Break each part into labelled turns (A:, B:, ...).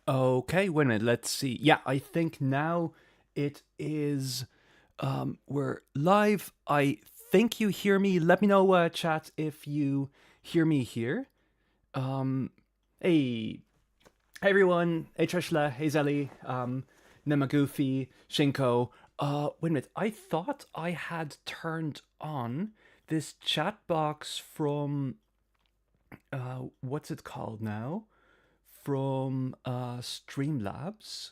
A: Okay, wait a minute. Let's see. Yeah, I think now it is. We're live. I think you hear me. Let me know, chat, if you hear me here. Um, hey, hey everyone. Hey Trishla. Hey Zelly. Nemagoofy. Shinko. Wait a minute. I thought I had turned on this chat box from what's it called now? From Streamlabs.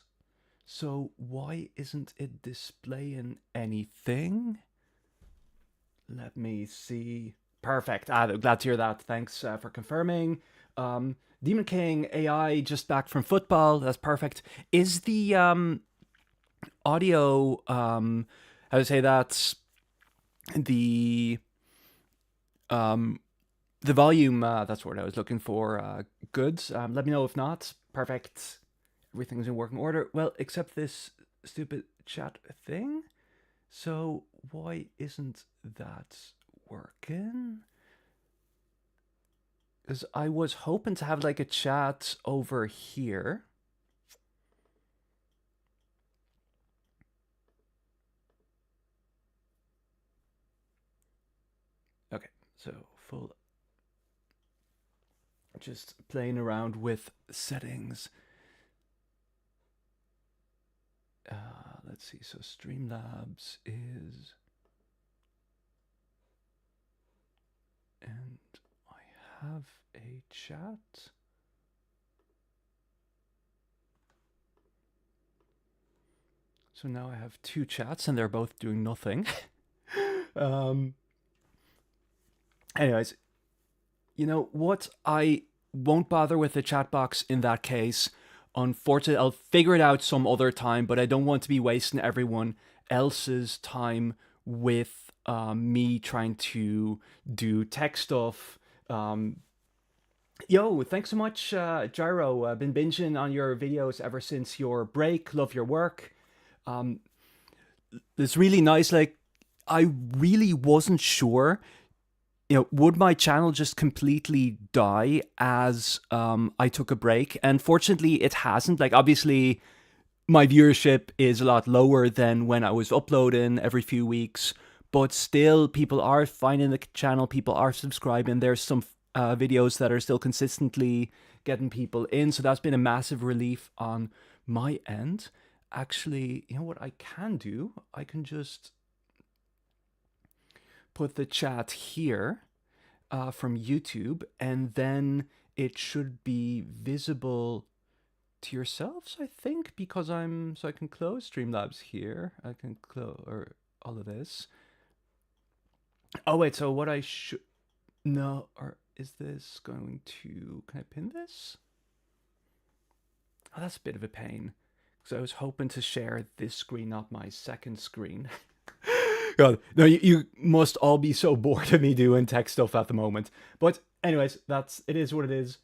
A: So why isn't it displaying anything? Let me see. Perfect. Glad to hear that. Thanks for confirming. Demon King AI just back from football. That's perfect. Is the audio how to say that, the um the volume, that's what I was looking for, good? Let me know if not. Perfect. Everything's in working order. Well, except this stupid chat thing. So why isn't that working? Because I was hoping to have like a chat over here. Okay, so full. Just playing around with settings. Let's see. So Streamlabs is, and I have a chat. So now I have two chats and they're both doing nothing. um, anyways, you know what? I won't bother with the chat box in that case. Unfortunately, I'll figure it out some other time, but I don't want to be wasting everyone else's time with me trying to do tech stuff. Yo, thanks so much, Gyro. I've been binging on your videos ever since your break. Love your work. Um, it's really nice. Like, I really wasn't sure, would my channel just completely die as I took a break? And fortunately, it hasn't. Like, obviously, my viewership is a lot lower than when I was uploading every few weeks, but still, people are finding the channel, people are subscribing. There's some videos that are still consistently getting people in, so that's been a massive relief on my end. Actually, you know what I can do? I can just put the chat here from YouTube, and then it should be visible to yourselves, I think, because I can close Streamlabs here. I can close or all of this. Oh wait, so what I should no, or is this going to? Can I pin this? Oh, that's a bit of a pain because I was hoping to share this screen, not my second screen. God, no, you must all be so bored of me doing tech stuff at the moment. But anyways, it is what it is.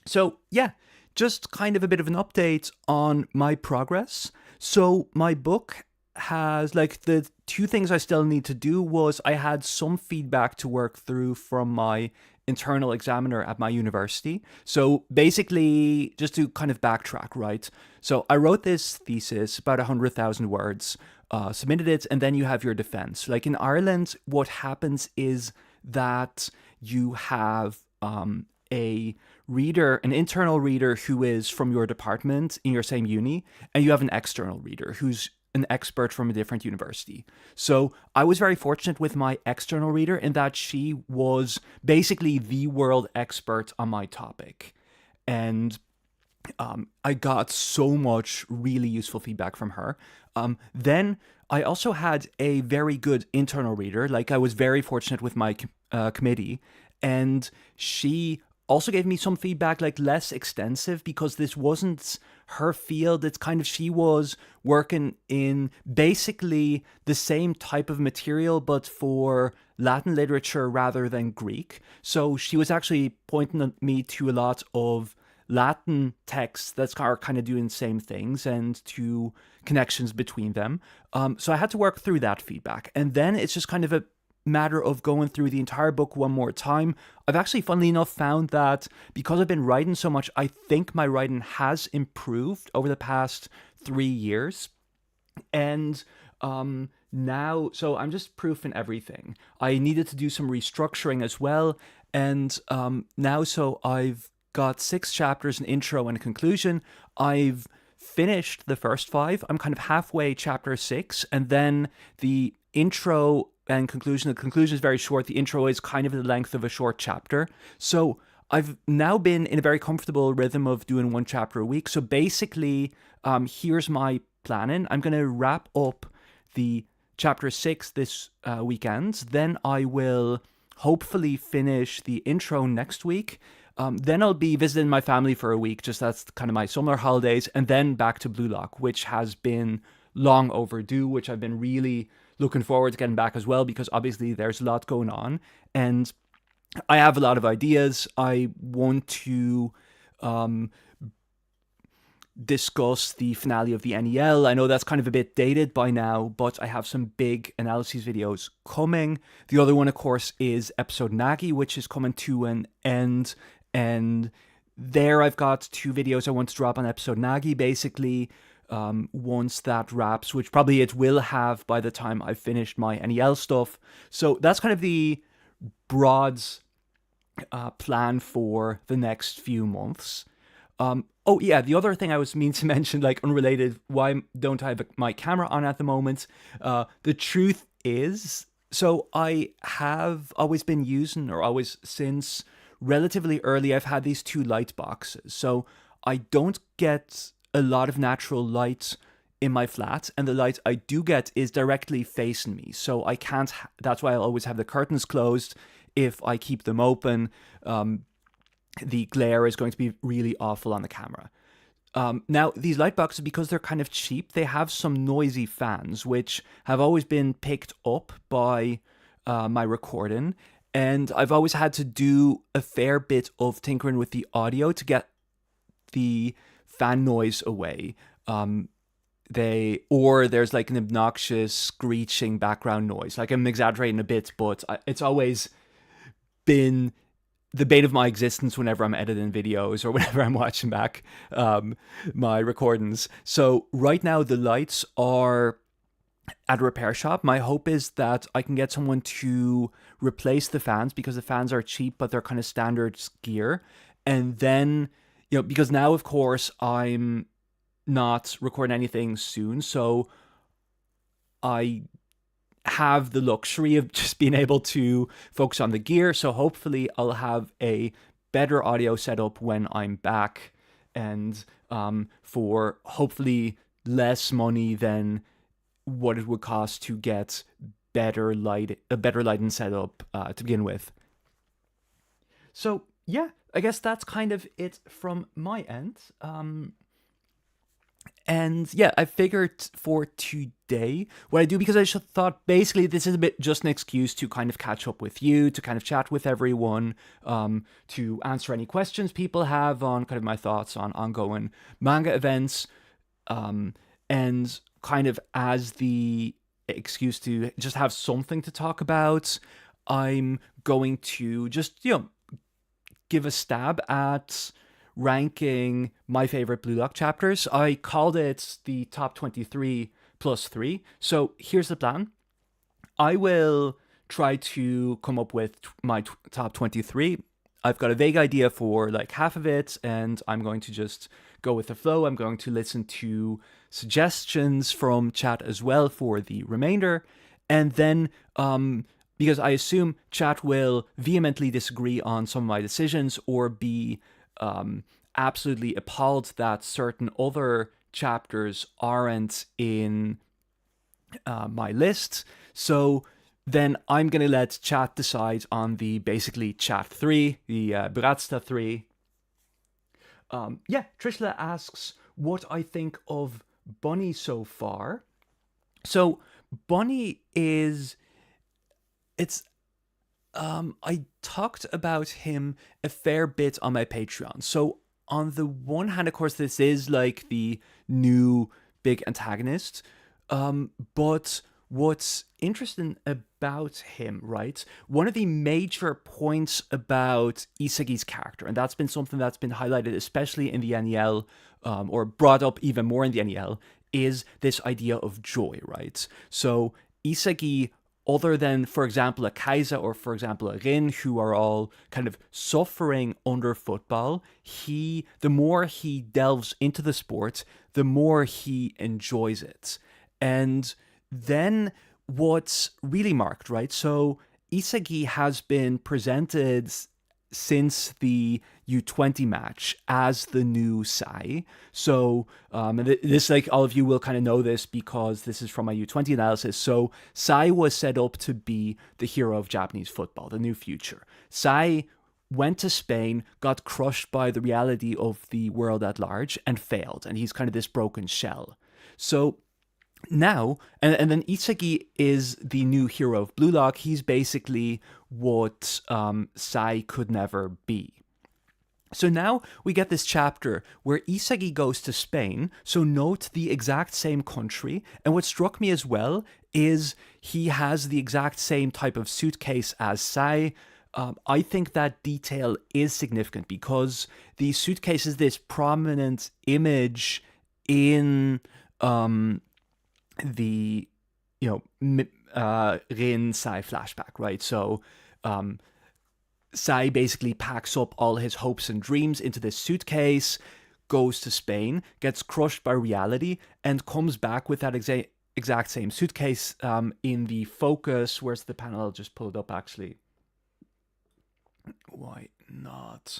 A: So yeah, just kind of a bit of an update on my progress. So my book has, like, the two things I still need to do was I had some feedback to work through from my internal examiner at my university. So basically, just to kind of backtrack, right? So I wrote this thesis, about 100,000 words, submitted it, and then you have your defense. Like in Ireland, what happens is that you have a reader, an internal reader who is from your department in your same uni, and you have an external reader who's an expert from a different university. So I was very fortunate with my external reader in that she was basically the world expert on my topic. And I got so much really useful feedback from her. Then I also had a very good internal reader. Like, I was very fortunate with my committee, and she also gave me some feedback, like less extensive, because this wasn't her field. It's kind of, she was working in basically the same type of material, but for Latin literature rather than Greek. So she was actually pointing at me to a lot of Latin texts that are kind of doing the same things and to connections between them. So I had to work through that feedback. And then it's just kind of a matter of going through the entire book one more time. I've actually, funnily enough, found that because I've been writing so much, I think my writing has improved over the past 3 years. And now, so I'm just proofing everything. I needed to do some restructuring as well. And now, so I've got 6 chapters, an intro and a conclusion. I've finished the first 5. I'm kind of halfway chapter 6. And then the intro and conclusion, the conclusion is very short. The intro is kind of the length of a short chapter. So I've now been in a very comfortable rhythm of doing 1 chapter a week. So basically, here's my planning. I'm going to wrap up the chapter 6 this weekend. Then I will hopefully finish the intro next week. Then I'll be visiting my family for a week, just that's kind of my summer holidays, and then back to Blue Lock, which has been long overdue, which I've been really looking forward to getting back as well, because obviously there's a lot going on, and I have a lot of ideas. I want to discuss the finale of the NEL. I know that's kind of a bit dated by now, but I have some big analyses videos coming. The other one, of course, is episode Nagi, which is coming to an end. And there I've got 2 videos I want to drop on episode Nagi, basically, once that wraps, which probably it will have by the time I've finished my NEL stuff. So that's kind of the broad plan for the next few months. Oh yeah, the other thing I was mean to mention, like unrelated, why don't I have my camera on at the moment? The truth is, so I have always been using, or always since relatively early, I've had these 2 light boxes. So I don't get a lot of natural light in my flat, and the light I do get is directly facing me. So I can't, that's why I always have the curtains closed. If I keep them open, the glare is going to be really awful on the camera. Now, these light boxes, because they're kind of cheap, they have some noisy fans, which have always been picked up by my recording. And I've always had to do a fair bit of tinkering with the audio to get the fan noise away. There's like an obnoxious screeching background noise. Like, I'm exaggerating a bit, but it's always been the bane of my existence whenever I'm editing videos or whenever I'm watching back my recordings. So right now the lights are at a repair shop. My hope is that I can get someone to replace the fans, because the fans are cheap, but they're kind of standard gear. And then, because now, of course, I'm not recording anything soon, so I have the luxury of just being able to focus on the gear. So hopefully I'll have a better audio setup when I'm back, and for hopefully less money than what it would cost to get a better lighting setup to begin with. So yeah, I guess that's kind of it from my end. And yeah, I figured for today what I do, because I just thought basically this is a bit just an excuse to kind of catch up with you, to kind of chat with everyone, to answer any questions people have on kind of my thoughts on ongoing manga events, and kind of as the excuse to just have something to talk about, I'm going to just, give a stab at ranking my favorite Blue Lock chapters. I called it the top 23 plus 3. So here's the plan. I will try to come up with my top 23. I've got a vague idea for like half of it, and I'm going to just go with the flow. I'm going to listen to suggestions from chat as well for the remainder. And then, because I assume chat will vehemently disagree on some of my decisions, or be absolutely appalled that certain other chapters aren't in my list. So then I'm going to let chat decide on the basically chat 3, the Bratsta 3. Trishla asks what I think of Bunny so far. So Bunny I talked about him a fair bit on my Patreon. So on the one hand, of course, this is like the new big antagonist. But what's interesting about him, right? One of the major points about Isagi's character, and that's been something that's been highlighted, especially in the NEL, or brought up even more in the NEL, is this idea of joy, right? So Isagi, other than, for example, a Kaiser or, for example, a Rin, who are all kind of suffering under football, the more he delves into the sport, the more he enjoys it. And then what's really marked, right? So Isagi has been presented since the U20 match as the new Sai. So this, like, all of you will kind of know this because this is from my U20 analysis. So Sai was set up to be the hero of Japanese football, the new future. Sai went to Spain, got crushed by the reality of the world at large, and failed. And he's kind of this broken shell. So now, and then Isagi is the new hero of Blue Lock. He's basically what Sai could never be. So now we get this chapter where Isagi goes to Spain. So note the exact same country. And what struck me as well is he has the exact same type of suitcase as Sai. I think that detail is significant because the suitcase is this prominent image in the Rin Sai flashback, right? So Sai basically packs up all his hopes and dreams into this suitcase, goes to Spain, gets crushed by reality, and comes back with that exact same suitcase in the focus. Where's the panel? I'll just pull it up, actually. Why not?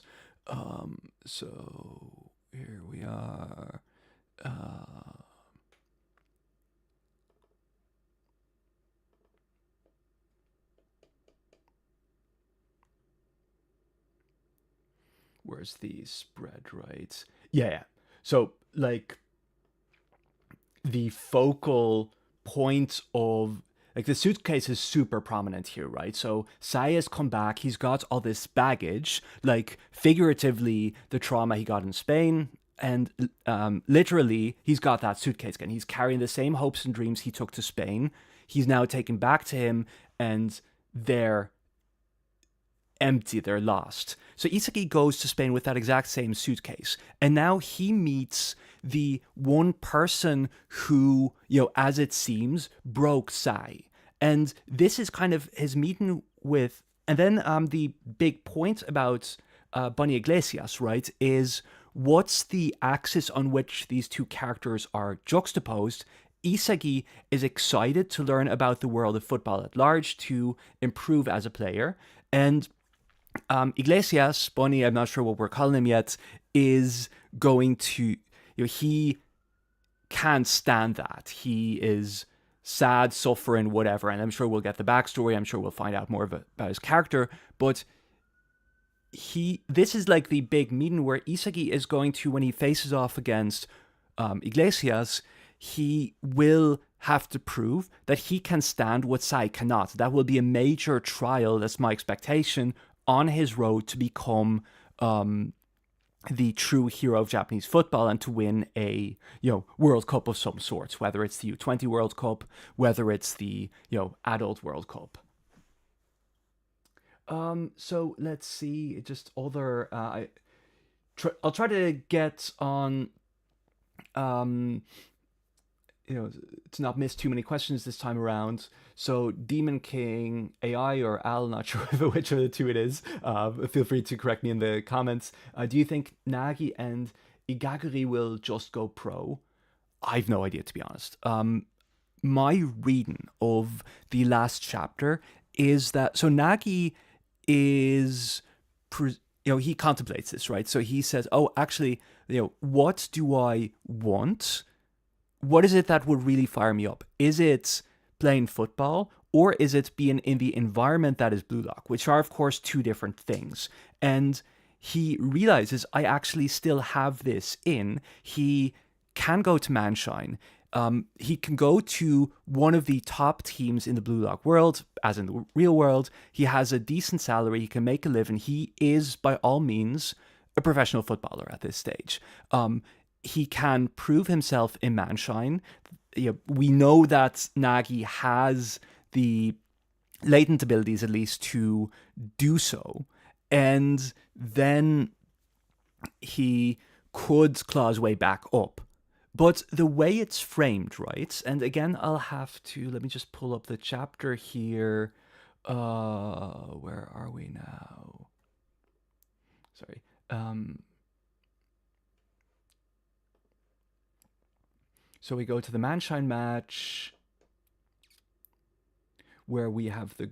A: So here we are. Where's the spread, right? Yeah. So, like, the focal point of, like, the suitcase is super prominent here, right? So Sai has come back, he's got all this baggage, like, figuratively, the trauma he got in Spain, and literally, he's got that suitcase again. He's carrying the same hopes and dreams he took to Spain. He's now taken back to him, and they're empty, they're lost. So Isagi goes to Spain with that exact same suitcase. And now he meets the one person who, as it seems, broke Sai. And this is kind of his meeting with, and then the big point about Bunny Iglesias, right, is what's the axis on which these two characters are juxtaposed. Isagi is excited to learn about the world of football at large, to improve as a player. And Iglesias, Bunny, I'm not sure what we're calling him yet, is going to, he can't stand that. He is sad, suffering, whatever. And I'm sure we'll get the backstory. I'm sure we'll find out more about his character. But this is like the big meeting where Isagi is going to, when he faces off against Iglesias, he will have to prove that he can stand what Sai cannot. That will be a major trial, that's my expectation, on his road to become the true hero of Japanese football and to win a World Cup of some sorts, whether it's the U20 World Cup, whether it's the Adult World Cup. So let's see, just other. I'll try to get on. To not miss too many questions this time around. So Demon King AI or Al, not sure which of the two it is. Feel free to correct me in the comments. Do you think Nagi and Igaguri will just go pro? I've no idea, to be honest. My reading of the last chapter is that, so Nagi is, he contemplates this, right? So he says, oh, actually, what do I want? What is it that would really fire me up? Is it playing football, or is it being in the environment that is Blue Lock, which are, of course, two different things? And he realizes, I actually still have this in. He can go to Manshine. He can go to one of the top teams in the Blue Lock world, as in the real world. He has a decent salary. He can make a living. He is, by all means, a professional footballer at this stage. He can prove himself in Manshine. we know that Nagi has the latent abilities, at least, to do so, and then he could claw his way back up. But the way it's framed, right? And again, I'll have to, let me just pull up the chapter here. Where are we now? Sorry. So we go to the Manshine match, where we have the...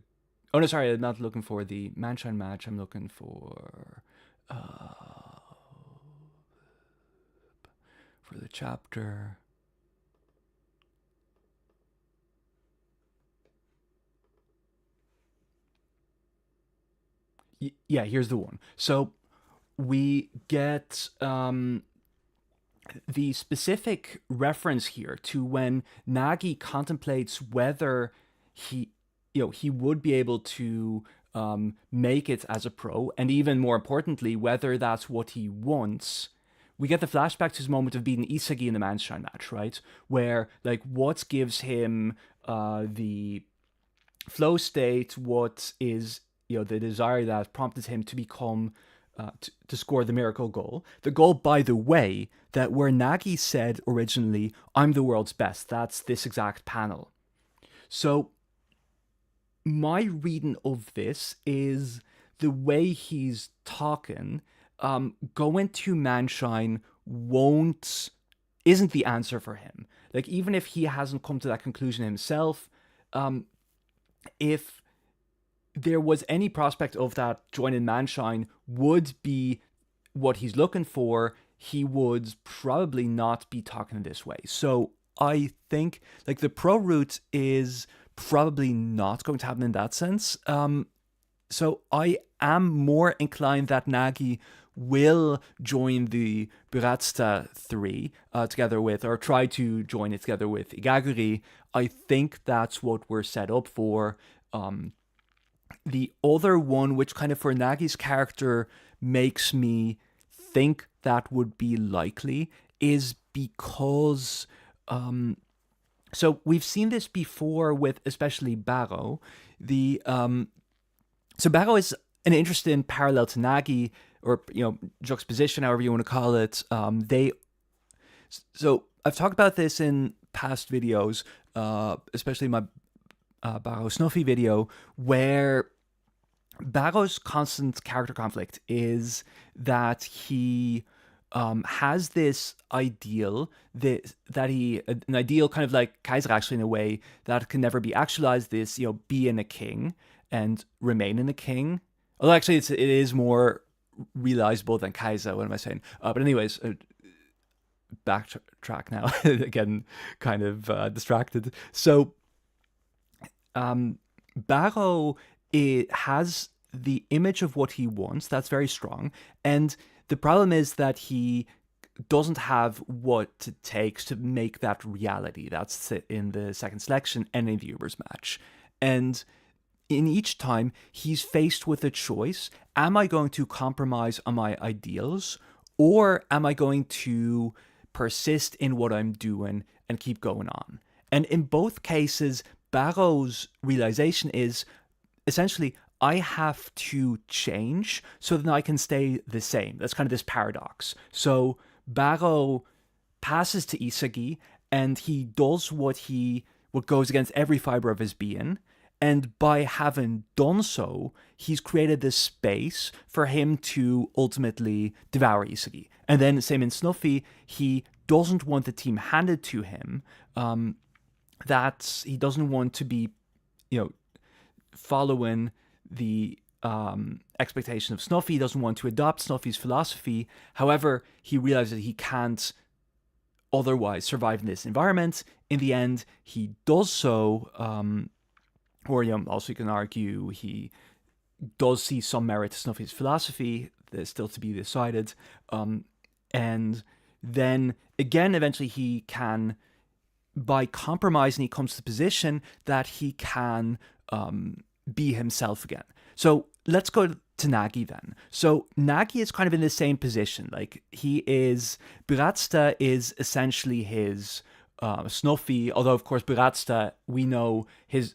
A: Oh, no, sorry, I'm not looking for the Manshine match. I'm looking for the chapter. Yeah, here's the one. So we get the specific reference here to when Nagi contemplates whether he would be able to make it as a pro, and even more importantly, whether that's what he wants. We get the flashback to his moment of beating Isagi in the Manshine match, right? Where, like, what gives him the flow state, what is, the desire that prompted him to become, to score the miracle goal. The goal, by the way, that where Nagi said originally, "I'm the world's best," that's this exact panel. So my reading of this is the way he's talking, going to Manshine isn't the answer for him. Like, even if he hasn't come to that conclusion himself, if there was any prospect of that joining Manshine would be what he's looking for, he would probably not be talking this way. So I think, like, the pro route is probably not going to happen in that sense. So I am more inclined that Nagi will join the Buratsta 3 together with, or try to join it together with, Igaguri. I think that's what we're set up for. The other one, which kind of for Nagi's character makes me think that would be likely, is because... so we've seen this before with especially Barrow. So Barrow is an interesting parallel to Nagi, or juxtaposition, however you want to call it. So I've talked about this in past videos, especially my Barrow Snuffy video, where Barrow's constant character conflict is that he has this ideal an ideal kind of like Kaiser, actually, in a way that can never be actualized. This, being a king and remaining a king. Although actually it is more realizable than Kaiser. What am I saying? But anyways, backtrack now. Again, kind of distracted. So Barrow, it has the image of what he wants. That's very strong. And the problem is that he doesn't have what it takes to make that reality. That's in the second selection and in the Ubers match. And in each time, he's faced with a choice. Am I going to compromise on my ideals, or am I going to persist in what I'm doing and keep going on? And in both cases, Barrow's realization is essentially, I have to change so that I can stay the same. That's kind of this paradox. So Barrow passes to Isagi, and he does what goes against every fiber of his being. And by having done so, he's created this space for him to ultimately devour Isagi. And then, same in Snuffy, he doesn't want the team handed to him. That he doesn't want to be, following the expectation of Snuffy. He doesn't want to adopt Snuffy's philosophy. However, he realizes that he can't otherwise survive in this environment. In the end, he does so. Or also you can argue he does see some merit to Snuffy's philosophy. There's still to be decided. And then again, eventually he can, by compromising, he comes to the position that he can be himself again. So let's go to Nagi then. So Nagi is kind of in the same position. Like, Buratsta is essentially his Snuffy, although of course Buratsta, we know he's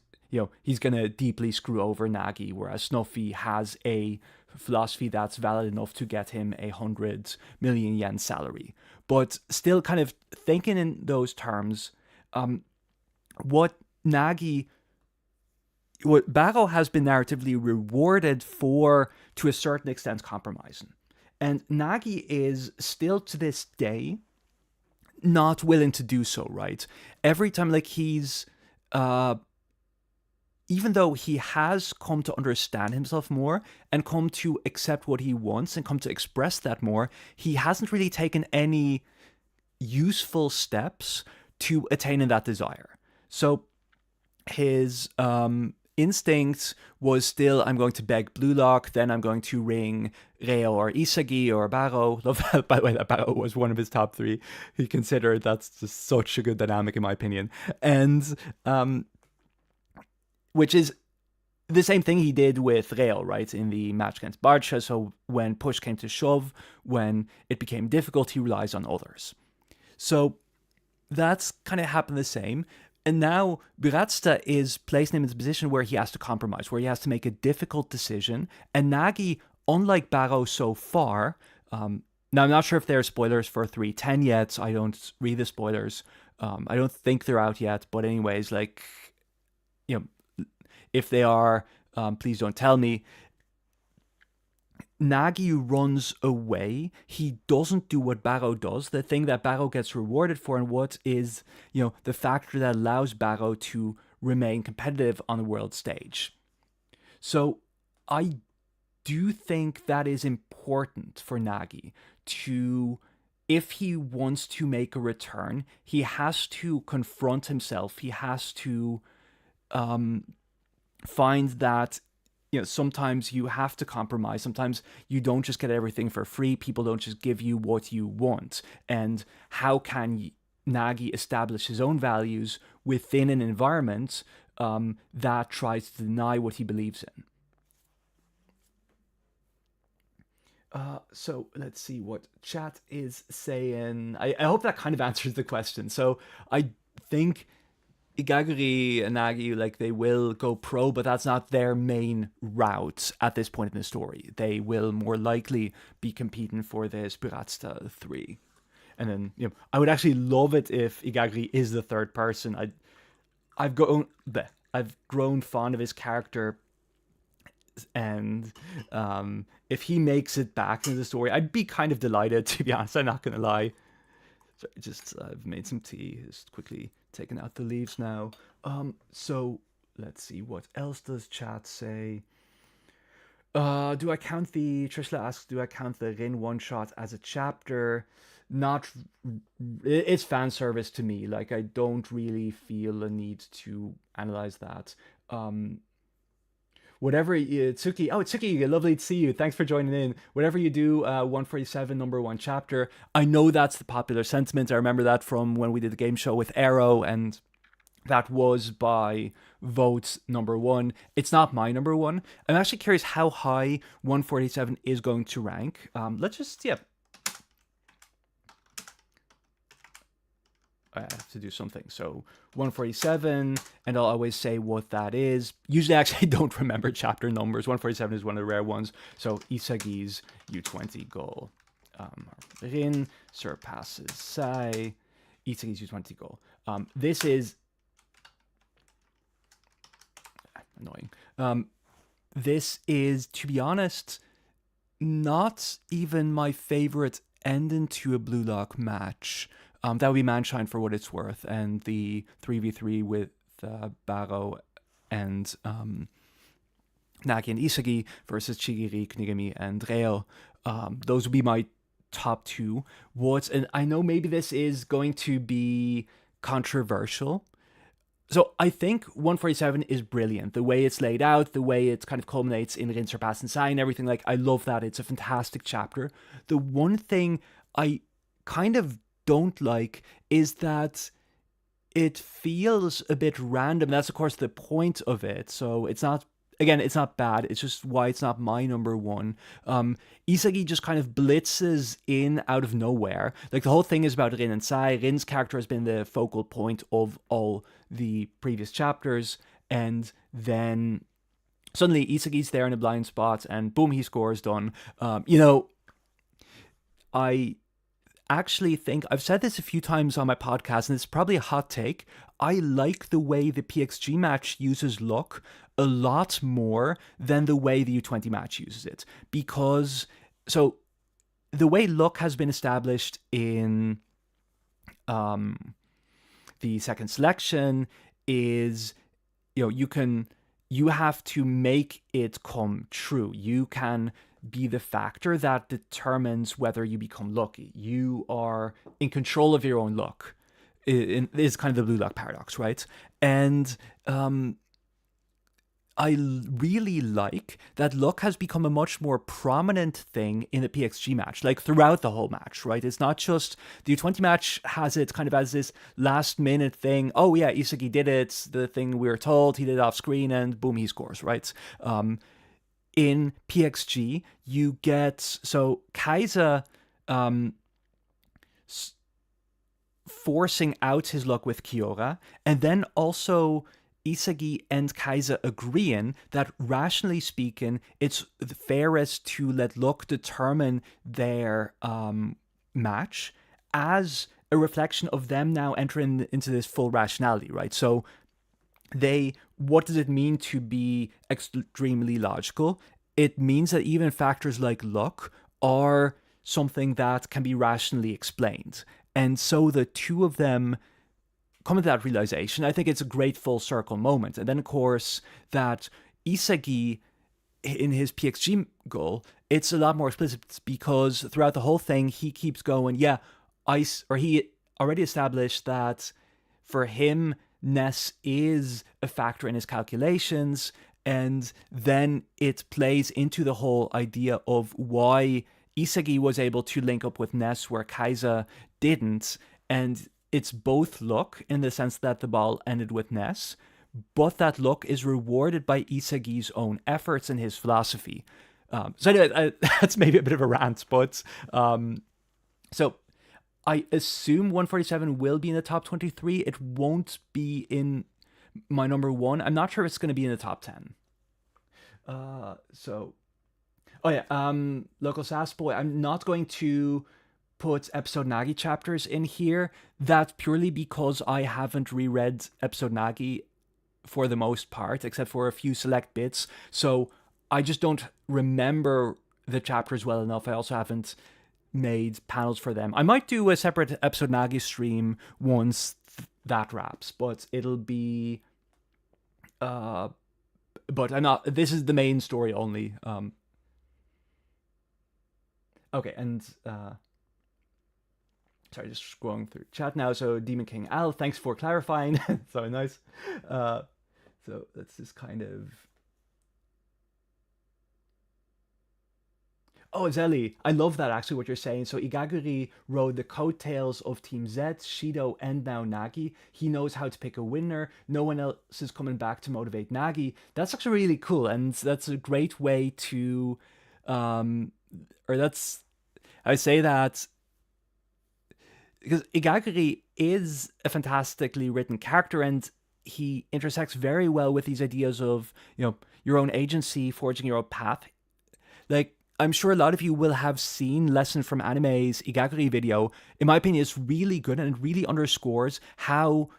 A: gonna deeply screw over Nagi, whereas Snuffy has a philosophy that's valid enough to get him 100 million yen salary. But still, kind of thinking in those terms, what Nagi, what Barrow has been narratively rewarded for, to a certain extent, compromising. And Nagi is still to this day not willing to do so, right? Every time, like, he's, even though he has come to understand himself more and come to accept what he wants and come to express that more, he hasn't really taken any useful steps to attaining that desire. So his instinct was still, I'm going to beg Blue Lock, then I'm going to ring Reo or Isagi or Barrow. Love that, by the way, that Barrow was one of his top three. He considered that's just such a good dynamic, in my opinion. And which is the same thing he did with Reo, right, in the match against Barcha. So when push came to shove, when it became difficult, he relies on others. So that's kind of happened the same. And now Buratsta is placing him in a position where he has to compromise, where he has to make a difficult decision. And Nagi, unlike Barrow so far, now I'm not sure if there are spoilers for 310 yet. I don't read the spoilers. I don't think they're out yet. But anyways, like, if they are, please don't tell me. Nagi runs away. He doesn't do what Barrow does, the thing that Barrow gets rewarded for, and what is, the factor that allows Barrow to remain competitive on the world stage. So I do think that is important for Nagi to, if he wants to make a return, he has to confront himself. He has to find that sometimes you have to compromise. Sometimes you don't just get everything for free. People don't just give you what you want. And how can Nagi establish his own values within an environment that tries to deny what he believes in? So let's see what chat is saying. I hope that kind of answers the question. So I think Igaguri and Nagi, like, they will go pro, but that's not their main route at this point in the story. They will more likely be competing for this Buratsta 3. And then, I would actually love it if Igaguri is the third person. I've grown fond of his character, and if he makes it back into the story, I'd be kind of delighted, to be honest. I'm not going to lie. So I've made some tea, just quickly taking out the leaves now. So let's see, what else does chat say? Do I count Trishla asks, do I count the Rin one-shot as a chapter? Not, it's fan service to me. Like, I don't really feel a need to analyze that. Whatever Tsuki, lovely to see you. Thanks for joining in. Whatever you do, 147, number one chapter. I know that's the popular sentiment. I remember that from when we did the game show with Arrow, and that was by votes number one. It's not my number one. I'm actually curious how high 147 is going to rank. Let's just, I have to do something. So 147, and I'll always say what that is. Usually I actually don't remember chapter numbers. 147 is one of the rare ones. So Isagi's U20 goal. Rin surpasses Sai. Isagi's U20 goal. This is annoying. This is, to be honest, not even my favorite ending to a Blue Lock match. That would be Manshine for what it's worth, and the 3v3 with Barrow and Nagi and Isagi versus Chigiri, Kunigami, and Reo. Those would be my top two. And I know maybe this is going to be controversial. So I think 147 is brilliant. The way it's laid out, the way it kind of culminates in Rin Surpass and Sai and everything, like, I love that. It's a fantastic chapter. The one thing I kind of don't like is that it feels a bit random. That's, of course, the point of it. So it's not again, it's not bad. It's just why it's not my number one. Isagi just kind of blitzes in out of nowhere. Like, the whole thing is about Rin and Sai. Rin's character has been the focal point of all the previous chapters, and then suddenly Isagi's there in a blind spot, and boom, he scores, done. I actually think I've said this a few times on my podcast, and it's probably a hot take. I like the way the PXG match uses luck a lot more than the way the U20 match uses it. Because, so, the way luck has been established in the second selection is, you have to make it come true. You can be the factor that determines whether you become lucky. You are in control of your own luck. It is kind of the blue luck paradox, right? And I really like that luck has become a much more prominent thing in the PXG match, like throughout the whole match, right? It's not just the U20 match has it kind of as this last minute thing. Oh yeah, Isagi did it, the thing we were told, he did it off screen, and boom, he scores, right? In PXG, you get, so Kaiza forcing out his luck with Kiora, and then also Isagi and Kaiza agreeing that, rationally speaking, it's fairest to let luck determine their match as a reflection of them now entering into this full rationality, right? So what does it mean to be extremely logical? It means that even factors like luck are something that can be rationally explained. And so the two of them come to that realization. I think it's a great full circle moment. And then, of course, that Isagi, in his PXG goal, it's a lot more explicit because throughout the whole thing, he keeps going, he already established that for him, Ness is a factor in his calculations, and then it plays into the whole idea of why Isagi was able to link up with Ness where Kaiza didn't, and it's both luck in the sense that the ball ended with Ness, but that luck is rewarded by Isagi's own efforts and his philosophy. So anyway, that's maybe a bit of a rant, but so I assume 147 will be in the top 23. It won't be in my number one. I'm not sure if it's going to be in the top 10. Local Sass Boy, I'm not going to put episode Nagi chapters in here. That's purely because I haven't reread episode Nagi for the most part, except for a few select bits. So I just don't remember the chapters well enough. I also haven't made panels for them. I might do a separate episode Nagi stream once that wraps, but it'll be but I'm not, this is the main story only. Okay, and sorry, just scrolling through chat now. So Demon King Al, thanks for clarifying. So nice. So let's just kind of, oh, Zelly, I love that actually what you're saying. So Igaguri rode the coattails of Team Z, Shido, and now Nagi. He knows how to pick a winner. No one else is coming back to motivate Nagi. That's actually really cool, and that's a great way to, I say that because Igaguri is a fantastically written character, and he intersects very well with these ideas of, your own agency, forging your own path. Like, I'm sure a lot of you will have seen Lesson from Anime's Igaguri video. In my opinion, it's really good, and it really underscores how,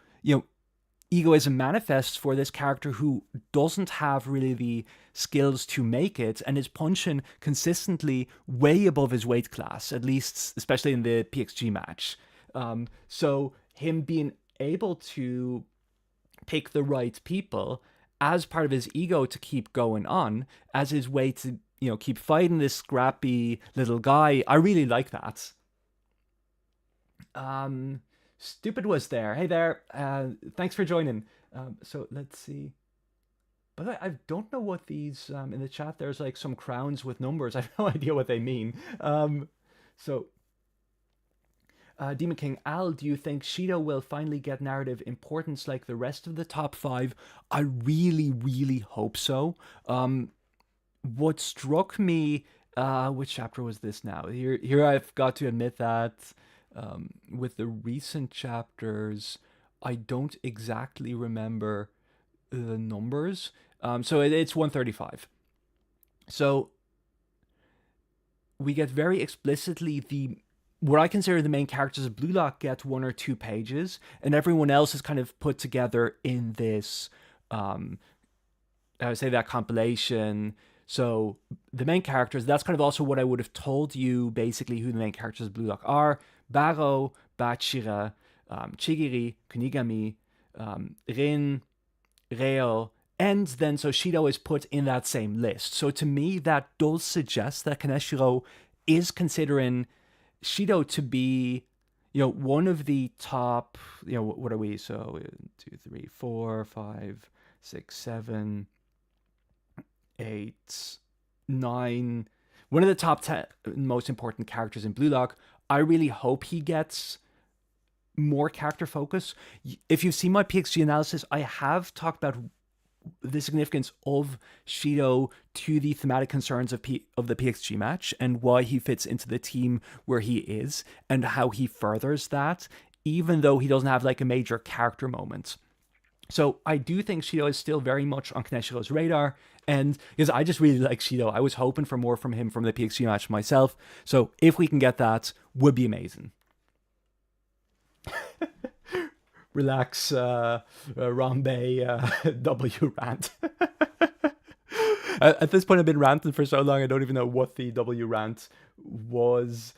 A: egoism manifests for this character who doesn't have really the skills to make it and is punching consistently way above his weight class, at least, especially in the PXG match. So him being able to pick the right people as part of his ego to keep going on, as his way to, keep fighting this scrappy little guy, I really like that. Stupid was there. Hey there. Thanks for joining. So let's see. But I don't know what these, in the chat, there's like some crowns with numbers. I have no idea what they mean. So Demon King Al, do you think Shido will finally get narrative importance like the rest of the top five? I really, really hope so. What struck me, which chapter was this now? Here I've got to admit that with the recent chapters, I don't exactly remember the numbers. So it's 135. So we get very explicitly the what I consider the main characters of Blue Lock get 1 or 2 pages, and everyone else is kind of put together in this, I would say that compilation. So the main characters, that's kind of also what I would have told you, basically, who the main characters of Blue Lock are. Baro, Bachira, Chigiri, Kunigami, Rin, Reo, and then so Shido is put in that same list. So to me, that does suggest that Kaneshiro is considering Shido to be, one of the top, what are we? So 2, 3, 4, 5, 6, 7, 8, 9. One of the top 10 most important characters in Blue Lock. I really hope he gets more character focus. If you've seen my PXG analysis, I have talked about the significance of Shido to the thematic concerns of the PXG match and why he fits into the team where he is and how he furthers that, even though he doesn't have like a major character moment. So I do think Shido is still very much on Kaneshiro's radar, and because I just really like Shido, I was hoping for more from him from the PXG match myself. So if we can get that, would be amazing. Relax, Rambe, W rant. At this point, I've been ranting for so long, I don't even know what the W rant was.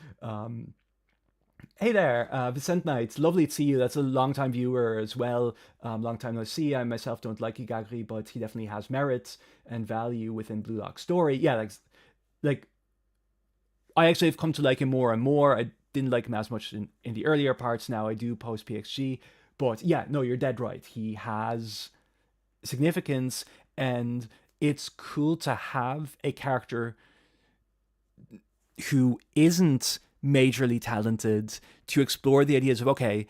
A: Hey there, Vicent Knight. Lovely to see you. That's a long-time viewer as well. Long time no see. I myself don't like Igaguri, but he definitely has merit and value within Blue Lock's story. Yeah, like I actually have come to like him more and more. I didn't like him as much in the earlier parts. Now I do post PXG. But yeah, no, you're dead right. He has significance, and it's cool to have a character who isn't majorly talented to explore the ideas of, okay,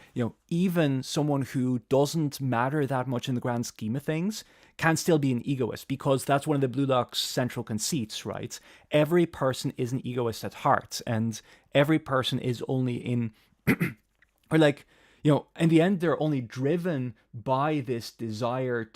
A: even someone who doesn't matter that much in the grand scheme of things can still be an egoist, because that's one of the Blue Lock's central conceits, right? Every person is an egoist at heart, and every person is only in, or like, in the end, they're only driven by this desire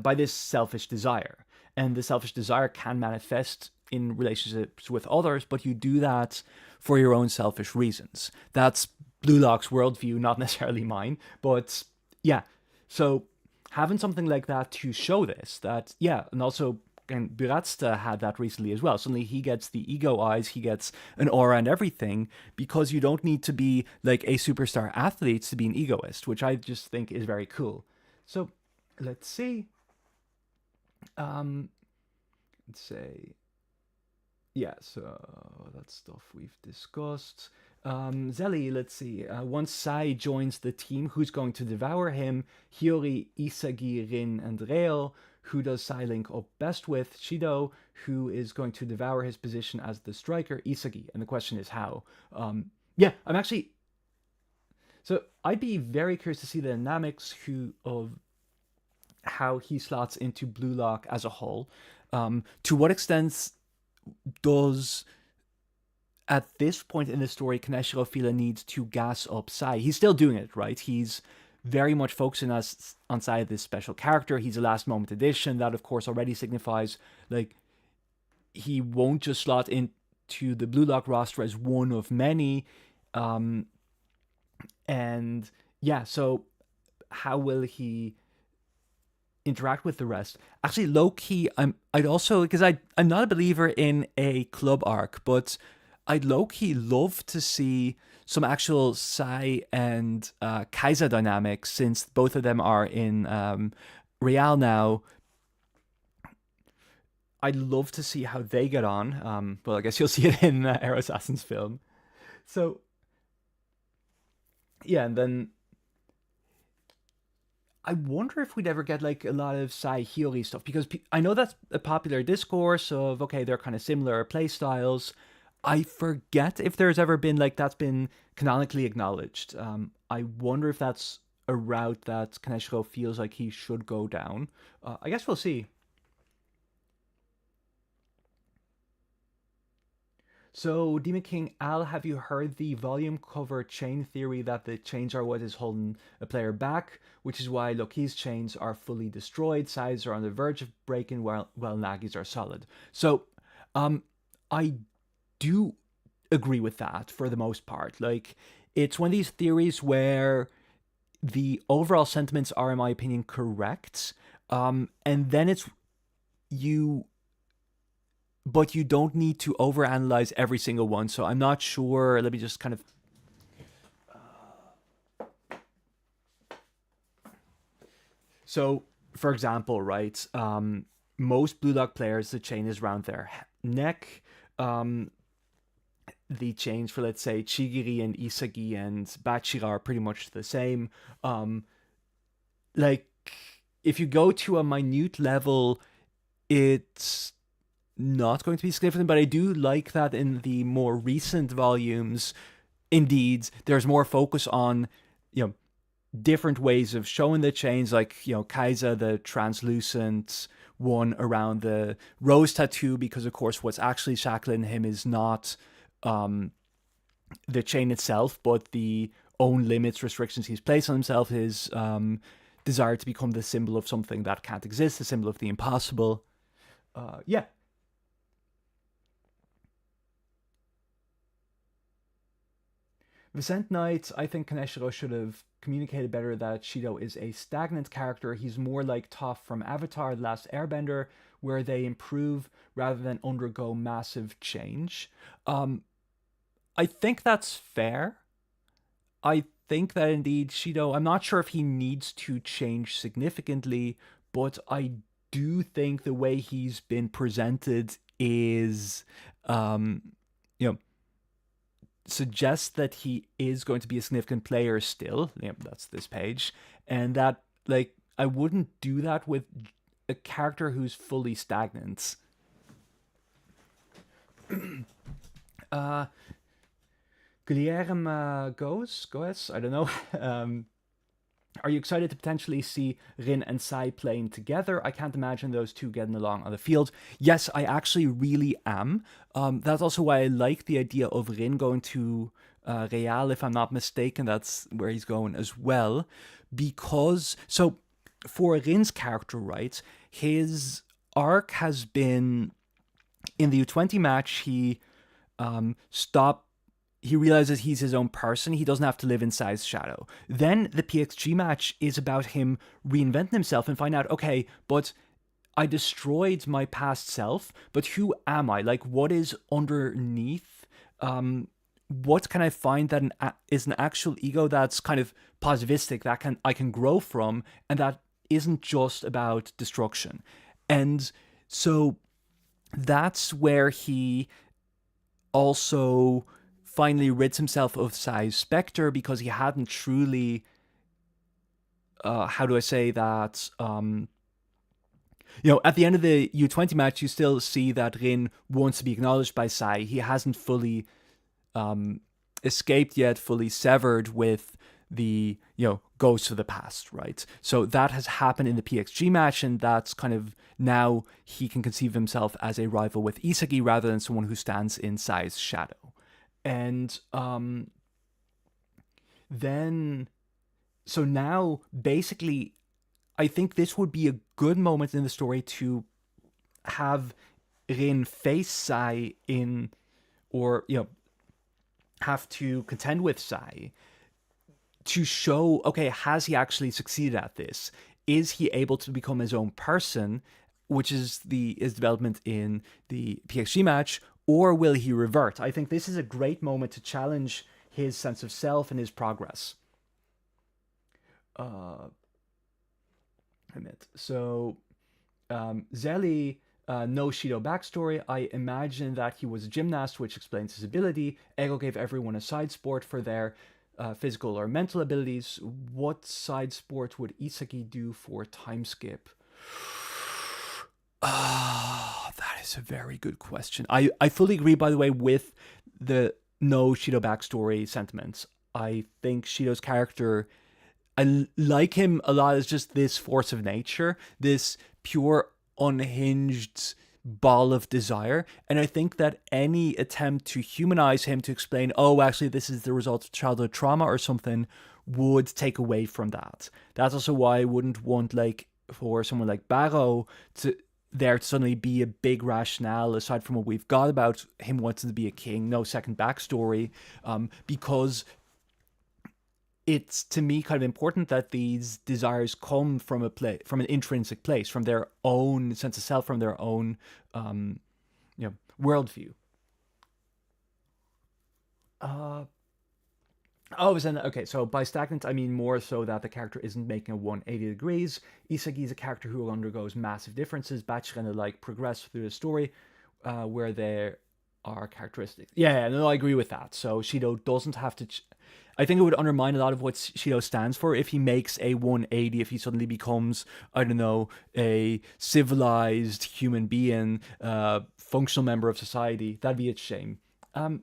A: by this selfish desire. And the selfish desire can manifest in relationships with others, but you do that for your own selfish reasons. That's Blue Lock's worldview, not necessarily mine. But yeah, so having something like that to show this, and also, and Buratsta had that recently as well. Suddenly he gets the ego eyes, he gets an aura and everything, because you don't need to be like a superstar athlete to be an egoist, which I just think is very cool. So let's see. Let's say, yeah, so that's stuff we've discussed. Zelly, let's see. Once Sai joins the team, who's going to devour him? Hiyori, Isagi, Rin, and Reo. Who does Sai link up best with? Shido, who is going to devour his position as the striker? Isagi. And the question is how. Yeah, I'm actually... So I'd be very curious to see the dynamics of how he slots into Blue Lock as a whole. To what extent does, at this point in the story, Kaneshiro feel a need to gas up Sai? He's still doing it, right? He's very much focusing us on Sai, this special character. He's a last moment addition. That, of course, already signifies like he won't just slot into the Blue Lock roster as one of many. And yeah, so how will he interact with the rest? Actually, low key, I'd also, because I'm not a believer in a club arc, but I'd low key love to see some actual Sai and Kaiser dynamics, since both of them are in Real now. I'd love to see how they get on. Well, I guess you'll see it in Air Assassin's film. So yeah, and then I wonder if we'd ever get like a lot of Sai Hiyori stuff, because I know that's a popular discourse of, okay, they're kind of similar play styles. I forget if there's ever been like that's been canonically acknowledged. I wonder if that's a route that Kaneshiro feels like he should go down. I guess we'll see. So, Demon King Al, have you heard the volume cover chain theory that the chains are what is holding a player back, which is why Loki's chains are fully destroyed, sides are on the verge of breaking, while Nagi's are solid. So, um, I do agree with that for the most part. Like, it's one of these theories where the overall sentiments are, in my opinion, correct. And then it's you but you don't need to overanalyze every single one. So I'm not sure. Let me just kind of. So, for example, right, most Blue Lock players, the chain is around their neck. Um, the chains for, let's say, Chigiri and Isagi and Bachira are pretty much the same. Um, like, if you go to a minute level, it's not going to be significant, but I do like that in the more recent volumes, indeed, there's more focus on, you know, different ways of showing the chains, like, you know, Kaiser, the translucent one around the rose tattoo, because of course what's actually shackling him is not the chain itself, but the own limits, restrictions he's placed on himself, his desire to become the symbol of something that can't exist, the symbol of the impossible. Yeah. Vicent Knight, I think Kaneshiro should have communicated better that Shido is a stagnant character. He's more like Toph from Avatar: The Last Airbender, where they improve rather than undergo massive change. Um, I think that's fair. I think that indeed Shido, I'm not sure if he needs to change significantly, but I do think the way he's been presented is, um, you know, suggests that he is going to be a significant player still. Yeah, that's this page. And that, like, I wouldn't do that with a character who's fully stagnant. uh, Guilherme Goes, I don't know. Are you excited to potentially see Rin and Sai playing together? I can't imagine those two getting along on the field. Yes, I actually really am. That's also why I like the idea of Rin going to Real, if I'm not mistaken. That's where he's going as well. Because, so for Rin's character, right, his arc has been in the U20 match, stopped he realizes he's his own person. He doesn't have to live in Sai's shadow. Then the PXG match is about him reinventing himself and find out, okay, but I destroyed my past self, but who am I? Like, what is underneath? What can I find that is an actual ego that's kind of positivistic, that I can grow from, and that isn't just about destruction. And so that's where he also finally rids himself of Sai's specter, because he hadn't truly, how do I say that? At the end of the U20 match, you still see that Rin wants to be acknowledged by Sai. He hasn't fully escaped yet, fully severed with the, ghosts of the past, right? So that has happened in the PXG match, and that's kind of now he can conceive himself as a rival with Isagi rather than someone who stands in Sai's shadow. And then, so now, basically, I think this would be a good moment in the story to have Rin face Sai or, have to contend with Sai to show, okay, has he actually succeeded at this? Is he able to become his own person, which is his development in the PXG match, or will he revert? I think this is a great moment to challenge his sense of self and his progress. So, Zeli, no Shido backstory. I imagine that he was a gymnast, which explains his ability. Ego gave everyone a side sport for their physical or mental abilities. What side sport would Isagi do for time skip? Ah, that is a very good question. I fully agree, by the way, with the no Shido backstory sentiments. I think Shido's character, like him a lot as just this force of nature, this pure, unhinged ball of desire. And I think that any attempt to humanize him, to explain, oh, actually, this is the result of childhood trauma or something, would take away from that. That's also why I wouldn't want, like, for someone like Barrow to there to suddenly be a big rationale aside from what we've got about him wanting to be a king, no second backstory, because it's to me kind of important that these desires come from from an intrinsic place, from their own sense of self, from their own um, worldview. Uh, Oh, then okay. So by stagnant, I mean more so that the character isn't making a 180 degrees. Isagi is a character who undergoes massive differences. Bachira and the like progress through the story, where there are characteristics. Yeah, no, I agree with that. So Shido doesn't have to. I think it would undermine a lot of what Shido stands for if he makes a 180. If he suddenly becomes, I don't know, a civilized human being, functional member of society, that'd be a shame. Um,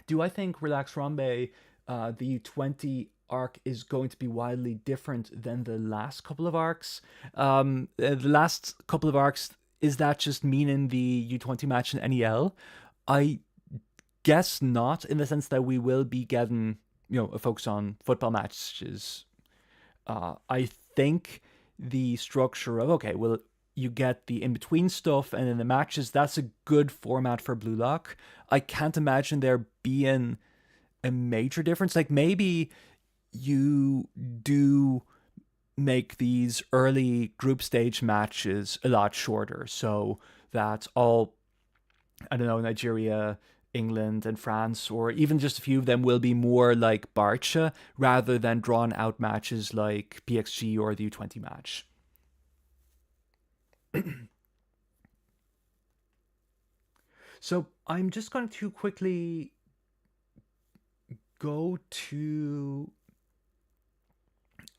A: do I think Relax Rambe, the U20 arc is going to be wildly different than the last couple of arcs? The last couple of arcs, is that just meaning the U20 match in NEL? I guess not, in the sense that we will be getting, a focus on football matches. I think the structure of, okay, well, you get the in between stuff and then the matches. That's a good format for Blue Lock. I can't imagine there being a major difference. Like maybe you do make these early group stage matches a lot shorter, so that all, I don't know, Nigeria, England, and France, or even just a few of them, will be more like Barcha rather than drawn out matches like PXG or the U20 match. So I'm just going to quickly go to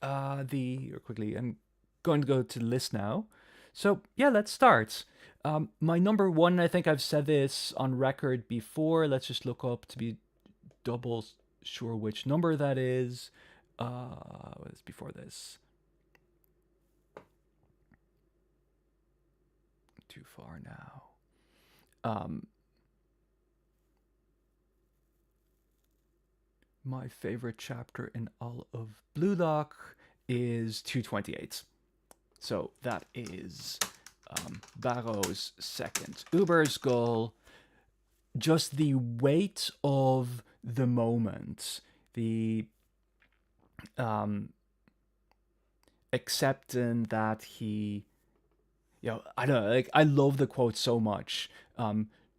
A: or quickly, I'm going to go to the list now. So yeah, let's start. My number one, I think I've said this on record before. Let's just look up to be double sure which number that is. What is before this? Too far now. Um, my favorite chapter in all of Blue Lock is 228. So that is Barrow's second Uber's goal. Just the weight of the moment, the um, accepting that he, I don't know, like I love the quote so much.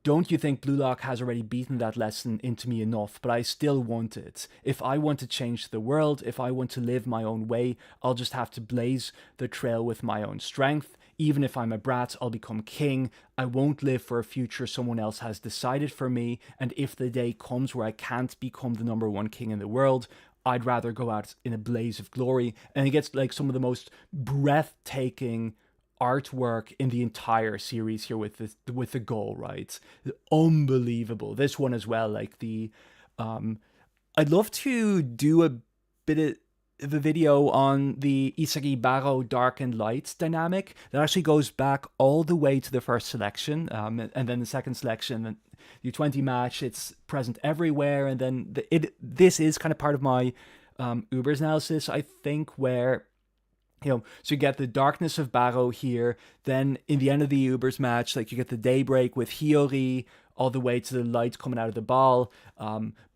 A: Don't you think Blue Lock has already beaten that lesson into me enough, but I still want it. If I want to change the world, if I want to live my own way, I'll just have to blaze the trail with my own strength. Even if I'm a brat, I'll become king. I won't live for a future someone else has decided for me, and if the day comes where I can't become the number one king in the world, I'd rather go out in a blaze of glory. And it gets like some of the most breathtaking artwork in the entire series here with the goal, right? Unbelievable. This one as well, like the I'd love to do a bit of a video on the Isagi Baro Dark and Light dynamic that actually goes back all the way to the first selection, and then the second selection, the U20 match. It's present everywhere, and then this is kind of part of my Uber's analysis, I think, where so you get the darkness of Barrow here. Then in the end of the Uber's match, like you get the daybreak with Hiyori all the way to the light coming out of the ball.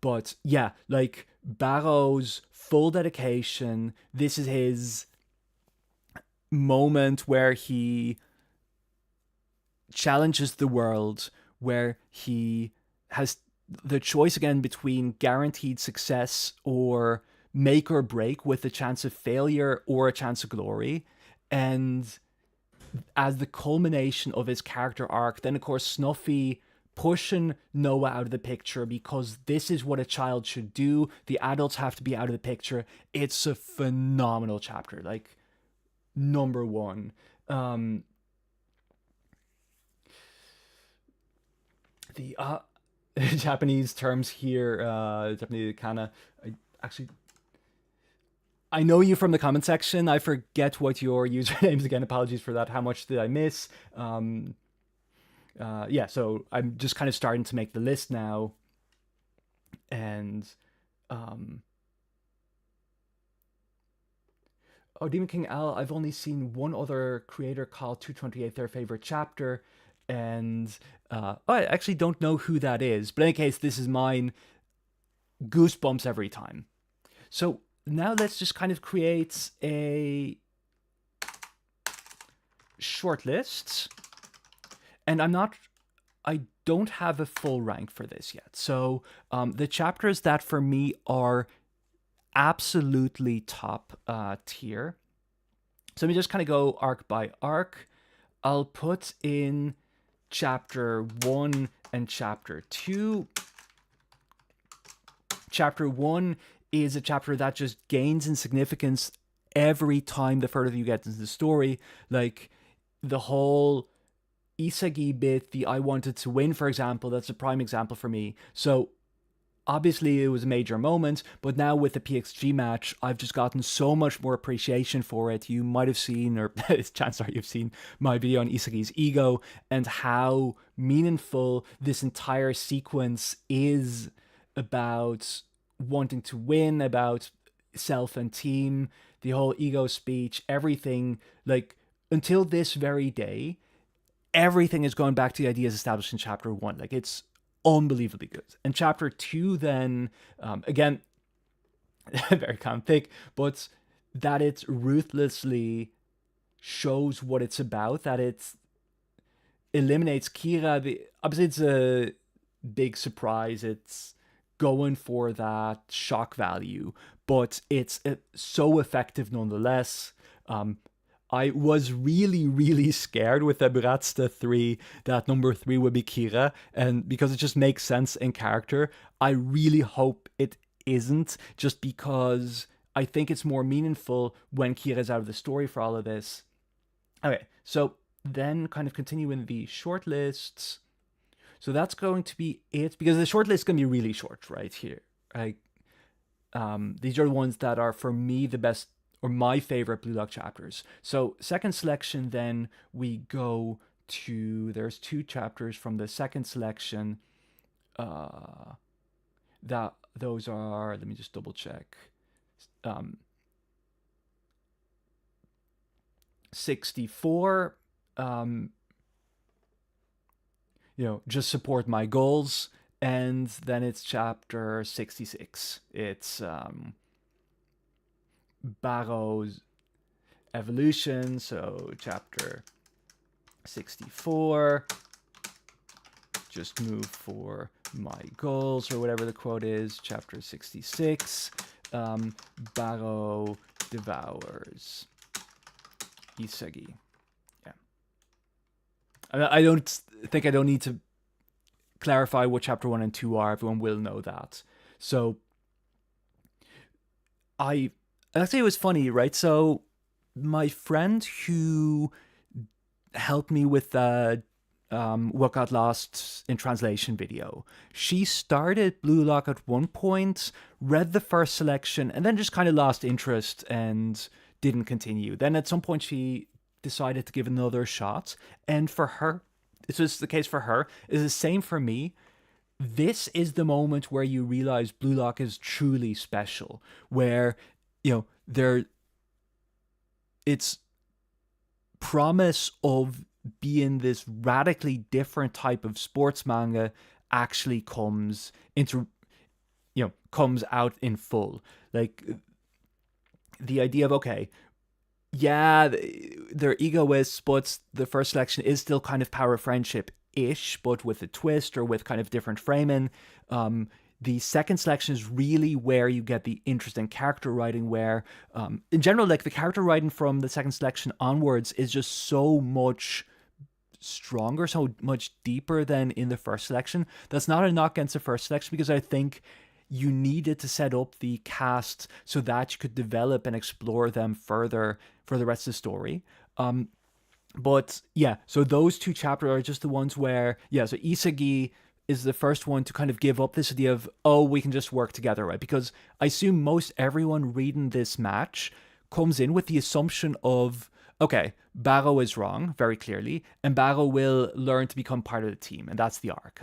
A: But yeah, like Barrow's full dedication. This is his moment where he challenges the world, where he has the choice again between guaranteed success or make or break, with a chance of failure or a chance of glory. And as the culmination of his character arc, then of course Snuffy pushing Noah out of the picture because this is what a child should do. The adults have to be out of the picture. It's a phenomenal chapter, like number one. The Japanese terms here, Japanese kana. I actually I know you from the comment section. I forget what your usernames again. Apologies for that. How much did I miss? Yeah, so I'm just kind of starting to make the list now, and um, oh, Demon King Al. I've only seen one other creator call 228 their favorite chapter, and I actually don't know who that is. But in any case, this is mine. Goosebumps every time. So now let's just kind of create a short list. And I don't have a full rank for this yet. So the chapters that for me are absolutely top tier. So let me just kind of go arc by arc. I'll put in chapter 1 and chapter 2. Chapter 1 is a chapter that just gains in significance every time the further you get into the story. Like the whole Isagi bit, the I wanted to win, for example, that's a prime example for me. So obviously it was a major moment, but now with the PXG match, I've just gotten so much more appreciation for it. You might have seen, or chances are you've seen my video on Isagi's ego and how meaningful this entire sequence is about wanting to win, about self and team, the whole ego speech, everything. Like until this very day, everything is going back to the ideas established in chapter 1. Like it's unbelievably good. And chapter 2 then, again, very kind of thick, but that it ruthlessly shows what it's about, that it eliminates Kira. Obviously it's a big surprise. It's going for that shock value, but it's so effective nonetheless. I was really, really scared with the Bratsta 3 that number 3 would be Kira, and because it just makes sense in character, I really hope it isn't, just because I think it's more meaningful when Kira's out of the story for all of this. Okay, so then kind of continuing the short lists. So that's going to be it, because the short list is going to be really short right here. These are the ones that are, for me, the best or my favorite Blue Lock chapters. So second selection, then we go to, there's 2 chapters from the second selection. That those are, let me just double check. 64. Just support my goals. And then it's chapter 66. It's Barrow's evolution. So chapter 64. Just move for my goals, or whatever the quote is. Chapter 66. Barrow devours Isagi. I don't think I don't need to clarify what chapter 1 and 2 are. Everyone will know that. So actually, it was funny, right? So my friend who helped me with the What Got Lost in Translation video, she started Blue Lock at one point, read the first selection, and then just kind of lost interest and didn't continue. Then at some point she decided to give another shot, and for her, this was the case for her, is the same for me. This is the moment where you realize Blue Lock is truly special, where its promise of being this radically different type of sports manga actually comes out in full. Like the idea of, okay, yeah, they're egoists, but the first selection is still kind of power friendship-ish, but with a twist or with kind of different framing. The second selection is really where you get the interesting character writing, where, in general, like the character writing from the second selection onwards is just so much stronger, so much deeper than in the first selection. That's not a knock against the first selection, because I think you needed to set up the cast so that you could develop and explore them further for the rest of the story. But yeah, so those 2 chapters are just the ones where, so Isagi is the first one to kind of give up this idea of, oh, we can just work together, right? Because I assume most everyone reading this match comes in with the assumption of, okay, Barrow is wrong, very clearly, and Barrow will learn to become part of the team, and that's the arc.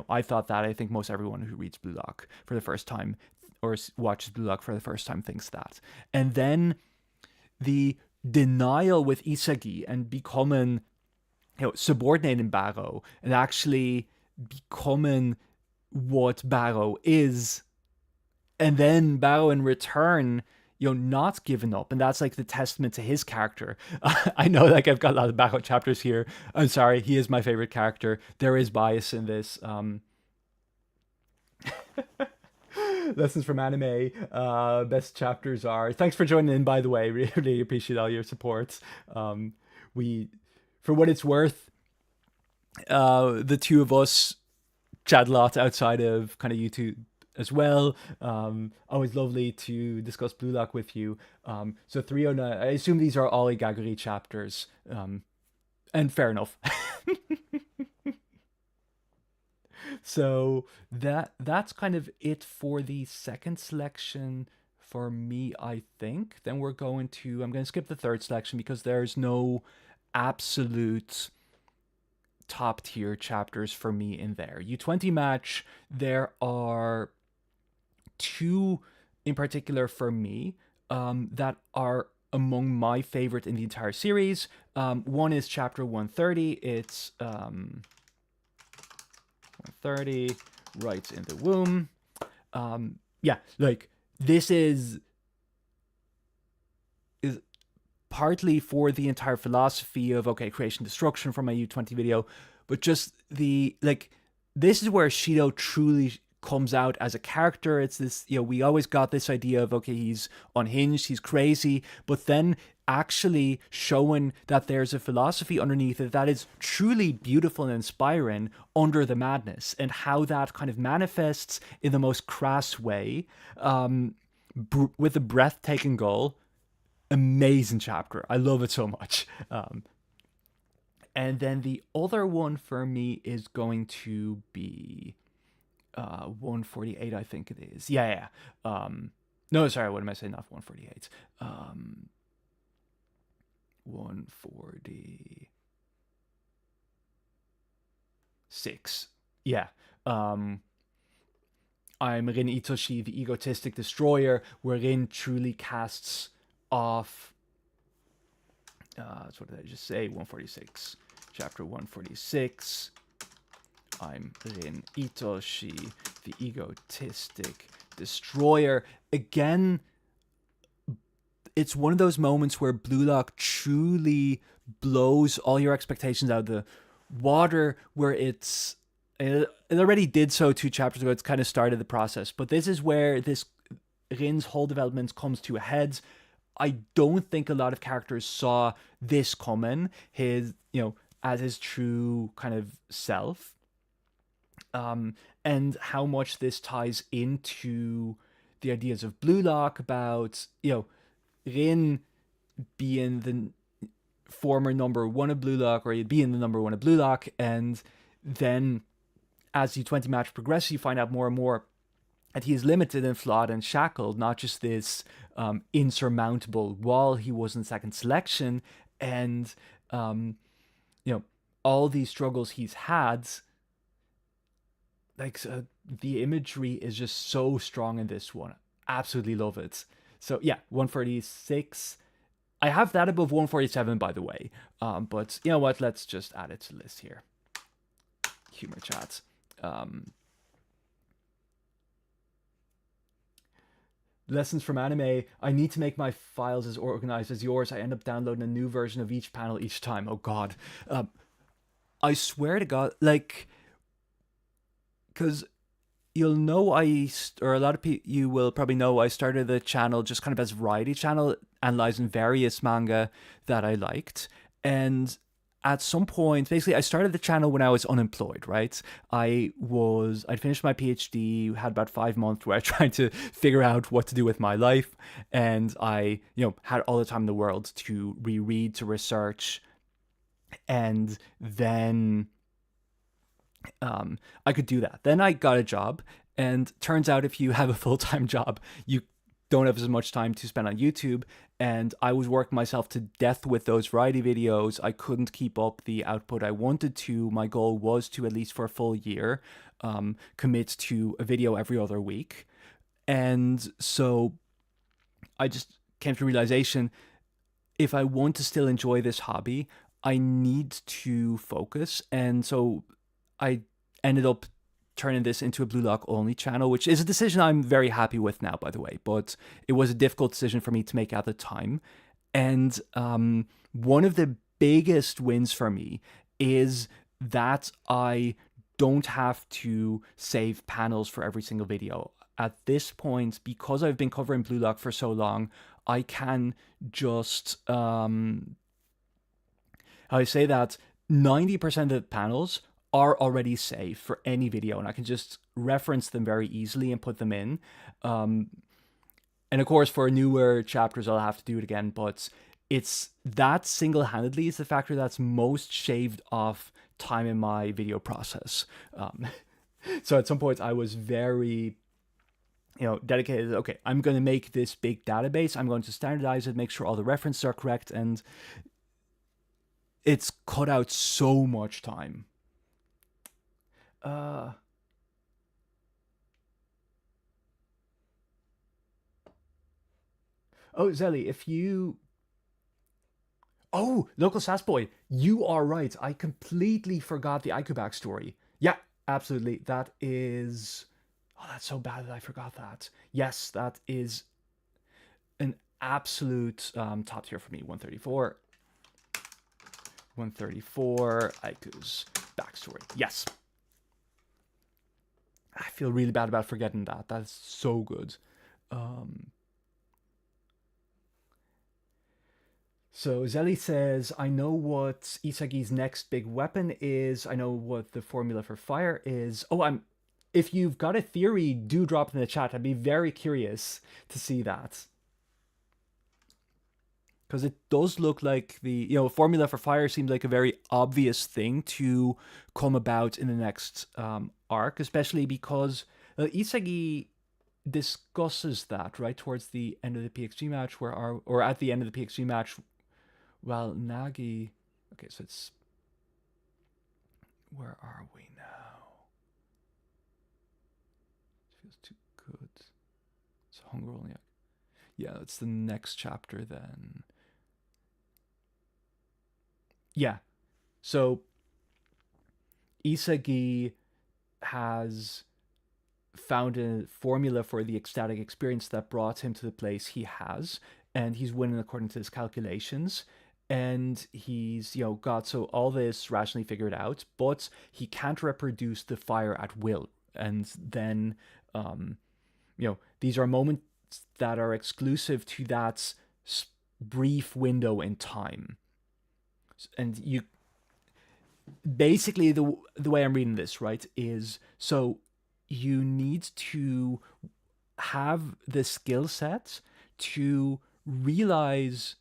A: I thought that. I think most everyone who reads Blue Lock for the first time or watches Blue Lock for the first time thinks that. And then the denial with Isagi and becoming, subordinating Barrow and actually becoming what Barrow is, and then Barrow in return, not giving up, and that's like the testament to his character. I know, like, I've got a lot of Barrow chapters here. I'm sorry, he is my favorite character. There is bias in this. Lessons from anime. Best chapters are. Thanks for joining in, by the way. Really appreciate all your support. We, for what it's worth, the two of us chat a lot outside of kind of YouTube as well. Always lovely to discuss Blue Lock with you. So 309, I assume these are all Igaguri chapters. And fair enough. So that's kind of it for the second selection for me, I think. Then I'm going to skip the third selection because there's no absolute top tier chapters for me in there. U20 match, there are two in particular for me that are among my favorite in the entire series. One is chapter 130. It's 130, right in the womb. Like, this is partly for the entire philosophy of, okay, creation destruction from my U20 video, but just this is where Shido truly comes out as a character. It's this, we always got this idea of, okay, he's unhinged, he's crazy, but then actually showing that there's a philosophy underneath it that is truly beautiful and inspiring under the madness, and how that kind of manifests in the most crass way, with a breathtaking goal. Amazing chapter. I love it so much. And then the other one for me is going to be 148, I think it is. Yeah. No, sorry, what am I saying? Not 148. 146. Yeah. I'm Rin Itoshi, the egotistic destroyer, wherein truly casts off. So what did I just say? 146. Chapter 146. I'm Rin Itoshi, the egotistic destroyer. Again, it's one of those moments where Blue Lock truly blows all your expectations out of the water, where it already did so 2 chapters ago. It's kind of started the process, but this is where this Rin's whole development comes to a head. I don't think a lot of characters saw this coming, his, as his true kind of self. And how much this ties into the ideas of Blue Lock about, Rin being the former number 1 of Blue Lock, or being the number 1 of Blue Lock, and then as the U20 match progresses, you find out more and more that he is limited and flawed and shackled, not just this insurmountable wall he was in second selection, and all these struggles he's had. The imagery is just so strong in this one. Absolutely love it. So yeah, 146. I have that above 147, by the way. But you know what? Let's just add it to the list here. Humor chat. Lessons from anime. I need to make my files as organized as yours. I end up downloading a new version of each panel each time. Oh God. I swear to God, because you'll know or a lot of people, you will probably know, I started the channel just kind of as a variety channel, analyzing various manga that I liked. And at some point, basically, I started the channel when I was unemployed, right? I'd finished my PhD, had about 5 months where I tried to figure out what to do with my life. And I, had all the time in the world to reread, to research. And then, I could do that. Then I got a job, and turns out if you have a full-time job, you don't have as much time to spend on YouTube. And I was working myself to death with those variety videos. I couldn't keep up the output I wanted to. My goal was to, at least for a full year, commit to a video every other week. And so I just came to the realization, if I want to still enjoy this hobby, I need to focus. And so I ended up turning this into a Blue Lock only channel, which is a decision I'm very happy with now, by the way. But it was a difficult decision for me to make at the time. And one of the biggest wins for me is that I don't have to save panels for every single video. At this point, because I've been covering Blue Lock for so long, I can just I say that 90% of the panels are already saved for any video, and I can just reference them very easily and put them in. And of course, for newer chapters, I'll have to do it again, but it's that single-handedly is the factor that's most shaved off time in my video process. So at some point, I was very dedicated. Okay, I'm going to make this big database. I'm going to standardize it, make sure all the references are correct, and it's cut out so much time. Oh, Zelly, if you... Oh, local sass boy, you are right. I completely forgot the Aiku backstory. Yeah, absolutely. That is... Oh, that's so bad that I forgot that. Yes, that is an absolute top tier for me. 134. 134, Aiku's backstory. Yes. I feel really bad about forgetting that. That's so good. So Zelly says, I know what Isagi's next big weapon is. I know what the formula for fire is. Oh, if you've got a theory, do drop it in the chat. I'd be very curious to see that. Because it does look like the formula for fire seems like a very obvious thing to come about in the next arc, especially because Isagi discusses that right towards the end of the PXG match, or at the end of the PXG match. Well, Nagi. Okay, so it's... Where are we now? It feels too good. It's hunger only. Yeah, it's the next chapter then. Yeah. So Isagi has found a formula for the ecstatic experience that brought him to the place he has, and he's winning according to his calculations. And he's got all this rationally figured out, but he can't reproduce the fire at will. And then these are moments that are exclusive to that brief window in time. And you basically, the way I'm reading this, right, is so you need to have the skill set to realize,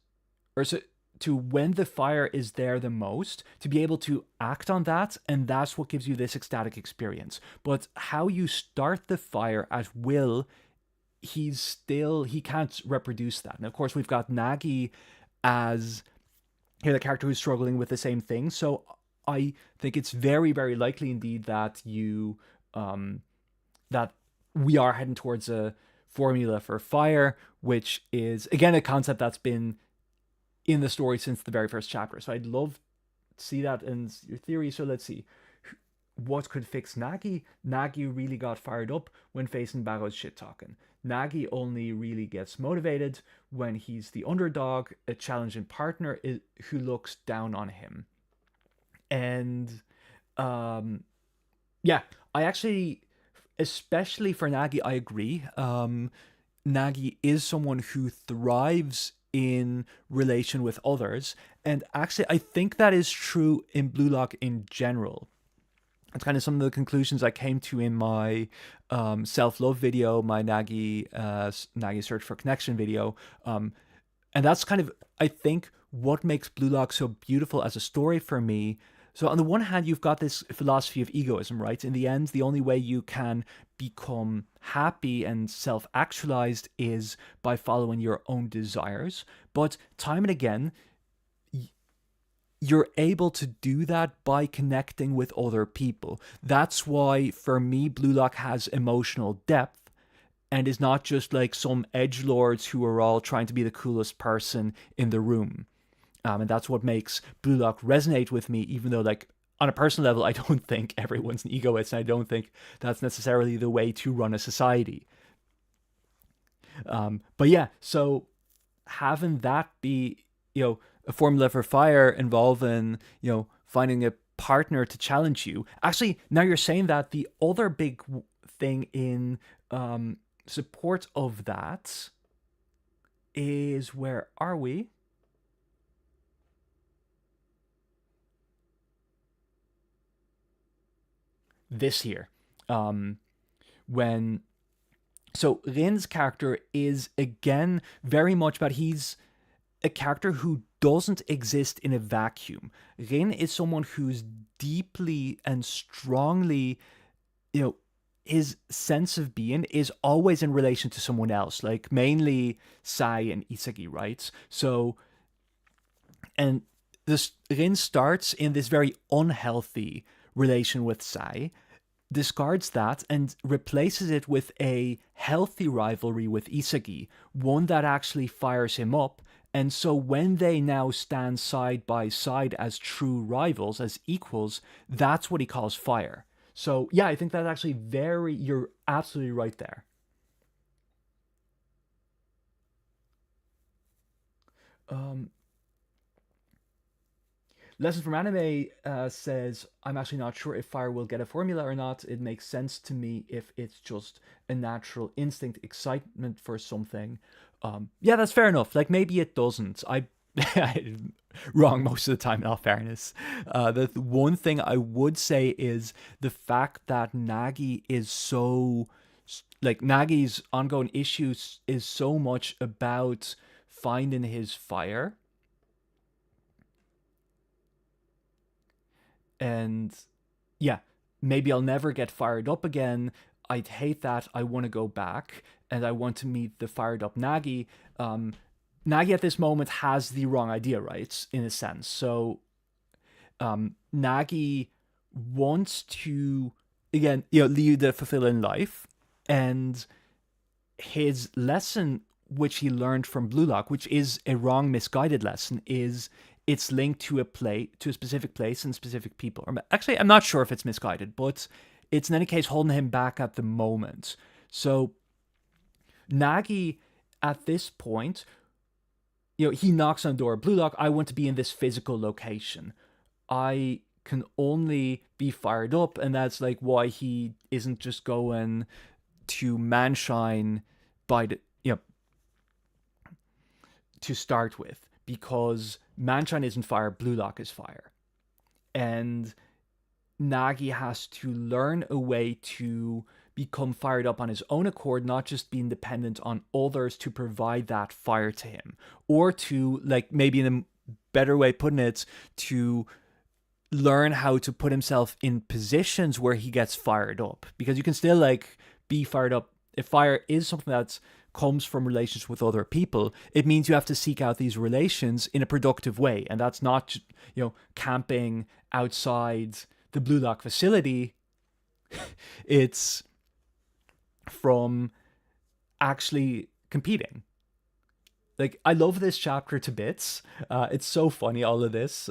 A: or so, to when the fire is there the most, to be able to act on that, and that's what gives you this ecstatic experience. But how you start the fire at will, he can't reproduce that. And of course, we've got Nagi as the character who's struggling with the same thing. So I think it's very, very likely indeed that that we are heading towards a formula for fire, which is again a concept that's been in the story since the very first chapter. So I'd love to see that in your theory. So let's see. What could fix Nagi? Nagi really got fired up when facing Baro's shit talking. Nagi only really gets motivated when he's the underdog, a challenging partner who looks down on him. And yeah, I actually, especially for Nagi, I agree. Nagi is someone who thrives in relation with others. And actually, I think that is true in Blue Lock in general. It's kind of some of the conclusions I came to in my self-love video, my Nagi Search for Connection video. And that's kind of, I think, what makes Blue Lock so beautiful as a story for me, So on the one hand, you've got this philosophy of egoism, right? In the end, the only way you can become happy and self-actualized is by following your own desires. But time and again, you're able to do that by connecting with other people. That's why, for me, Blue Lock has emotional depth and is not just like some edgelords who are all trying to be the coolest person in the room. And that's what makes Blue Lock resonate with me, even though, like, on a personal level, I don't think everyone's an egoist, and I don't think that's necessarily the way to run a society. But yeah, so having that be, a formula for fire involving, finding a partner to challenge you. Actually, now you're saying that, the other big thing in support of that is, where are we? This here. When So Rin's character is again very much about, he's a character who doesn't exist in a vacuum. Rin is someone who's deeply and strongly, you know, his sense of being is always in relation to someone else, like mainly Sai and Isagi, right? So, and this Rin starts in this very unhealthy relation with Sai, discards that and replaces it with a healthy rivalry with Isagi, one that actually fires him up. And so when they now stand side by side as true rivals, as equals, that's what he calls fire. So yeah, I think that's actually you're absolutely right there. Um, Lessons from Anime says, I'm actually not sure if fire will get a formula or not. It makes sense to me if it's just a natural instinct, excitement for something. Yeah, that's fair enough. Like, maybe it doesn't. I'm wrong most of the time, in all fairness. The one thing I would say is the fact that Nagi is so. Like, Nagi's ongoing issues is so much about finding his fire. And yeah, maybe I'll never get fired up again. I'd hate that. I want to go back and I want to meet the fired up Nagi. Nagi at this moment has the wrong idea, right? In a sense. So Nagi wants to, again, lead a fulfilling life. And his lesson, which he learned from Blue Lock, which is a wrong, misguided lesson, is it's linked to to a specific place and specific people. Or actually, I'm not sure if it's misguided, but it's in any case holding him back at the moment. So Nagi, at this point, he knocks on the door. Blue Lock, I want to be in this physical location. I can only be fired up, and that's like why he isn't just going to Manshine by the to start with, because Manshine isn't fire, Blue Lock is fire. And Nagi has to learn a way to become fired up on his own accord, not just being dependent on others to provide that fire to him. Or to, like, maybe in a better way putting it, to learn how to put himself in positions where he gets fired up. Because you can still, like, be fired up. If fire is something that's comes from relations with other people, it means you have to seek out these relations in a productive way. And that's not, camping outside the Blue Lock facility. It's from actually competing. Like, I love this chapter to bits. It's so funny, all of this.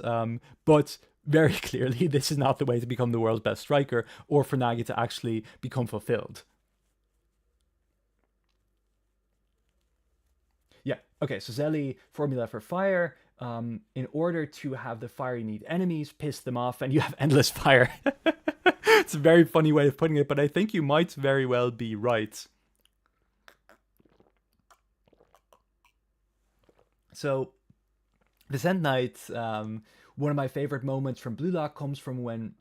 A: But very clearly, this is not the way to become the world's best striker, or for Nagi to actually become fulfilled. Yeah. Okay. So Zelly, formula for fire. In order to have the fire, you need enemies, piss them off, and you have endless fire. It's a very funny way of putting it, but I think you might very well be right. So, Descent Knight, one of my favorite moments from Blue Lock comes from when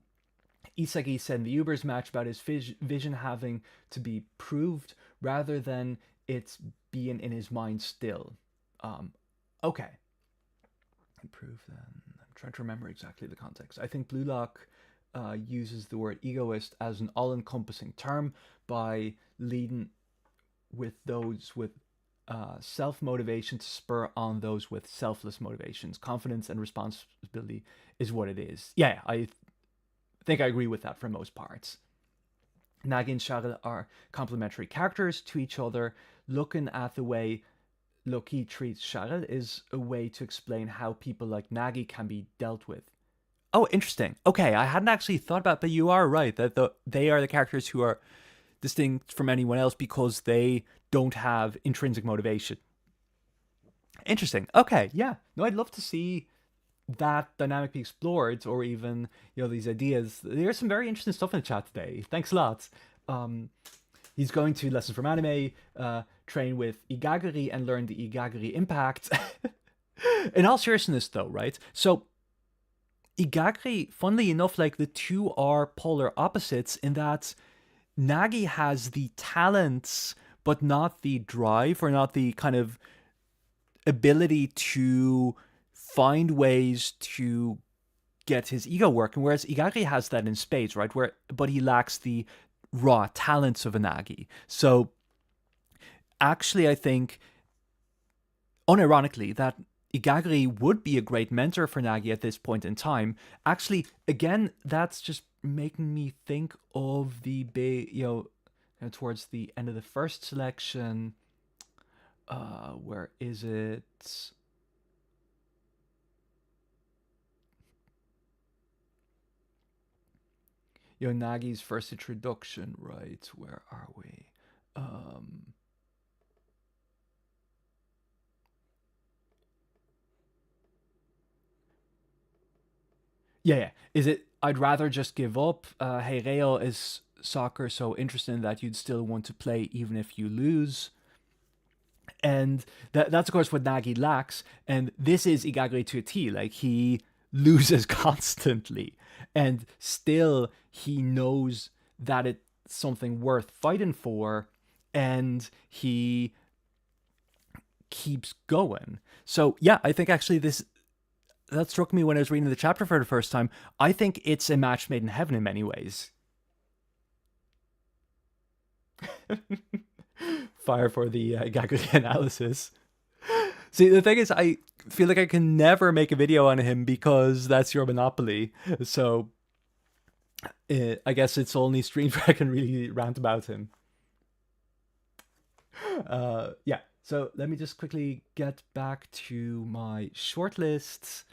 A: Isagi said in the Ubers match about his vision having to be proved rather than it's being in his mind still. Okay. Improve then. trying to remember exactly the context. I think Blue Lock uses the word egoist as an all-encompassing term by leading with those with self-motivation to spur on those with selfless motivations. Confidence and responsibility is what it is. Yeah, I think I agree with that for most parts. Nagi and Charles are complementary characters to each other. Looking at the way Loki treats Charles is a way to explain how people like Nagi can be dealt with. Oh, interesting. Okay, I hadn't actually thought about, but you are right that they are the characters who are distinct from anyone else because they don't have intrinsic motivation. Interesting. Okay, yeah. No, I'd love to see that dynamic be explored, or even these ideas. There's some very interesting stuff in the chat today. Thanks a lot. Um, he's going to Lessons from Anime, train with Igaguri and learn the Igaguri impact. In all seriousness, though, right? So Igaguri, funnily enough, like the two are polar opposites in that Nagi has the talents, but not the drive or not the kind of ability to find ways to get his ego working, whereas Igaguri has that in spades, right? But he lacks the raw talents of a Nagi. So actually, I think, unironically, that Igaguri would be a great mentor for Nagi at this point in time. Actually, again, that's just making me think of the big, towards the end of the first selection. Where is it? Nagi's first introduction, right? Where are we? Yeah. Is it, I'd rather just give up? Hey, Real, is soccer so interesting that you'd still want to play even if you lose? And that's, of course, what Nagi lacks. And this is Igaguri to a T. Like, he loses constantly. And still, he knows that it's something worth fighting for. And he keeps going. So, yeah, I think actually that struck me when I was reading the chapter for the first time. I think it's a match made in heaven in many ways. Fire for the Igaguri analysis. See, the thing is, I feel like I can never make a video on him because that's your monopoly. So I guess it's only streams where I can really rant about him. Yeah, so let me just quickly get back to my shortlists.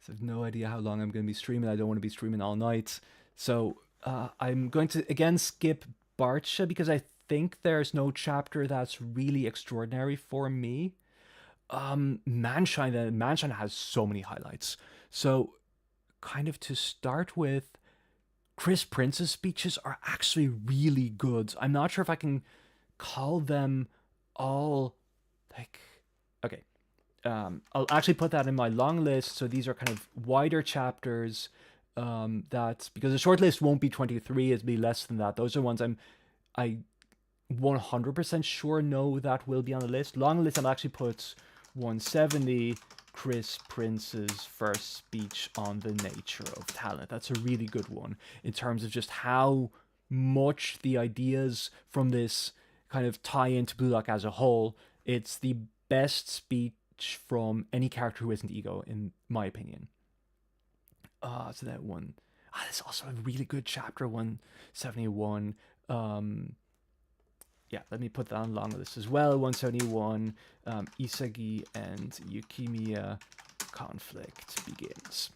A: I have no idea how long I'm going to be streaming. I don't want to be streaming all night. So I'm going to, again, skip Barcha because I think there's no chapter that's really extraordinary for me. Manshine has so many highlights. So kind of to start with, Chris Prince's speeches are actually really good. I'm not sure if I can call them all like, okay. I'll actually put that in my long list. So these are kind of wider chapters. That because the short list won't be 23, it'll be less than that. Those are ones I 100% sure know that will be on the list. Long list, I'll actually put 170, Chris Prince's first speech on the nature of talent. That's a really good one in terms of just how much the ideas from this kind of tie into Blue Lock as a whole. It's the best speech from any character who isn't Ego, in my opinion. So that one. There's also a really good chapter, 171. Yeah, let me put that on long list as well. 171, Isagi and Yukimiya conflict begins.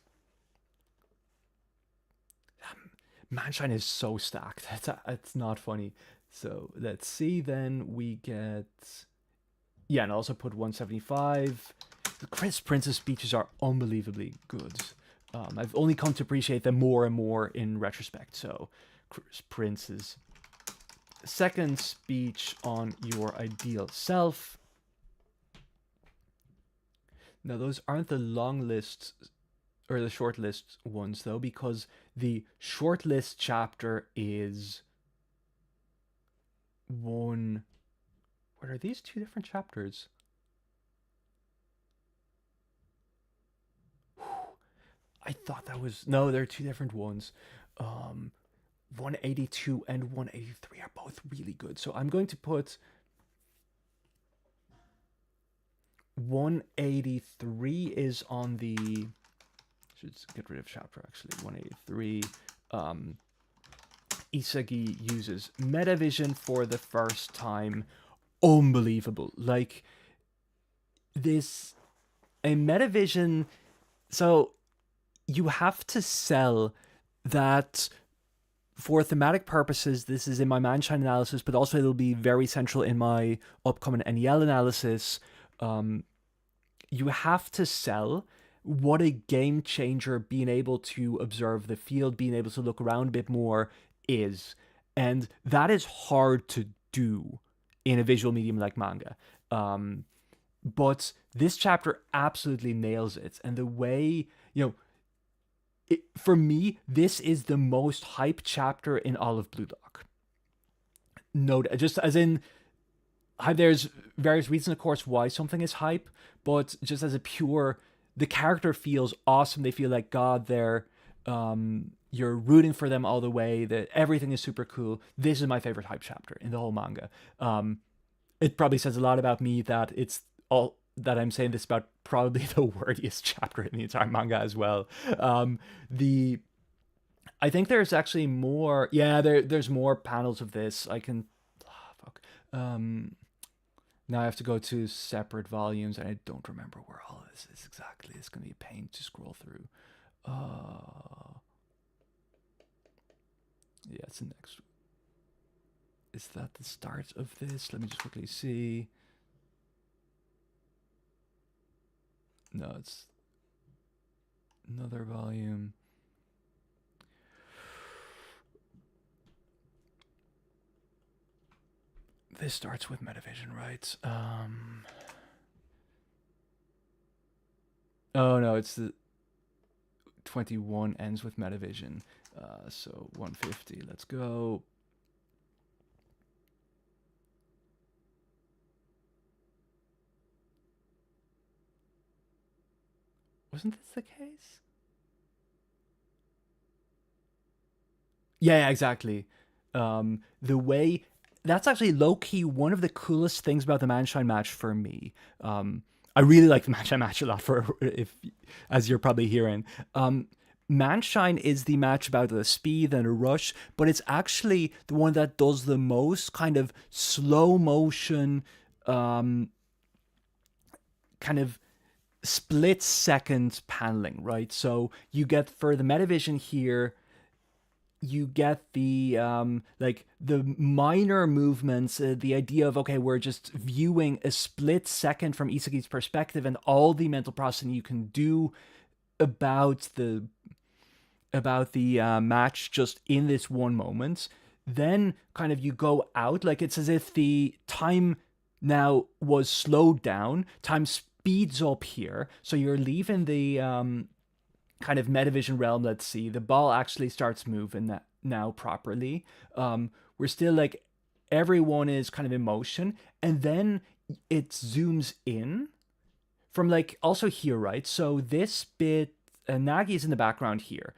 A: Manshine is so stacked. It's not funny. So let's see. Then we get, yeah, and also put 175. The Chris Prince's speeches are unbelievably good. I've only come to appreciate them more and more in retrospect. So Chris Prince's second speech on your ideal self. Now, those aren't the long lists or the short list ones, though, because the short list chapter is one. What are these two different chapters? I thought that was no. There are two different ones. Um, 182 and 183 are both really good. So I'm going to put 183 is on the. Should get rid of chapter actually. 183. Um, Isagi uses metavision for the first time. Unbelievable. Like this, a metavision. So you have to sell that for thematic purposes. This is in my Manshine analysis, but also it'll be very central in my upcoming NEL analysis. You have to sell what a game changer being able to observe the field, being able to look around a bit more is. And that is hard to do in a visual medium like manga. But this chapter absolutely nails it. And the way, for me, this is the most hype chapter in all of Blue Lock. No, just as in, there's various reasons, of course, why something is hype, but just as a pure, the character feels awesome. They feel like God. You're rooting for them all the way. That everything is super cool. This is my favorite hype chapter in the whole manga. It probably says a lot about me that it's all that I'm saying this about probably the wordiest chapter in the entire manga as well. I think there's actually more. Yeah, there's more panels of this. I can. Oh, fuck. Now I have to go to separate volumes, and I don't remember where all of this is exactly. It's going to be a pain to scroll through. Yeah, it's the next. Is that the start of this? Let me just quickly see. No, it's another volume. This starts with Metavision, right? Oh no, it's the 21 ends with Metavision. So 150. Let's go. Wasn't this the case? Yeah, exactly. The way that's actually low key one of the coolest things about the Manshine match for me. I really like the Manshine match a lot. For if, as you're probably hearing, Manshine is the match about the speed and a rush, but it's actually the one that does the most kind of slow motion, kind of split second paneling, right? So you get for the Metavision here, you get the like the minor movements, the idea of okay, we're just viewing a split second from Isagi's perspective, and all the mental processing you can do about the match just in this one moment. Then kind of you go out, like it's as if the time now was slowed down, time speeds up here, so you're leaving the kind of metavision realm. Let's see, the ball actually starts moving that now properly. We're still like everyone is kind of in motion, and then it zooms in from like also here, right? So this bit, Nagi is in the background here.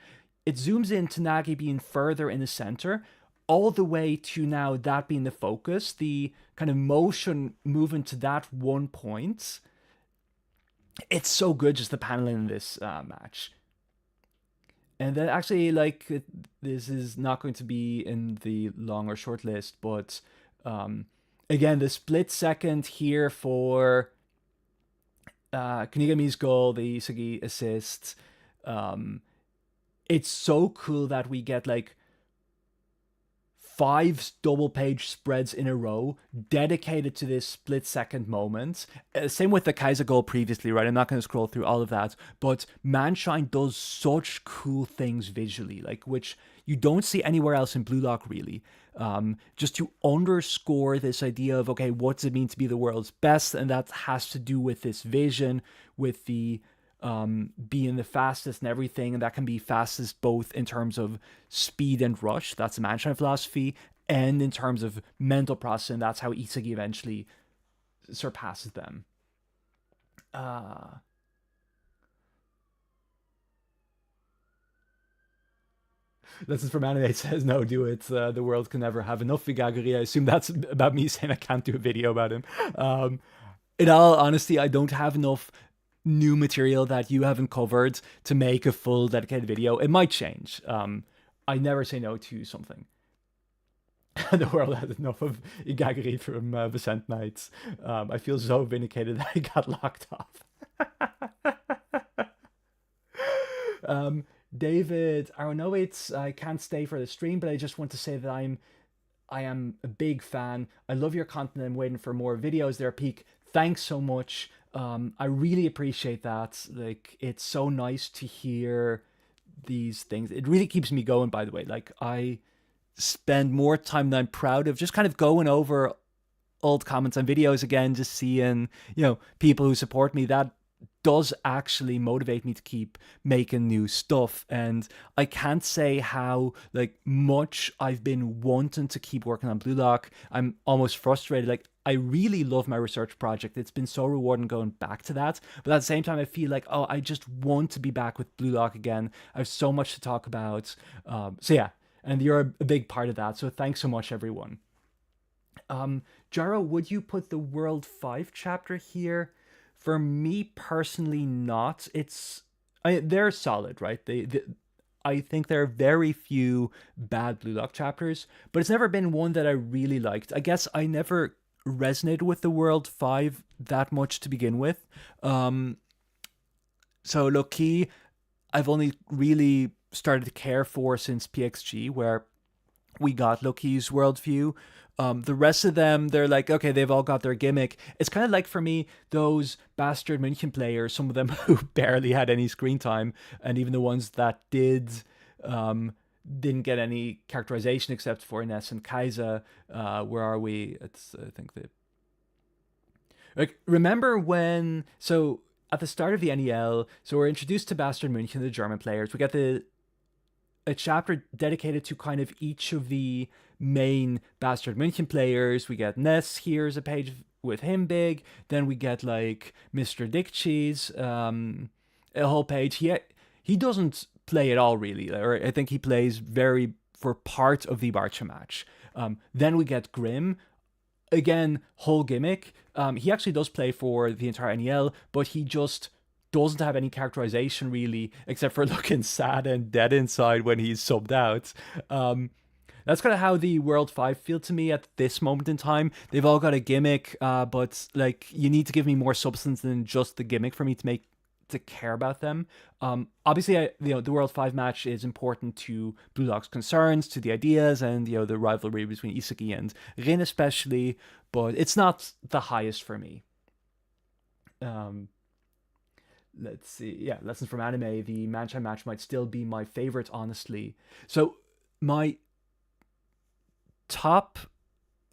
A: It zooms in to Nagi being further in the center, all the way to now that being the focus, the kind of motion moving to that one point. It's so good, just the paneling in this match. And then actually, like, this is not going to be in the long or short list, but again, the split second here for Kunigami's goal, the Isagi assist. It's so cool that we get like 5 double page spreads in a row dedicated to this split second moment. Same with the Kaiser goal previously, right? I'm not going to scroll through all of that, but Manshine does such cool things visually, like which you don't see anywhere else in Blue Lock, really. Just to underscore this idea of, okay, what does it mean to be the world's best? And that has to do with this vision, with the being the fastest and everything, and that can be fastest both in terms of speed and rush. That's the Manshine philosophy, and in terms of mental processing, that's how Isagi eventually surpasses them. Uh Lessons from Anime says, no, do it. The world can never have enough Igaguri. I assume that's about me saying I can't do a video about him. Um, in all honesty, I don't have enough new material that you haven't covered to make a full dedicated video. It might change. I never say no to something. The world has enough of Igaguri from Vicent Knights. I feel so vindicated that I got locked off. um, David Aronowitz, I can't stay for the stream, but I just want to say that I am a big fan. I love your content. I'm waiting for more videos there, Peak. Thanks so much. I really appreciate that. Like, it's so nice to hear these things. It really keeps me going, by the way. Like, I spend more time than I'm proud of just kind of going over old comments on videos again, just seeing, people who support me. That does actually motivate me to keep making new stuff. And I can't say how like much I've been wanting to keep working on Blue Lock. I'm almost frustrated. Like, I really love my research project. It's been so rewarding going back to that. But at the same time, I feel like, oh, I just want to be back with Blue Lock again. I have so much to talk about. So yeah, and you're a big part of that. So thanks so much, everyone. Jaro, would you put the World 5 chapter here? For me personally, not. They're solid, right? I think there are very few bad Blue Lock chapters, but it's never been one that I really liked. I guess I never resonated with the World 5 that much to begin with. So low-key, I've only really started to care for since PXG, where we got Loki's worldview. The rest of them, they're like, okay, they've all got their gimmick. It's kind of like, for me, those bastard München players, some of them who barely had any screen time, and even the ones that didn't get any characterization except for Ines and Kaiser. Where are we? It's, I think they... Like, remember when... So, at the start of the NEL, so we're introduced to Bastard München, the German players. We get a chapter dedicated to kind of each of the main Bastard München players. We get Ness, here's a page with him big. Then we get like Mr. Dick Cheese, a whole page. He doesn't play at all, really. Or I think he plays for part of the Barca match. Then we get Grim. Again, whole gimmick. He actually does play for the entire NEL, but he just doesn't have any characterization really, except for looking sad and dead inside when he's subbed out. That's kind of how the World 5 feel to me at this moment in time. They've all got a gimmick, but like, you need to give me more substance than just the gimmick for me to care about them. Obviously, the World 5 match is important to Blue Lock's concerns, to the ideas, and the rivalry between Isagi and Rin especially, but it's not the highest for me. Let's see. Yeah, Lessons from Anime. The Manchai match might still be my favorite, honestly. So my top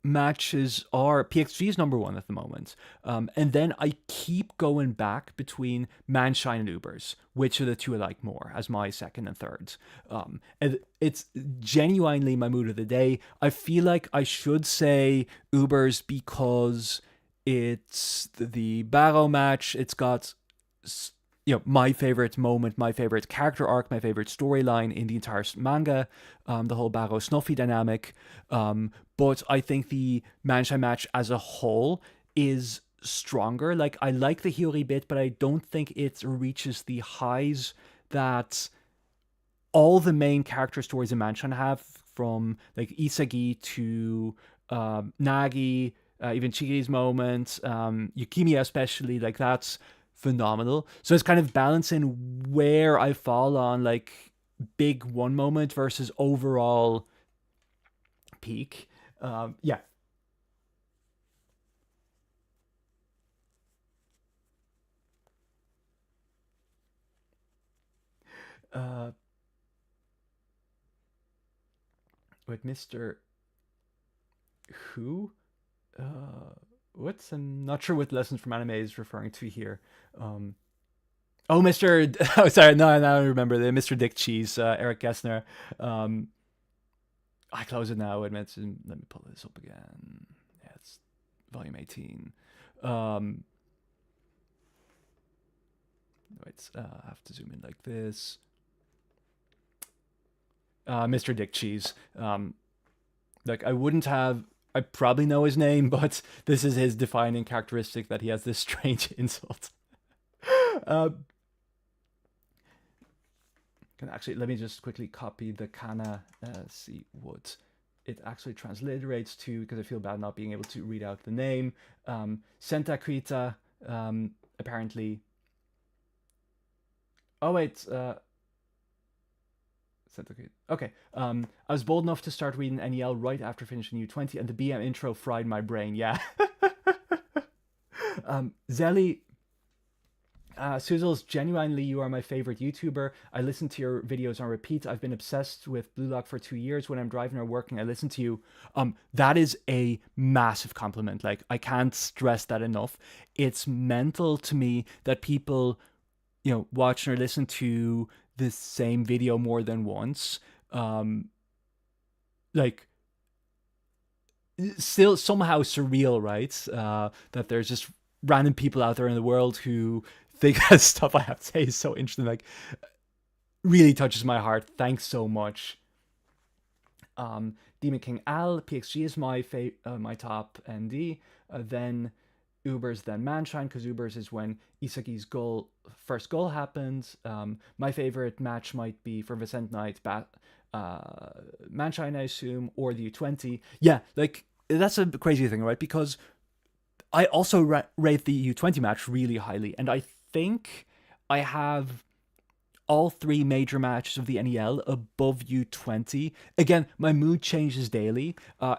A: matches are PXG's number one at the moment. And then I keep going back between Manshine and Ubers, which are the two I like more as my second and third. And it's genuinely my mood of the day. I feel like I should say Ubers because it's the Barrow match. It's got my favorite moment, my favorite character arc, my favorite storyline in the entire manga, the whole Barrow Snuffy dynamic. But I think the Manshai match as a whole is stronger. Like, I like the Hiyori bit, but I don't think it reaches the highs that all the main character stories in Manshai have, from like Isagi to Nagi, even Chiri's moment, Yukimiya especially. Like, that's phenomenal. So it's kind of balancing where I fall on like big one moment versus overall peak. Yeah. Wait, Mr. Who? I'm not sure what Lessons from Anime is referring to here. Oh, Mr. Oh, sorry, no, I remember the Mr. Dick Cheese, Eric Gessner. I close it now. Let me pull this up again. Yeah, it's volume 18. Wait, I have to zoom in like this. Mr. Dick Cheese. Like I wouldn't have. I probably know his name, but this is his defining characteristic that he has this strange insult. Uh, Actually, let me just quickly copy the kana, see what it actually transliterates to, because I feel bad not being able to read out the name. Senta Krita, apparently. Oh, wait. Senta Krita. Okay. I was bold enough to start reading NEL right after finishing U20, and the BM intro fried my brain. Yeah. Zelly. Suzzles, genuinely, you are my favorite YouTuber. I listen to your videos on repeat. I've been obsessed with Blue Lock for 2 years. When I'm driving or working, I listen to you. That is a massive compliment. Like, I can't stress that enough. It's mental to me that people, watch or listen to the same video more than once. Like, still somehow surreal, right? That there's just random people out there in the world who think that stuff I have to say is so interesting. Like, really touches my heart. Thanks so much. Demon King Al, PXG is my top ND. Then Ubers, then Manshine, because Ubers is when Isagi's first goal happens. My favorite match might be for Vicent Knight, Manshine, I assume, or the U20. Yeah, like, that's a crazy thing, right? Because I also rate the U20 match really highly, and I think I have all 3 major matches of the NEL above U20. Again, my mood changes daily.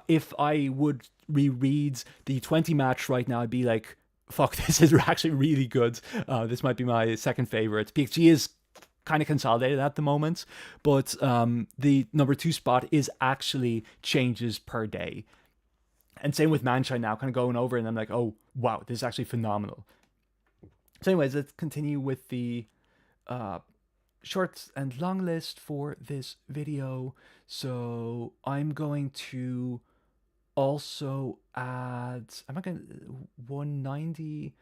A: If I would reread the U20 match right now, I'd be like, fuck, this is actually really good. This might be my second favorite. PXG is kind of consolidated at the moment, but the number 2 spot is actually changes per day. And same with Manshine now, kind of going over, and I'm like, oh, wow, this is actually phenomenal. So anyways, let's continue with the short and long list for this video. So I'm going to also add, I'm not going to, 190,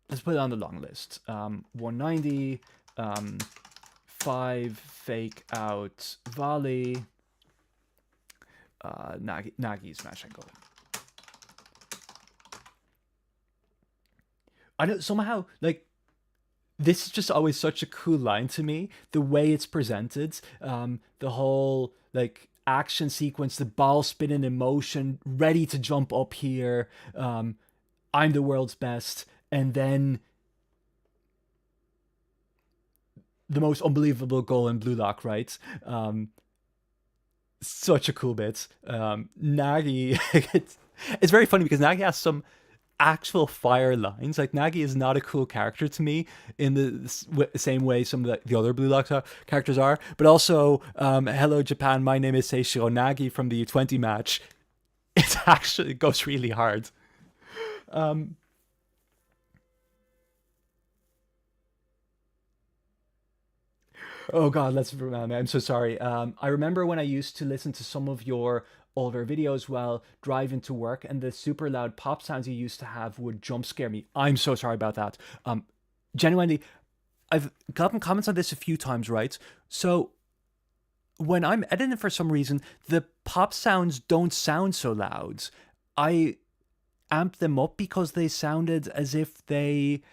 A: let's put it on the long list. 190, 5 fake out volley, Nagi smash and goal. I don't, somehow, like, this is just always such a cool line to me. The way it's presented, the whole, like, action sequence, the ball spinning in motion, ready to jump up here. I'm the world's best. And then the most unbelievable goal in Blue Lock, right? Such a cool bit. Nagi, it's very funny because Nagi has some actual fire lines. Like, Nagi is not a cool character to me in the same way some of the other Blue Lock characters are. But also, hello Japan, my name is Seishiro. Nagi from the U20 match. It goes really hard. Oh God, let's remember. I'm so sorry. I remember when I used to listen to some of your older videos while driving to work, and the super loud pop sounds you used to have would jump scare me. I'm so sorry about that. Genuinely, I've gotten comments on this a few times, right? So when I'm editing, for some reason, the pop sounds don't sound so loud. I amped them up because they sounded as if they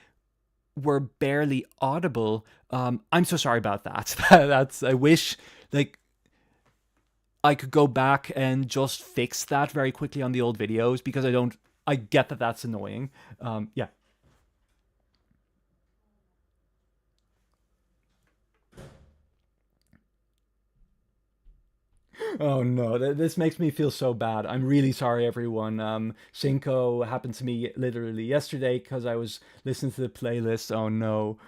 A: were barely audible. I'm so sorry about that. I wish, like, I could go back and just fix that very quickly on the old videos, because I get that that's annoying. Yeah. Oh no, this makes me feel so bad. I'm really sorry, everyone. Shinko happened to me literally yesterday because I was listening to the playlist. Oh no.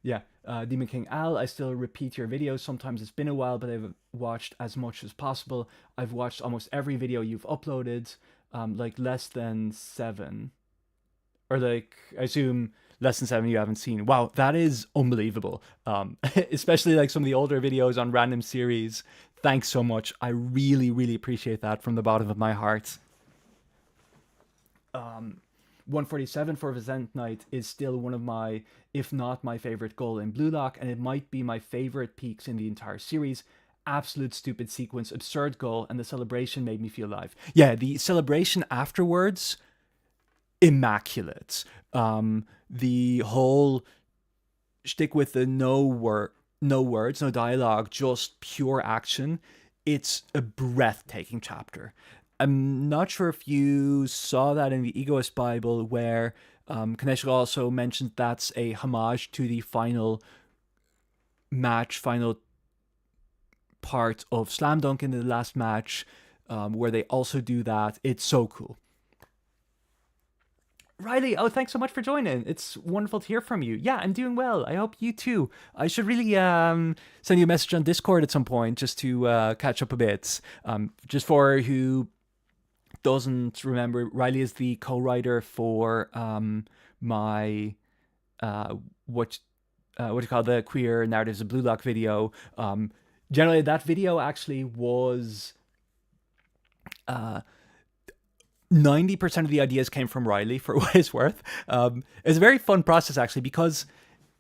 A: Yeah, Demon King Al, I still repeat your videos. Sometimes it's been a while, but I've watched as much as possible. I've watched almost every video you've uploaded, like less than 7. Or, like, I assume less than 7 you haven't seen. Wow, that is unbelievable. Especially like some of the older videos on random series. Thanks so much. I really, really appreciate that from the bottom of my heart. 147 for Vizent Knight is still one of my, if not my favorite goal in Blue Lock, and it might be my favorite peaks in the entire series. Absolute stupid sequence, absurd goal, and the celebration made me feel alive. Yeah, the celebration afterwards, immaculate. The whole shtick with the no words, no dialogue, just pure action. It's a breathtaking chapter. I'm not sure if you saw that in the Egoist Bible, where Kaneshika also mentioned that's a homage to the final part of Slam Dunk in the last match, where they also do that. It's so cool. Riley, oh, thanks so much for joining. It's wonderful to hear from you. Yeah, I'm doing well. I hope you too. I should really send you a message on Discord at some point just to catch up a bit. Just for who doesn't remember, Riley is the co-writer for my what you call the Queer Narratives of Blue Lock video. Generally, that video actually was 90% of the ideas came from Riley, for what it's worth. It's a very fun process, actually, because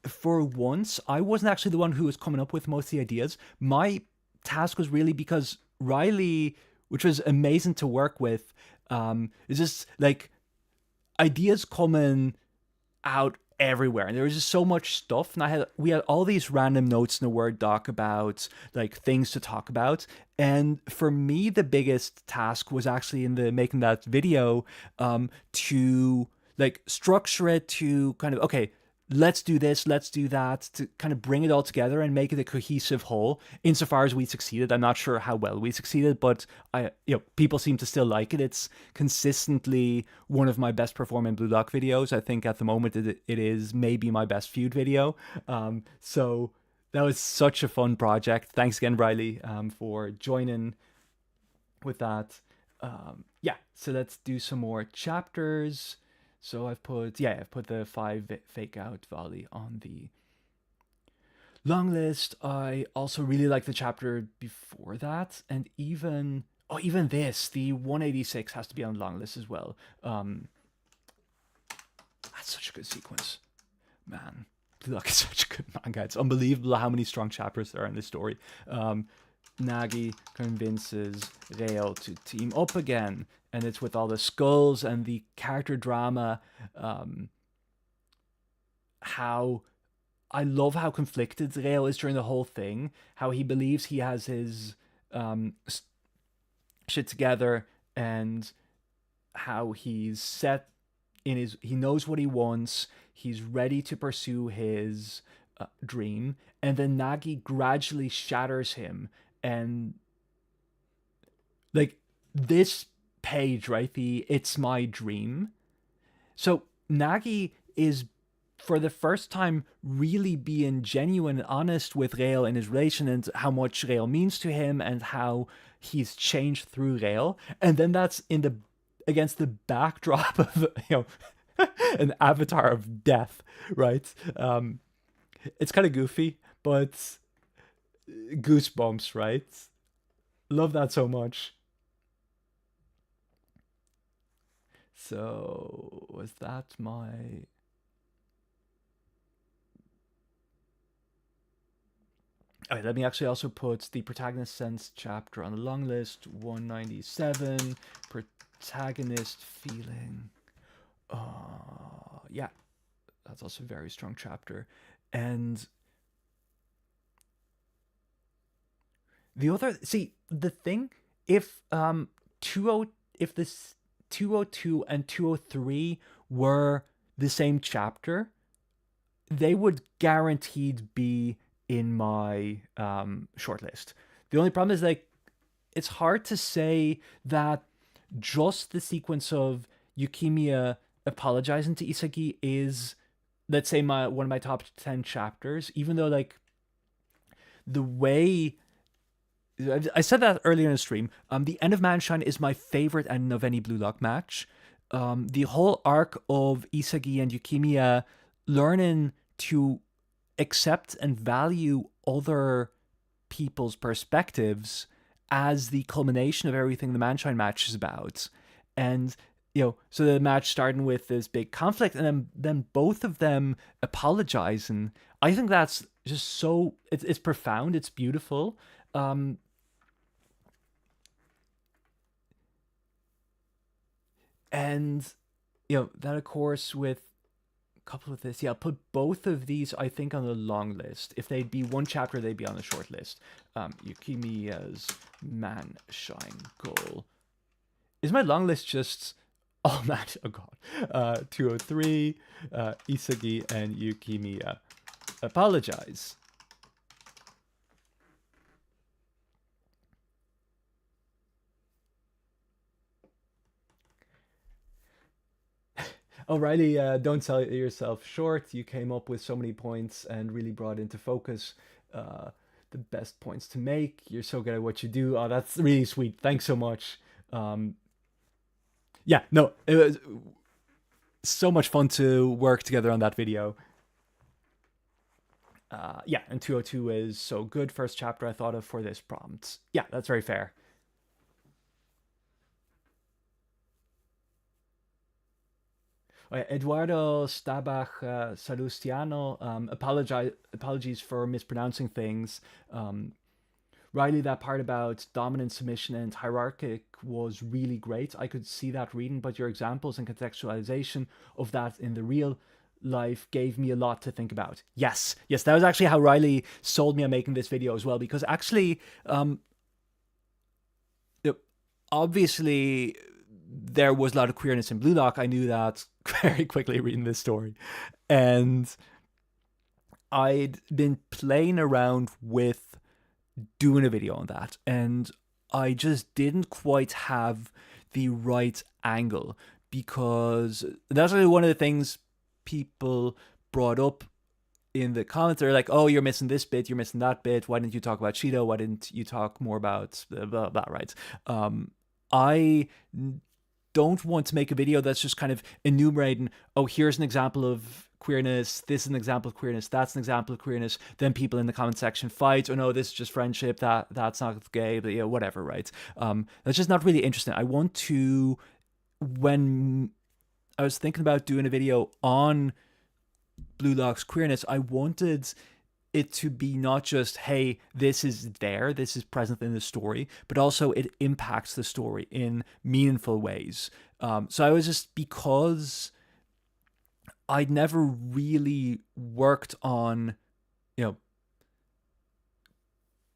A: for once, I wasn't actually the one who was coming up with most of the ideas. My task was really because Riley, which was amazing to work with, is just like ideas coming out everywhere, and there was just so much stuff, and we had all these random notes in a Word doc about like things to talk about. And for me, the biggest task was actually in the making that video, to like structure it to kind of, okay, let's do this, let's do that, to kind of bring it all together and make it a cohesive whole. Insofar as we succeeded, I'm not sure how well we succeeded, but people seem to still like it. It's consistently one of my best performing Blue Lock videos. I think at the moment it is maybe my best feud video. So that was such a fun project. Thanks again, Riley, for joining with that. So let's do some more chapters. So I've put the 5 fake out volley on the long list. I also really like the chapter before that, and even this, the 186 has to be on the long list as well. That's such a good sequence, man. Blue Lock is such a good manga. It's unbelievable how many strong chapters there are in this story. Nagi convinces Rail to team up again, and it's with all the skulls and the character drama. How I love how conflicted Rail is during the whole thing. How he believes he has his shit together, and how he's set in his. He knows what he wants. He's ready to pursue his dream, and then Nagi gradually shatters him. And like this page, right? The "It's my dream." So Nagi is, for the first time, really being genuine and honest with Rail in his relation, and how much Rail means to him, and how he's changed through Rail. And then that's against the backdrop of an avatar of death, right? It's kind of goofy, but goosebumps, right? Love that so much. So was that my... Okay, let me actually also put the protagonist sense chapter on the long list. 197, protagonist feeling. Yeah, that's also a very strong chapter. And the other, the thing, if this 202 and 203 were the same chapter, they would guaranteed be in my shortlist. The only problem is, like, it's hard to say that just the sequence of Yukimiya apologizing to Isagi is, let's say, one of my top 10 chapters, even though, like, the way... I said that earlier in the stream. The end of Manshine is my favorite ending of any Blue Lock match. The whole arc of Isagi and Yukimiya learning to accept and value other people's perspectives as the culmination of everything the Manshine match is about. And so the match starting with this big conflict, and then both of them apologize, and I think that's just so it's profound, it's beautiful. Um, and that of course with a couple of this, yeah, I'll put both of these I think on the long list. If they'd be one chapter, they'd be on the short list. Yukimiya's Man Shine Goal. Is my long list just all match? Oh god. 203, Isagi and Yukimiya apologize. O'Reilly, don't sell yourself short. You came up with so many points and really brought into focus uh, the best points to make. You're so good at what you do. Oh, that's really sweet. Thanks so much. Um, yeah, no, it was so much fun to work together on that video. Yeah, and 202 is so good. First chapter I thought of for this prompt. Yeah, that's very fair. Eduardo Stabach Salustiano, apologies for mispronouncing things. Riley, that part about dominant, submission, and hierarchic was really great. I could see that reading, but your examples and contextualization of that in the real life gave me a lot to think about. Yes, that was actually how Riley sold me on making this video as well, because actually, obviously, there was a lot of queerness in Blue Lock. I knew that very quickly reading this story. And I'd been playing around with doing a video on that, and I just didn't quite have the right angle, because that's really one of the things people brought up in the comments. They're like, oh, you're missing this bit, you're missing that bit, why didn't you talk about Shido, why didn't you talk more about blah blah, blah, right? I don't want to make a video that's just kind of enumerating, oh, here's an example of queerness, this is an example of queerness, that's an example of queerness, then people in the comment section fight, oh no, this is just friendship, that's not gay, but whatever, right? That's just not really interesting. I want to, when I was thinking about doing a video on Blue Lock's queerness, I wanted it to be not just, hey, this is present in the story, but also it impacts the story in meaningful ways. So I was just, because I'd never really worked on,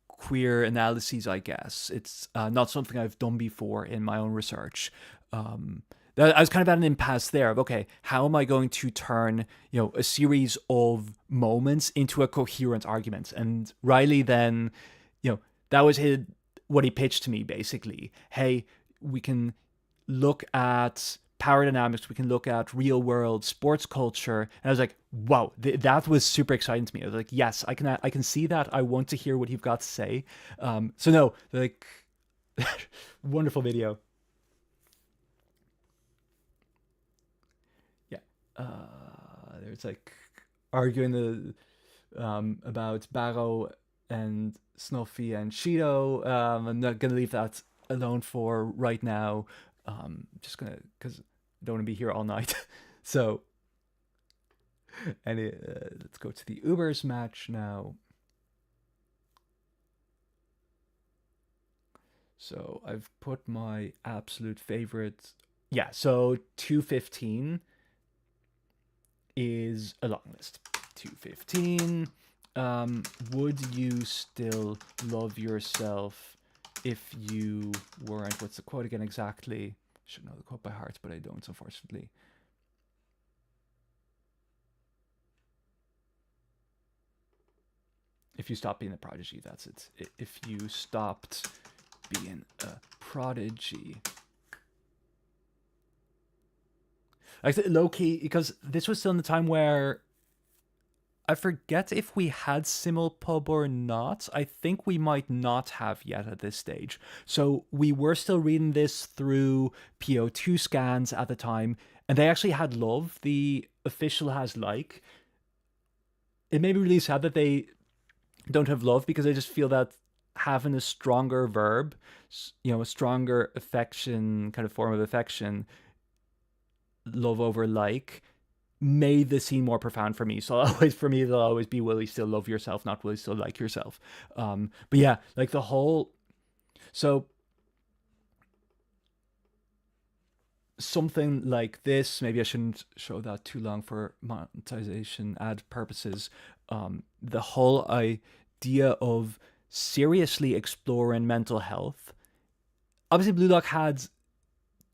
A: queer analyses, I guess. It's not something I've done before in my own research. I was kind of at an impasse there of, okay, how am I going to turn, a series of moments into a coherent argument? And Riley then, that was what he pitched to me, basically. Hey, we can look at power dynamics, we can look at real world sports culture. And I was like, wow, that was super exciting to me. I was like, yes, I can see that. I want to hear what you've got to say. So no, like, wonderful video. There's like arguing about Barrow and Snuffy and Shido. I'm not gonna leave that alone for right now. Just gonna, because I don't want to be here all night. So, let's go to the Ubers match now. So I've put my absolute favorite. Yeah, so 215 is a long list. 215. Would you still love yourself if you weren't? What's the quote again exactly? I should know the quote by heart, but I don't, unfortunately. If you stop being a prodigy, that's it. If you stopped being a prodigy. Like, low key, because this was still in the time where I forget if we had Simulpub or not. I think we might not have yet at this stage. So we were still reading this through PO2 scans at the time, and they actually had love. The official has like. It made me really sad that they don't have love, because I just feel that having a stronger verb, a stronger affection, kind of form of affection, love over like made the scene more profound for me. So always for me, it'll always be will you still love yourself, not will you still like yourself. But yeah, like the whole so something like this. Maybe I shouldn't show that too long for monetization ad purposes. The whole idea of seriously exploring mental health. Obviously, Blue Lock had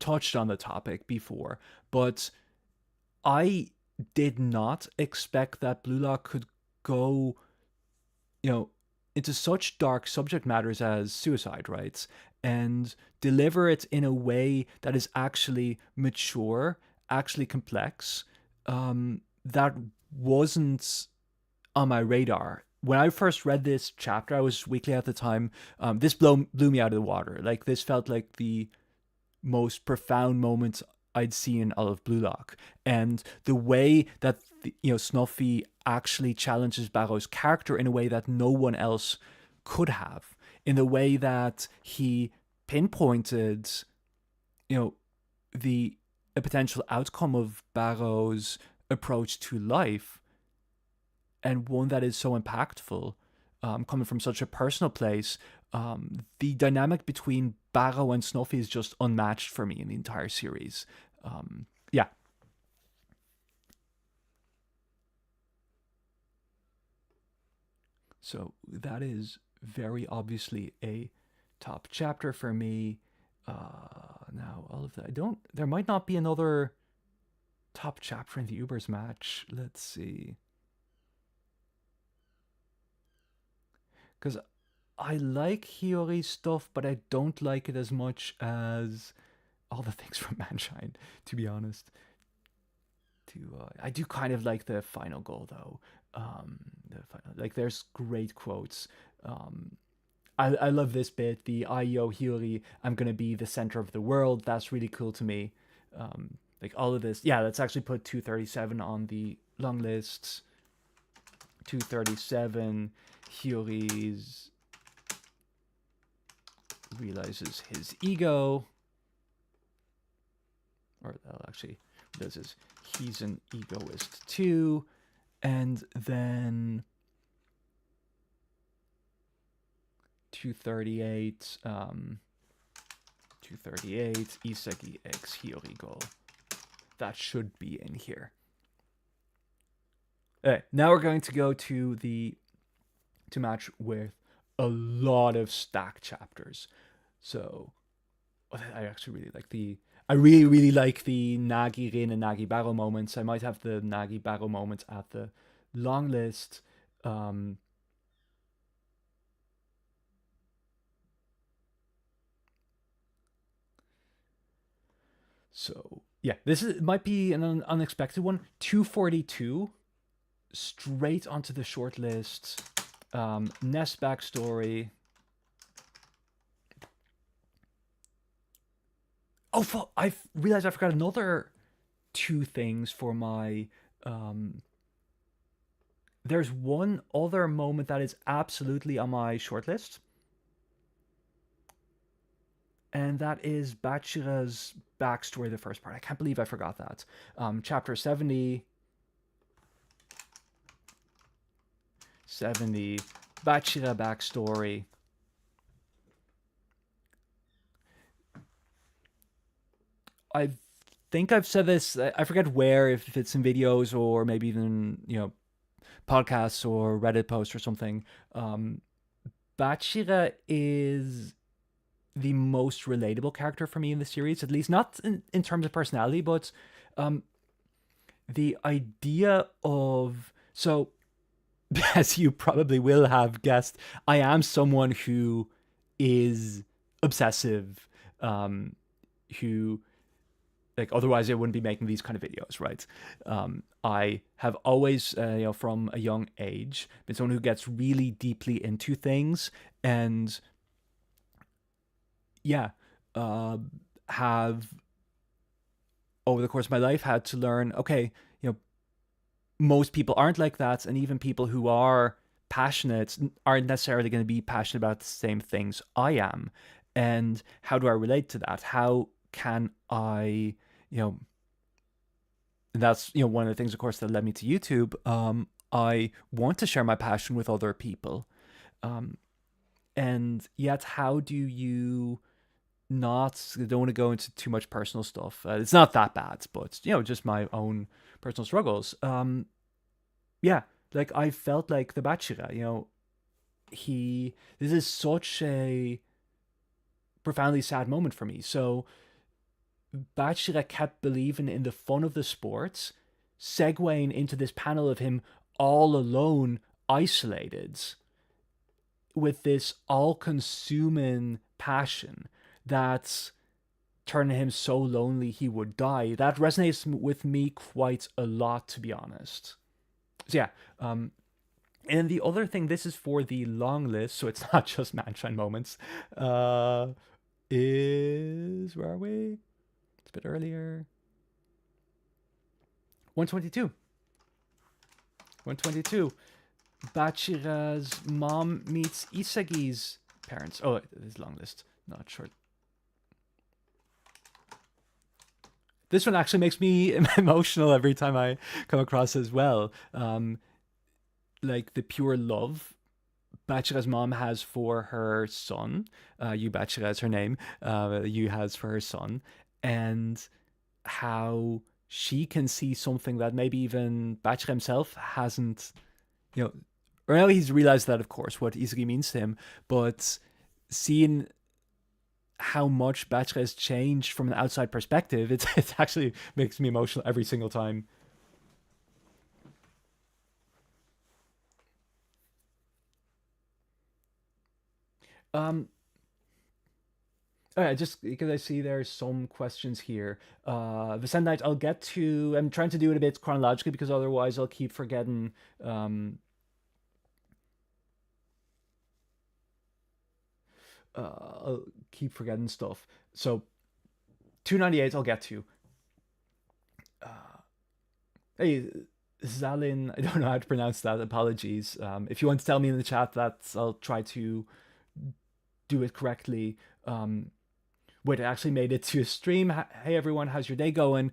A: touched on the topic before, but I did not expect that Blue Lock could go, you know, into such dark subject matters as suicide, right? And deliver it in a way that is actually mature, actually complex. That wasn't on my radar. When I first read this chapter, I was weekly at the time. This blew me out of the water. Like this felt like the most profound moments I'd seen in all of Blue Lock, and the way that Snuffy actually challenges Barrow's character in a way that no one else could have, in the way that he pinpointed, you know, the a potential outcome of Barrow's approach to life, and one that is so impactful, coming from such a personal place. The dynamic between Barrow and Snuffy is just unmatched for me in the entire series. Yeah. So that is very obviously a top chapter for me. Now all of that. I don't. There might not be another top chapter in the Ubers match. Let's see. Because I like Hiyori's stuff, but I don't like it as much as all the things from Manshine, to be honest. I do kind of like the final goal though. Like there's great quotes. I love this bit. The Ayo Hiyori, I'm gonna be the center of the world. That's really cool to me. Like all of this. Yeah, let's actually put 237 on the long list. 237. Hiyori's realizes his ego, or actually realizes he's an egoist too, and then 238, 238 Isagi x Hiyori goal. That should be in here. Now we're going to go to match with a lot of stack chapters. So I actually really like I really like the Nagi Rin and Nagi Barrow moments. I might have the Nagi Barrow moments at the long list. So yeah, might be an unexpected one. 242, straight onto the short list. Nest backstory. Oh, I realized I forgot another two things for my. There's one other moment that is absolutely on my shortlist, and that is Bachira's backstory, the first part. I can't believe I forgot that. Chapter 70. 70. Bachira backstory. I think I've said this. I forget where, if it's in videos or maybe even podcasts or Reddit posts or something. Bachira is the most relatable character for me in the series, at least not in terms of personality, but the idea of as you probably will have guessed, I am someone who is obsessive, who like otherwise I wouldn't be making these kind of videos, right? I have always, from a young age, been someone who gets really deeply into things, and have over the course of my life had to learn, okay, most people aren't like that, and even people who are passionate aren't necessarily going to be passionate about the same things I am. And how do I relate to that? How can I, and that's, one of the things, of course, that led me to YouTube. I want to share my passion with other people. Um, and yet, how do you not, I don't want to go into too much personal stuff. It's not that bad, but, just my own personal struggles. Yeah, like I felt like the Bachira, this is such a profoundly sad moment for me. So Bachira kept believing in the fun of the sports, segueing into this panel of him all alone, isolated, with this all-consuming passion that's turning him so lonely he would die. That resonates with me quite a lot, to be honest. So yeah, and the other thing, this is for the long list, so it's not just Manshine moments. Is where are we? It's a bit earlier. 122. 122. Bachira's mom meets Isagi's parents. Oh, this is long list, not short. This one actually makes me emotional every time I come across as well. Like the pure love Bachira's mom has for her son. Yu Bachira is her name. Yu has for her son. And how she can see something that maybe even Bachira himself hasn't, or now he's realized that, of course, what Izagi means to him, but seeing how much Bachira has changed from an outside perspective, it actually makes me emotional every single time. Um, all right, just because I see there's some questions here. Vicendite, I'll get to. I'm trying to do it a bit chronologically because otherwise I'll keep forgetting. I'll keep forgetting stuff. So 298, I'll get to. Hey, Zalin, I don't know how to pronounce that. Apologies. If you want to tell me in the chat, I'll try to do it correctly. Wait, it actually made it to a stream. Hey everyone, how's your day going?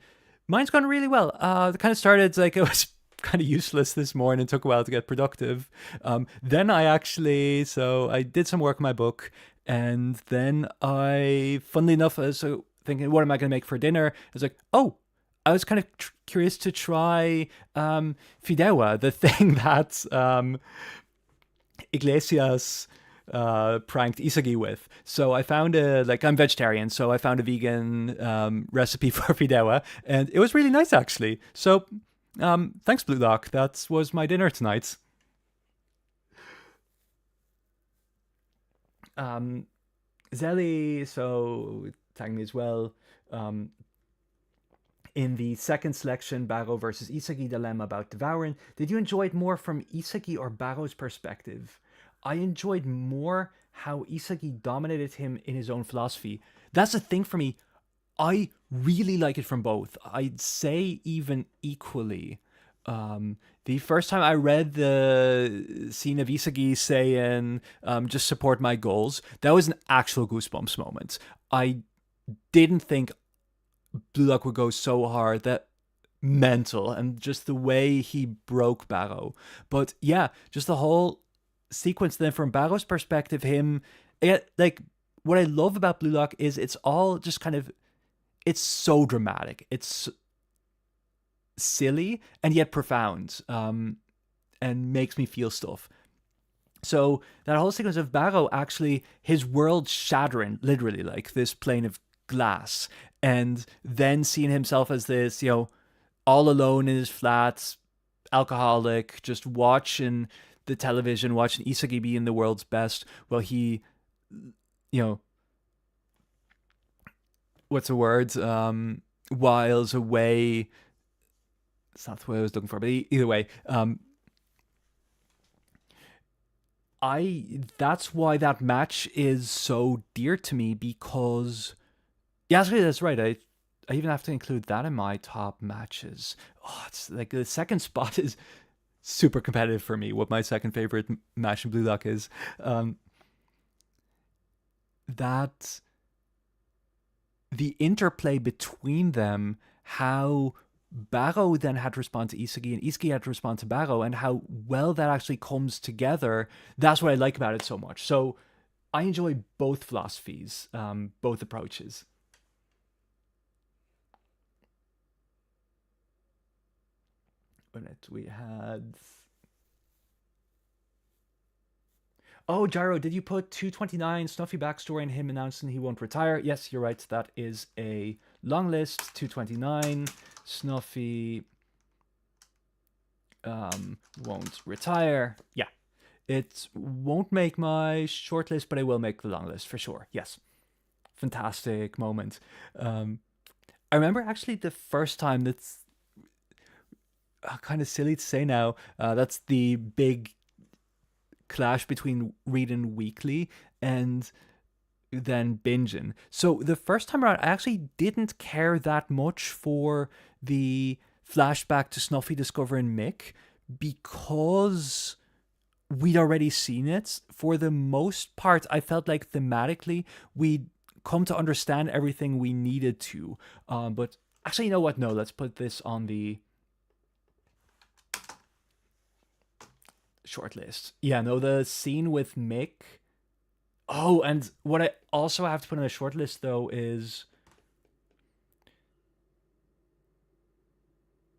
A: Mine's going really well. It kind of started like it was kind of useless this morning. It took a while to get productive. Then I did some work on my book, and then funnily enough, I was thinking, what am I going to make for dinner? I was like, oh, I was kind of curious to try fideuà, the thing that Iglesias pranked Isagi with. So I found I'm vegetarian, so I found a vegan recipe for fideuà, and it was really nice actually. So thanks, Blue Lock. That was my dinner tonight. Zelly, so tagging me as well. In the second selection, Baro versus Isagi dilemma about devouring, did you enjoy it more from Isagi or Baro's perspective? I enjoyed more how Isagi dominated him in his own philosophy. That's the thing for me. I really like it from both. I'd say even equally. The first time I read the scene of Isagi saying, just support my goals, that was an actual goosebumps moment. I didn't think Blue Lock would go so hard, that mental, and just the way he broke Baro. But yeah, just the whole sequence then from Baro's perspective, like what I love about Blue Lock is it's all just kind of, it's so dramatic. It's silly and yet profound, and makes me feel stuff. So that whole sequence of Baro, actually, his world shattering, literally, like this plane of glass, and then seeing himself as this, all alone in his flat, alcoholic, just watching the television, watching Isagi being the world's best, while he, what's the word? Whiles away. It's not the way I was looking for, but either way, that's why that match is so dear to me, because yeah, actually that's right. I even have to include that in my top matches. Oh, it's like the second spot is super competitive for me. What my second favorite match in Blue Lock is, that the interplay between them, how Baro then had to respond to Isagi, and Isagi had to respond to Baro, and how well that actually comes together. That's what I like about it so much. So I enjoy both philosophies, both approaches. We had. Oh, Gyro, did you put 229 Snuffy backstory and him announcing he won't retire? Yes, you're right. That is a long list. 229 Snuffy won't retire. Yeah, it won't make my short list, but I will make the long list for sure. Yes, fantastic moment. I remember actually the first time. That's kind of silly to say now. That's the big clash between reading weekly and then binging. So the first time around, I actually didn't care that much for the flashback to Snuffy discovering Mick because we'd already seen it. For the most part, I felt like thematically we'd come to understand everything we needed to. But actually, you know what? No, let's put this on the short list. Yeah, no, the scene with Mick. Oh, and what I also have to put on the short list though is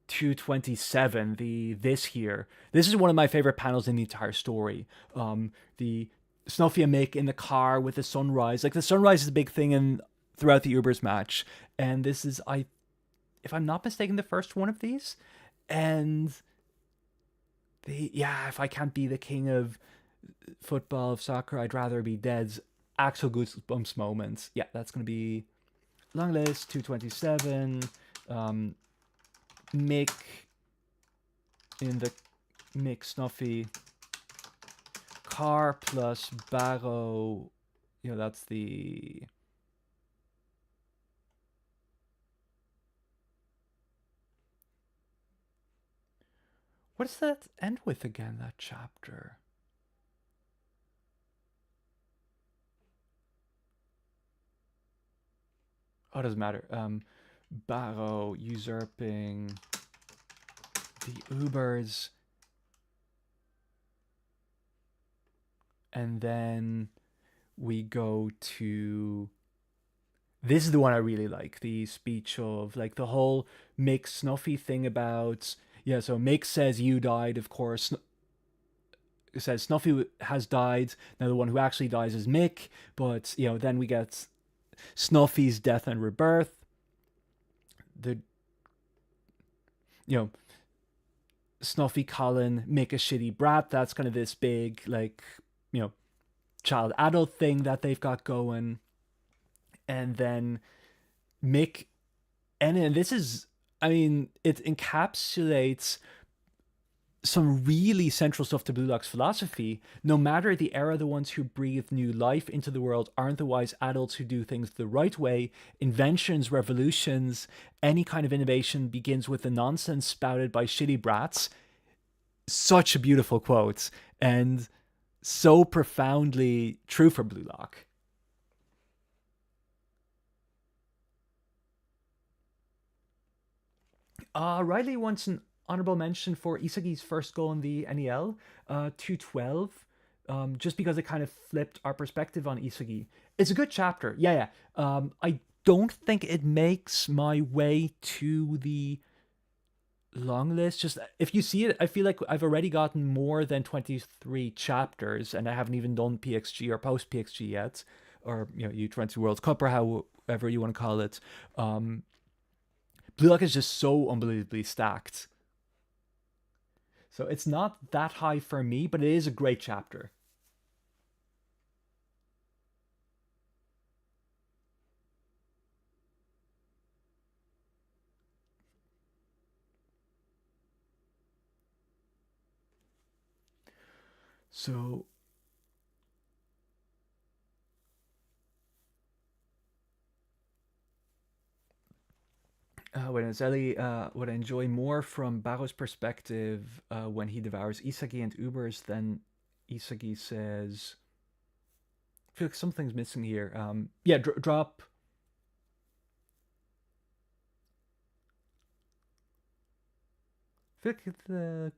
A: 227, the this here. This is one of my favorite panels in the entire story. The Snuffy and Mick in the car with the sunrise. Like the sunrise is a big thing in throughout the Ubers match. And this is if I'm not mistaken, the first one of these. And if I can't be the king of football, of soccer, I'd rather be dead's actual goosebumps moments. Yeah, that's gonna be long list. 227. Mick in the Mick Snuffy car plus Barrow. That's the. What does that end with again, that chapter? Oh, it doesn't matter. Barrow usurping the Ubers. And then we go to. This is the one I really like. The speech of like the whole Mick Snuffy thing about. Yeah, so Mick says you died, of course. It says Snuffy has died. Now the one who actually dies is Mick, but then we get Snuffy's death and rebirth. The Snuffy Colin Mick a shitty brat. That's kind of this big like child adult thing that they've got going, and then Mick and this is it encapsulates some really central stuff to Blue Lock's philosophy. No matter the era, the ones who breathe new life into the world aren't the wise adults who do things the right way. Inventions, revolutions, any kind of innovation begins with the nonsense spouted by shitty brats. Such a beautiful quote, and so profoundly true for Blue Lock. Riley wants an honorable mention for Isagi's first goal in the NEL, 212, just because it kind of flipped our perspective on Isagi. It's a good chapter. Yeah. I don't think it makes my way to the long list. Just if you see it, I feel like I've already gotten more than 23 chapters, and I haven't even done PXG or post PXG yet, or U20 World Cup or however you want to call it. Blue Lock is just so unbelievably stacked. So it's not that high for me, but it is a great chapter. So when Zelly would enjoy more from Barrow's perspective when he devours Isagi and Ubers, then Isagi says, I feel like something's missing here. Drop. Look at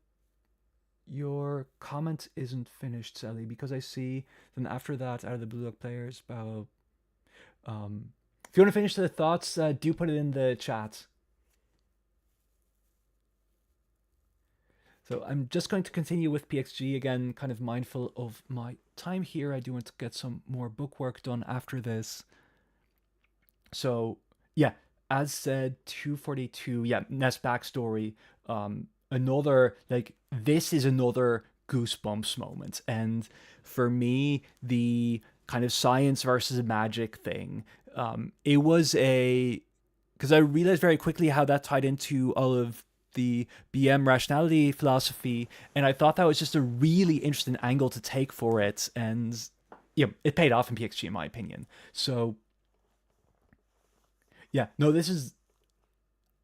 A: your comment isn't finished, Sally, because I see then after that, out of the Blue Lock players, if you want to finish the thoughts, do put it in the chat. So I'm just going to continue with PXG again, kind of mindful of my time here. I do want to get some more book work done after this. So yeah, as said, 242. Yeah, Ness backstory. Another like this is another goosebumps moment, and for me, the kind of science versus magic thing. It was a because I realized very quickly how that tied into all of the BM rationality philosophy, and I thought that was just a really interesting angle to take for it, and yeah, it paid off in PXG in my opinion. So yeah, no, this is.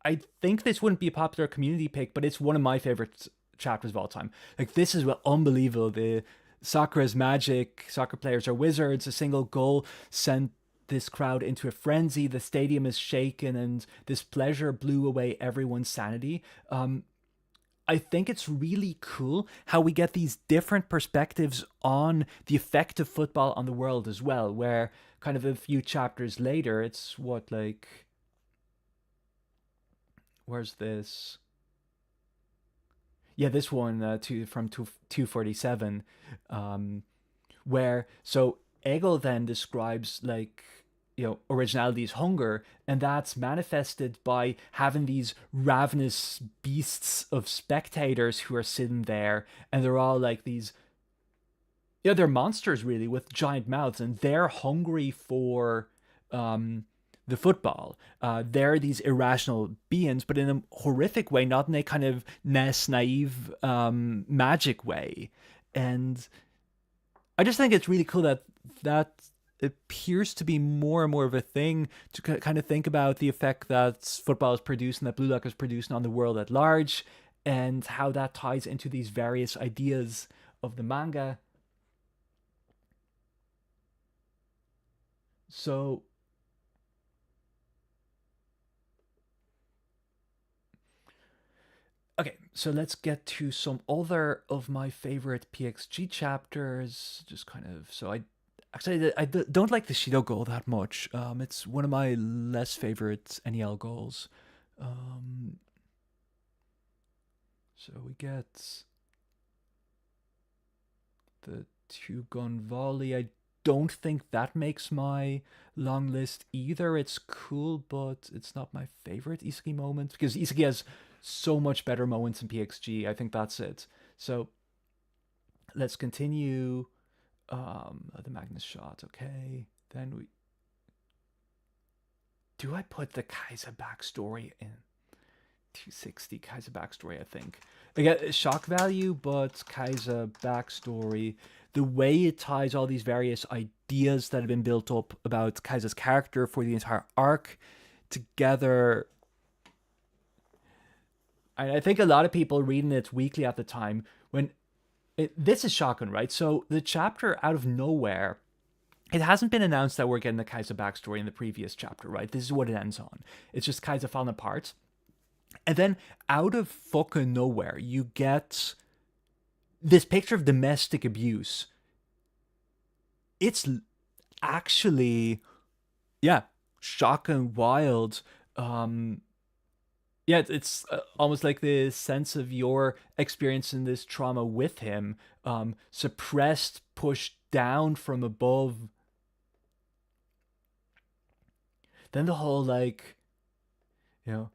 A: I think this wouldn't be a popular community pick, but it's one of my favorite chapters of all time. Like this is unbelievable. The Sakura's magic, soccer players are wizards. A single goal sent this crowd into a frenzy. The stadium is shaken, and this pleasure blew away everyone's sanity. I think it's really cool how we get these different perspectives on the effect of football on the world as well, where kind of a few chapters later, it's what, like, where's this? Yeah, this one from 247, where so Egel then describes like originality is hunger, and that's manifested by having these ravenous beasts of spectators who are sitting there, and they're all like these they're monsters really with giant mouths, and they're hungry for the football. They're these irrational beings, but in a horrific way, not in a kind of naive magic way. And I just think it's really cool that that appears to be more and more of a thing to kind of think about the effect that football is producing, that Blue Lock is producing on the world at large, and how that ties into these various ideas of the manga. So okay, so let's get to some other of my favorite PXG chapters. Just kind of so I don't like the Shido goal that much. It's one of my less favorite NEL goals. So we get the two gun volley. I don't think that makes my long list either. It's cool, but it's not my favorite Isagi moment because Isagi has so much better moments in PXG. I think that's it. So let's continue. The Magnus shot. Okay, then we. Do I put the Kaiser backstory in? 260 Kaiser backstory, I think. Again, shock value, but Kaiser backstory. The way it ties all these various ideas that have been built up about Kaiser's character for the entire arc together. I think a lot of people reading it weekly at the time this is shocking, right? So the chapter out of nowhere, it hasn't been announced that we're getting the Kaiser backstory in the previous chapter, right? This is what it ends on. It's just Kaiser falling apart. And then out of fucking nowhere, you get this picture of domestic abuse. It's actually, yeah, shocking, wild. Yeah, it's almost like the sense of your experiencing this trauma with him, suppressed, pushed down from above. Then the whole like, this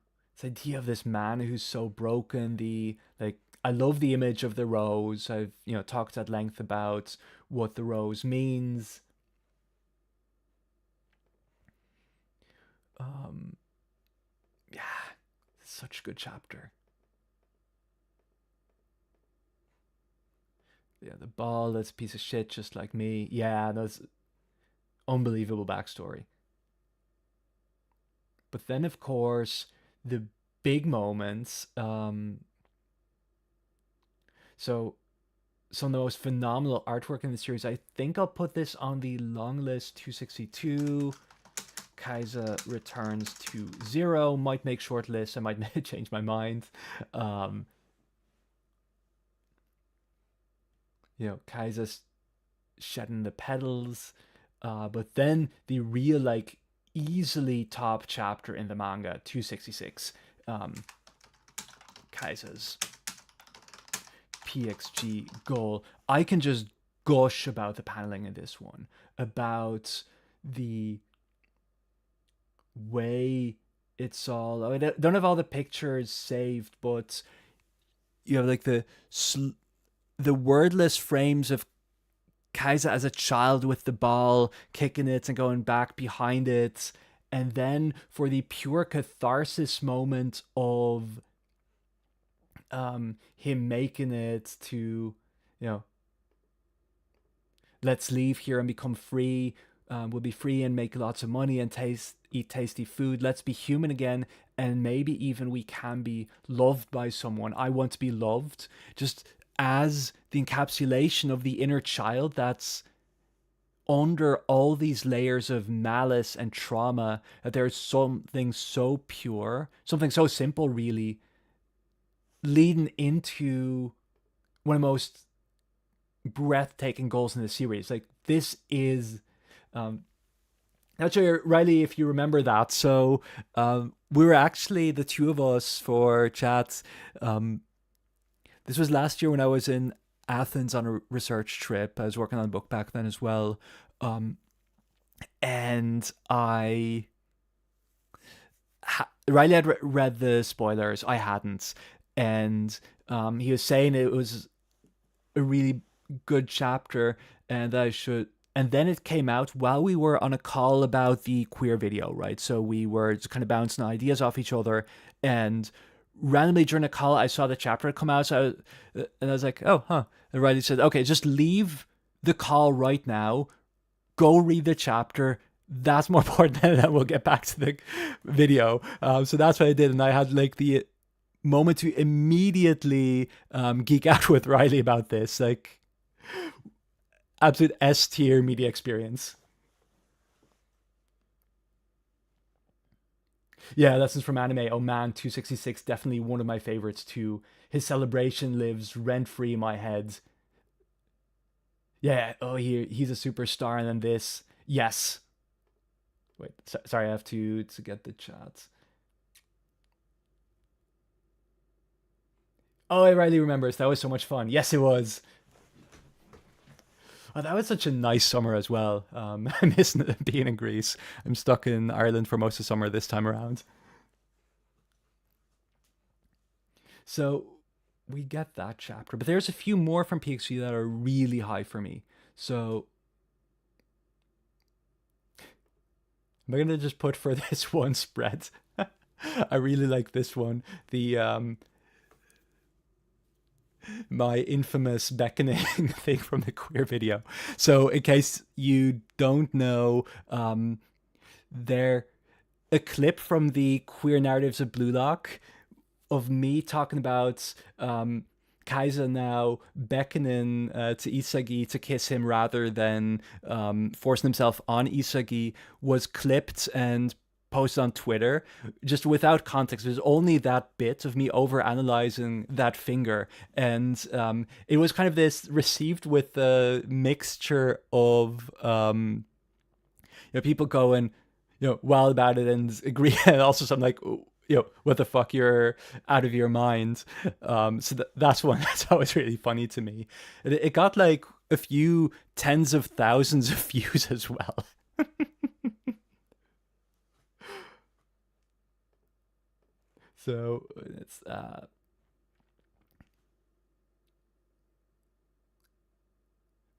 A: idea of this man who's so broken. I love the image of the rose. I've talked at length about what the rose means. Yeah, such a good chapter. Yeah, the ball that's a piece of shit just like me. Yeah, that's unbelievable backstory. But then of course the big moments. So some of the most phenomenal artwork in the series. I think I'll put this on the long list. 262. Kaiser returns to 0. Might make short list. I might change my mind. Kaisa's shedding the petals, but then the real like easily top chapter in the manga, 266, Kaisa's PXG goal. I can just gush about the paneling in this one, about the way it's all. I don't have all the pictures saved, but you have like the wordless frames of Kaisa as a child with the ball, kicking it and going back behind it, and then for the pure catharsis moment of him making it to, let's leave here and become free. We'll be free and make lots of money and eat tasty food. Let's be human again, and maybe even we can be loved by someone. I want to be loved, just as the encapsulation of the inner child that's under all these layers of malice and trauma, that there's something so pure, something so simple really, leading into one of the most breathtaking goals in the series. Like, this is not sure, Riley, if you remember that. So we were actually, the two of us, for chat. This was last year when I was in Athens on a research trip. I was working on a book back then as well. And Riley had read the spoilers. I hadn't. And he was saying it was a really good chapter and I should. And then it came out while we were on a call about the queer video, right? So we were just kind of bouncing ideas off each other, and randomly during a call, I saw the chapter come out. So I was like, oh, huh. And Riley said, okay, just leave the call right now. Go read the chapter. That's more important, and then we'll get back to the video. So that's what I did. And I had like the moment to immediately geek out with Riley about this. Like, absolute S tier media experience. Yeah, lessons from anime. Oh man, 266, definitely one of my favorites too. His celebration lives rent free in my head. Yeah, oh, he's a superstar, and then this. Yes. Wait, sorry, I have to get the chat. Oh, I rightly remembers. That was so much fun. Yes, it was. Oh, that was such a nice summer as well. I miss being in Greece. I'm stuck in Ireland for most of summer this time around. So we get that chapter, but there's a few more from PXG that are really high for me. So I'm gonna just put for this one spread. I really like this one. The my infamous beckoning thing from the queer video. So in case you don't know, there a clip from the Queer Narratives of Blue Lock of me talking about Kaisa now beckoning to Isagi to kiss him rather than forcing himself on Isagi was clipped and posted on Twitter, just without context. There's only that bit of me over analyzing that finger, and it was kind of this received with a mixture of people going wild about it and agree, and also something like, what the fuck, you're out of your mind. So that's one that's always really funny to me. It got like a few tens of thousands of views as well. So it's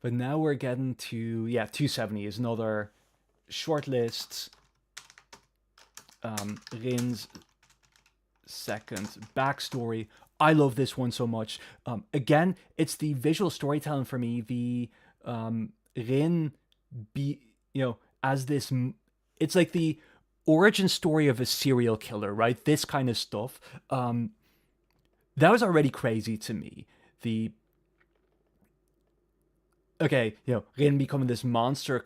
A: but now we're getting to 270 is another short list. Rin's second backstory. I love this one so much. Again, it's the visual storytelling for me. The Rin as this, it's like the origin story of a serial killer, right? This kind of stuff. That was already crazy to me. Rin becoming this monster.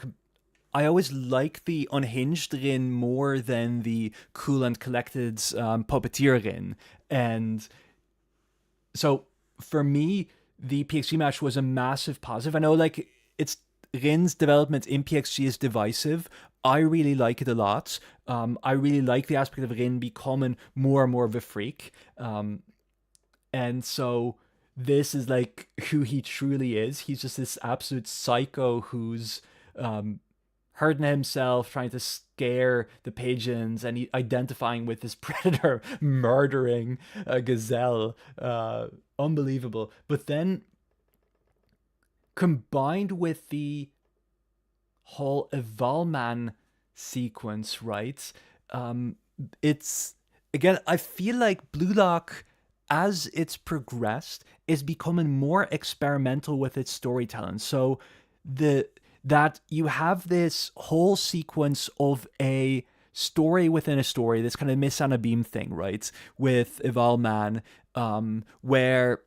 A: I always like the unhinged Rin more than the cool and collected puppeteer Rin. And so for me, the PXG match was a massive positive. I know, like, it's Rin's development in PXG is divisive. I really like it a lot. I really like the aspect of Rin becoming more and more of a freak. And so this is like who he truly is. He's just this absolute psycho who's hurting himself, trying to scare the pigeons, and he identifying with this predator murdering a gazelle. Unbelievable. But then combined with the whole Evalman sequence, right? It's again, I feel like Blue Lock, as it's progressed, is becoming more experimental with its storytelling. So the that you have this whole sequence of a story within a story, this kind of Miss Anna Beam thing, right? With Evalman, where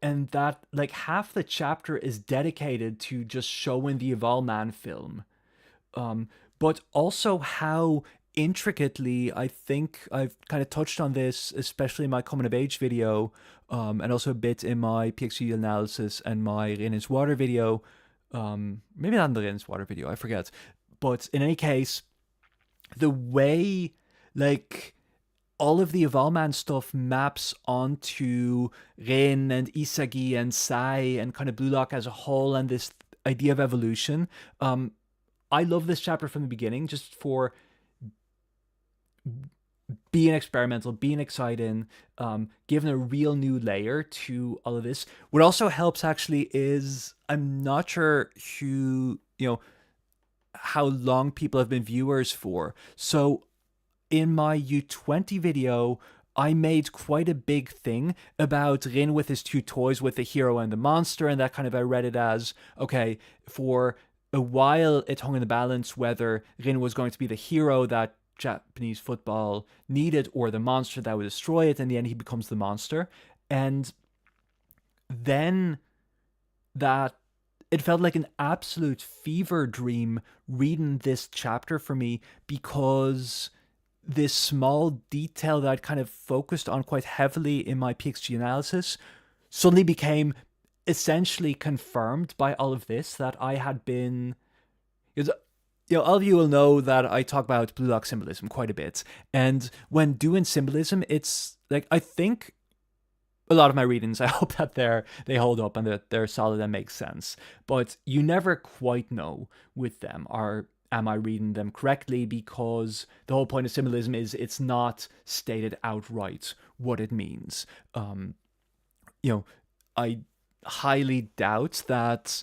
A: and that like half the chapter is dedicated to just showing the Evalman film, but also how intricately, I think I've kind of touched on this, especially in my coming of age video, and also a bit in my PXG analysis and my Rin's Water video. Maybe not in the Rin's Water video, I forget. But in any case, the way like all of the Evalman stuff maps onto Rin and Isagi and Sai and kind of Blue Lock as a whole, and this idea of evolution. I love this chapter from the beginning, just for being experimental, being exciting, giving a real new layer to all of this. What also helps actually is, I'm not sure who, how long people have been viewers for. So in my U20 video, I made quite a big thing about Rin with his two toys, with the hero and the monster, and that kind of, I read it as, okay, for a while it hung in the balance whether Rin was going to be the hero that Japanese football needed or the monster that would destroy it. In the end, he becomes the monster. And then that it felt like an absolute fever dream reading this chapter for me, because this small detail that I'd kind of focused on quite heavily in my PXG analysis suddenly became essentially confirmed by all of this, that I had been... all of you will know that I talk about Blue Lock symbolism quite a bit. And when doing symbolism, it's like, I think a lot of my readings, I hope that they hold up and that they're solid and make sense. But you never quite know with them, am I reading them correctly? Because the whole point of symbolism is it's not stated outright what it means. I highly doubt that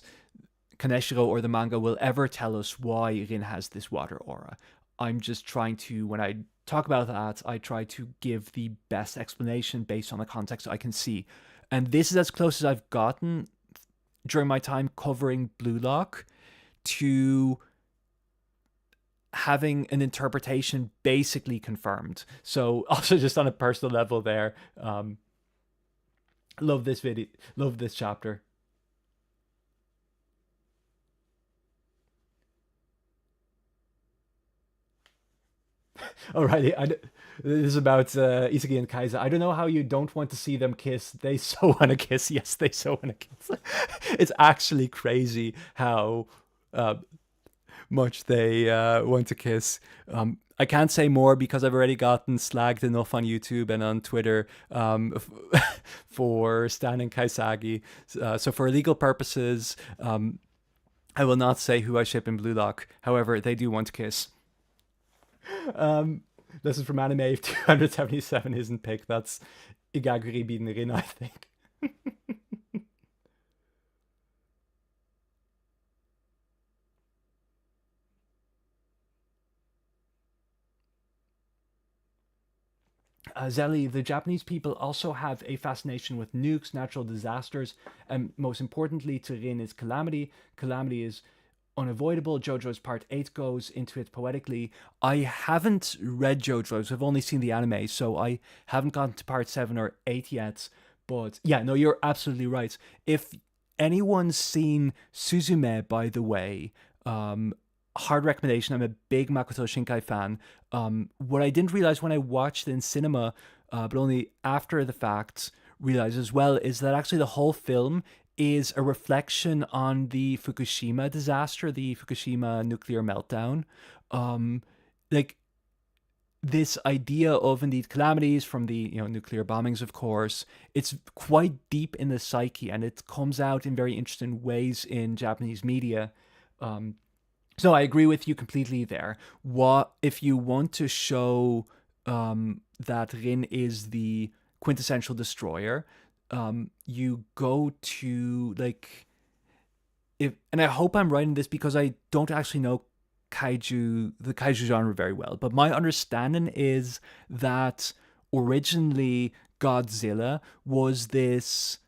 A: Kaneshiro or the manga will ever tell us why Rin has this water aura. I'm just trying to, when I talk about that, I try to give the best explanation based on the context I can see. And this is as close as I've gotten during my time covering Blue Lock to having an interpretation basically confirmed. So also just on a personal level there, love this video, love this chapter. Alrighty, this is about Isagi and Kaiser. I don't know how you don't want to see them kiss. They so want to kiss. Yes, they so want to kiss. It's actually crazy how much they want to kiss. I can't say more because I've already gotten slagged enough on YouTube and on Twitter for standing Kaisagi. So for legal purposes, I will not say who I ship in Blue Lock. However, they do want to kiss. This is from Anime 277 isn't picked. That's Igaguri beating Rin, I think. Zelly, the Japanese people also have a fascination with nukes, natural disasters, and most importantly to Rin is calamity. Calamity is unavoidable. JoJo's part 8 goes into it poetically. I haven't read JoJo's, I've only seen the anime, so I haven't gotten to part 7 or 8 yet. But yeah, no, you're absolutely right. If anyone's seen Suzume, by the way, hard recommendation. I'm a big Makoto Shinkai fan. What I didn't realize when I watched it in cinema, but only after the fact realized as well, is that actually the whole film is a reflection on the Fukushima disaster, the Fukushima nuclear meltdown. Um, like this idea of indeed calamities from the nuclear bombings, of course, it's quite deep in the psyche, and it comes out in very interesting ways in Japanese media. Um, so I agree with you completely there. What if you want to show that Rin is the quintessential destroyer? You go to like if, and I hope I'm right in this because I don't actually know the kaiju genre very well, but my understanding is that originally Godzilla was this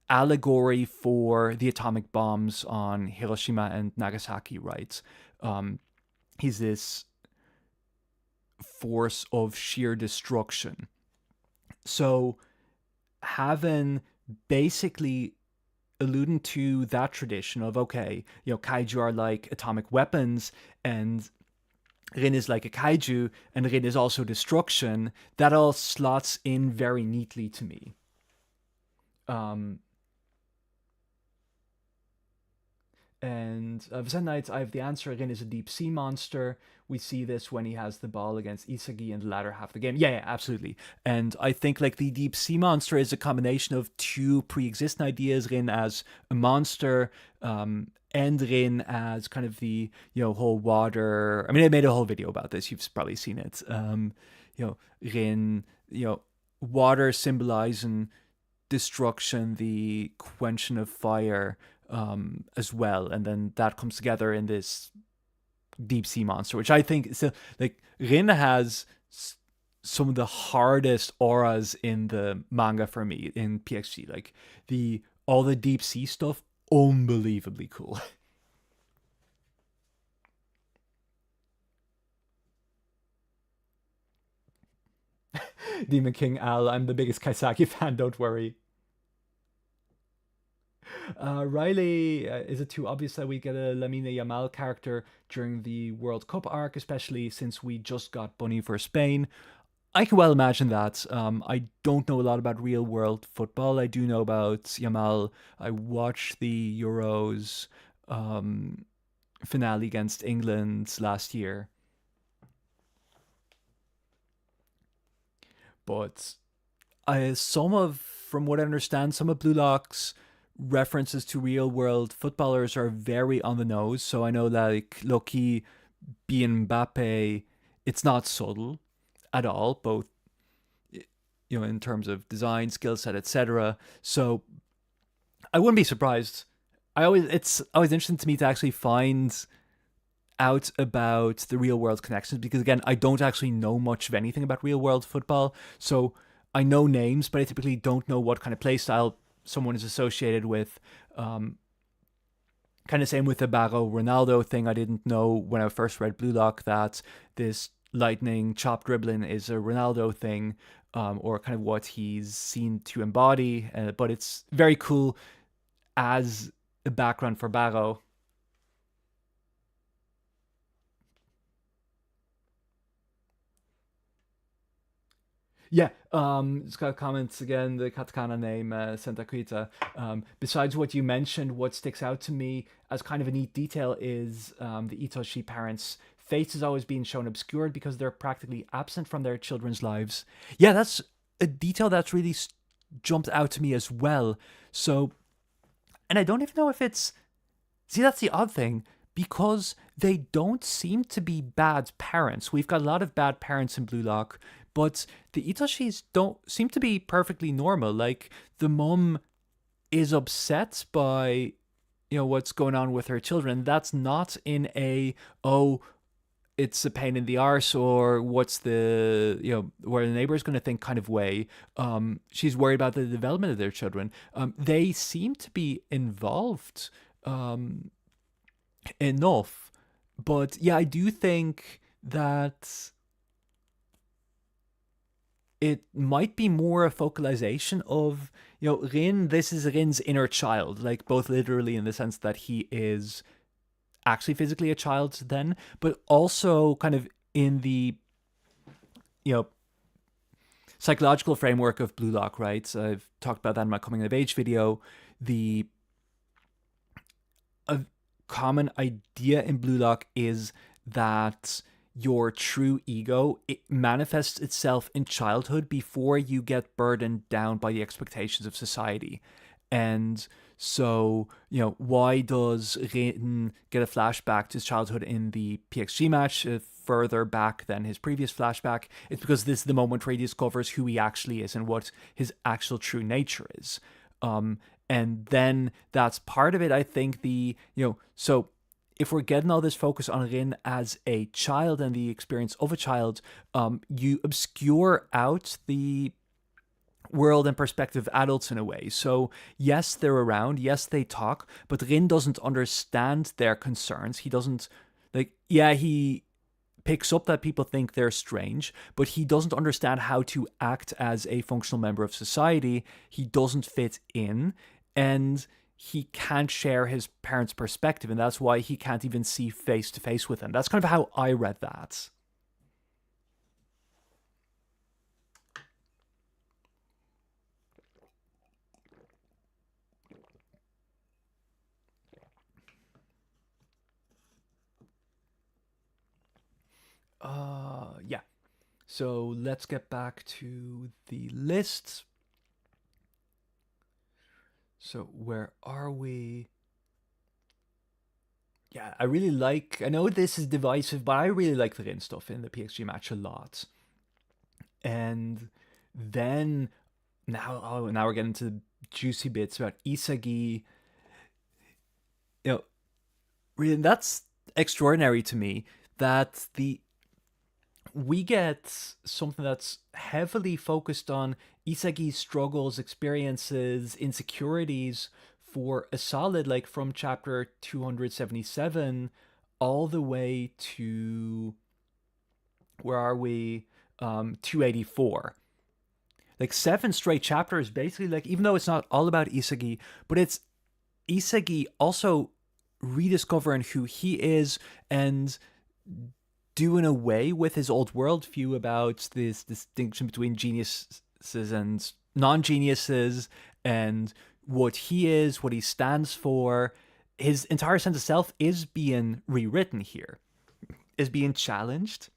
A: allegory for the atomic bombs on Hiroshima and Nagasaki, right? Um, he's this force of sheer destruction. So having basically alluding to that tradition of, okay, kaiju are like atomic weapons, and Rin is like a kaiju, and Rin is also destruction. That all slots in very neatly to me. Um, And Zen Knights, I have the answer. Rin is a deep sea monster. We see this when he has the ball against Isagi in the latter half of the game. Yeah, absolutely. And I think like the deep sea monster is a combination of two pre-existing ideas: Rin as a monster, and Rin as kind of the whole water. I mean, I made a whole video about this. You've probably seen it. Rin, water symbolizing destruction, the quenching of fire, as well, and then that comes together in this deep sea monster, which I think so. Like Rin has some of the hardest auras in the manga for me in PXG. Like the all the deep sea stuff, unbelievably cool. Demon King Al, I'm the biggest Kaisaki fan. Don't worry. Riley, is it too obvious that we get a Lamine Yamal character during the World Cup arc, especially since we just got Bunny for Spain? I can well imagine that. I don't know a lot about real world football. I do know about Yamal. I watched the Euros um, finale against England last year, but from what I understand, some of Blue Lock's references to real world footballers are very on the nose. So I know like Loki being Mbappe, it's not subtle at all, both in terms of design, skill set, etc. So I wouldn't be surprised. It's always interesting to me to actually find out about the real world connections, because again, I don't actually know much of anything about real world football. So I know names, but I typically don't know what kind of play style someone is associated with. Kind of same with the Barrow Ronaldo thing. I didn't know when I first read Blue Lock that this lightning chop dribbling is a Ronaldo thing, or kind of what he's seen to embody. But it's very cool as a background for Barrow. Yeah, it's got comments again, the katakana name, Santa Quita. Besides what you mentioned, what sticks out to me as kind of a neat detail is the Itoshi parents' face is always being shown obscured because they're practically absent from their children's lives. Yeah, that's a detail that's really jumped out to me as well. So, and I don't even know if it's. See, that's the odd thing. Because they don't seem to be bad parents. We've got a lot of bad parents in Blue Lock, but the Itoshis don't seem to be perfectly normal. Like the mom is upset by what's going on with her children. That's not in a oh it's a pain in the arse or what's the where the neighbor is going to think kind of way. She's worried about the development of their children. They seem to be involved enough, but yeah, I do think that it might be more a focalization of Rin. This is Rin's inner child, like both literally in the sense that he is actually physically a child then, but also kind of in the you know psychological framework of Blue Lock, right? I've talked about that in my coming of age video. The a common idea in Blue Lock is that your true ego, it manifests itself in childhood before you get burdened down by the expectations of society. And so, why does Rin get a flashback to his childhood in the PXG match further back than his previous flashback? It's because this is the moment where he discovers who he actually is and what his actual true nature is. And then that's part of it. I think so if we're getting all this focus on Rin as a child and the experience of a child, you obscure out the world and perspective of adults in a way. So yes, they're around, yes, they talk, but Rin doesn't understand their concerns. He doesn't, he picks up that people think they're strange, but he doesn't understand how to act as a functional member of society. He doesn't fit in, and he can't share his parents' perspective, and that's why he can't even see face to face with them. That's kind of how I read that. Yeah. So let's get back to the list. So where are we? Yeah, I know this is divisive, but I really like the Rin stuff in the PXG match a lot. And then now we're getting to juicy bits about Isagi. Really, that's extraordinary to me that we get something that's heavily focused on Isagi's struggles, experiences, insecurities for a solid, from chapter 277 all the way to, where are we? 284. 7 straight chapters, basically, even though it's not all about Isagi, but it's Isagi also rediscovering who he is and doing away with his old worldview about this distinction between geniuses and non-geniuses and what he is, what he stands for. His entire sense of self is being rewritten here, is being challenged.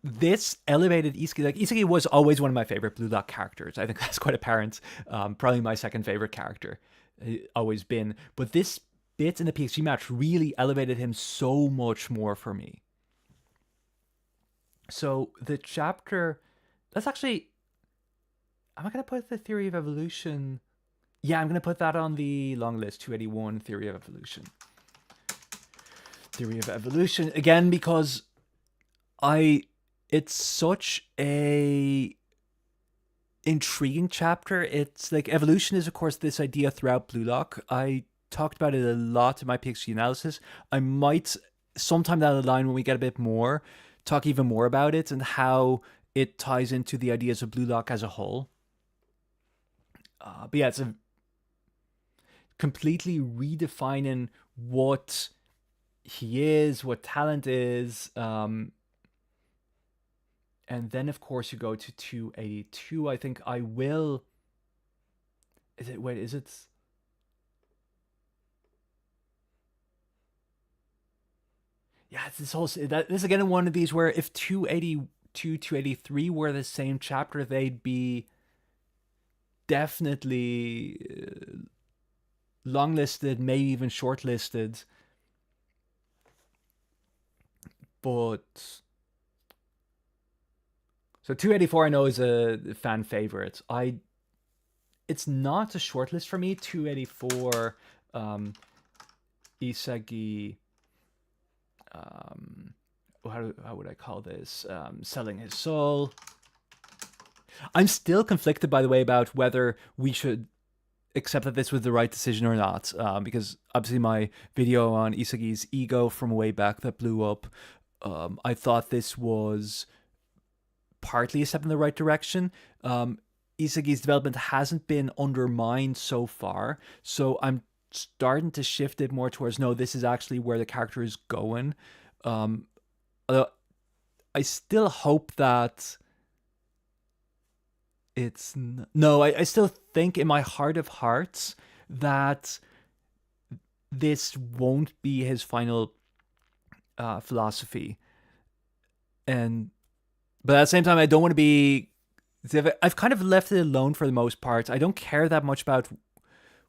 A: This elevated Isagi. Isagi was always one of my favorite Blue Lock characters. I think that's quite apparent. Probably my second favorite character, always been. But this bit in the PXG match really elevated him so much more for me. So the chapter, that's actually, am I going to put the Theory of Evolution? Yeah, I'm going to put that on the long list, 281, Theory of Evolution. Theory of Evolution, again, because it's such a intriguing chapter. It's evolution is, of course, this idea throughout Blue Lock. I talked about it a lot in my PXG analysis. I might, sometime down the line when we get a bit more, talk even more about it and how it ties into the ideas of Blue Lock as a whole. But yeah, it's a completely redefining what he is, what talent is. And then, of course, you go to 282. I think I will... Is it... Yeah, it's this whole... This is again one of these where if 282, 283 were the same chapter, they'd be definitely long-listed, maybe even short-listed. But... So 284 I know is a fan favorite. It's not a shortlist for me. 284, Isagi... how would I call this? Selling his soul. I'm still conflicted, by the way, about whether we should accept that this was the right decision or not, because obviously my video on Isagi's ego from way back that blew up, I thought this was partly a step in the right direction. Isagi's development hasn't been undermined so far, so I'm starting to shift it more towards, no, this is actually where the character is going. Although I still hope that no, I still think in my heart of hearts that this won't be his final philosophy. And but at the same time, I don't want to be. I've kind of left it alone for the most part. I don't care that much about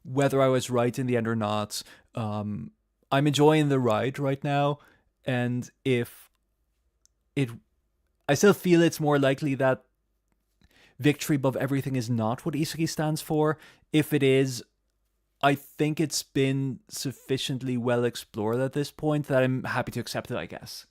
A: whether I was right in the end or not. I'm enjoying the ride right now, and if it, I still feel it's more likely that victory above everything is not what Isagi stands for. If it is, I think it's been sufficiently well explored at this point that I'm happy to accept it, I guess.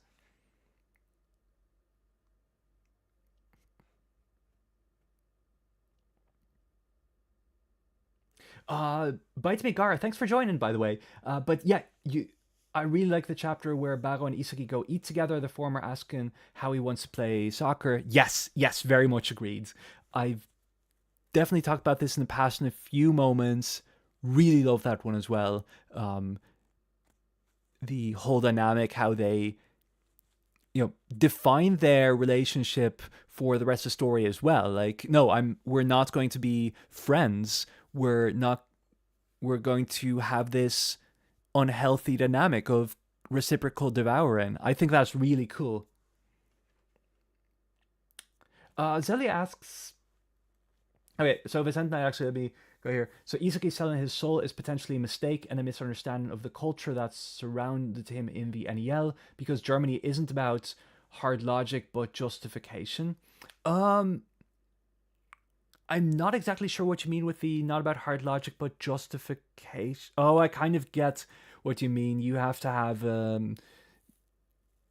A: Bites me Gara, thanks for joining, by the way. But yeah, I really like the chapter where Bago and Isagi go eat together. The former asking how he wants to play soccer. Yes, yes, very much agreed. I've definitely talked about this in the past in a few moments. Really love that one as well. The whole dynamic, how they define their relationship for the rest of the story as well. Like, no, we're not going to be friends. We're going to have this unhealthy dynamic of reciprocal devouring. I think that's really cool. Zelia asks, okay, so Vicente actually, let me go here. So Isaki selling his soul is potentially a mistake and a misunderstanding of the culture that surrounded him in the NEL, because Germany isn't about hard logic but justification. Um, I'm not exactly sure what you mean with the not about hard logic but justification. Oh, I kind of get what you mean. You have to have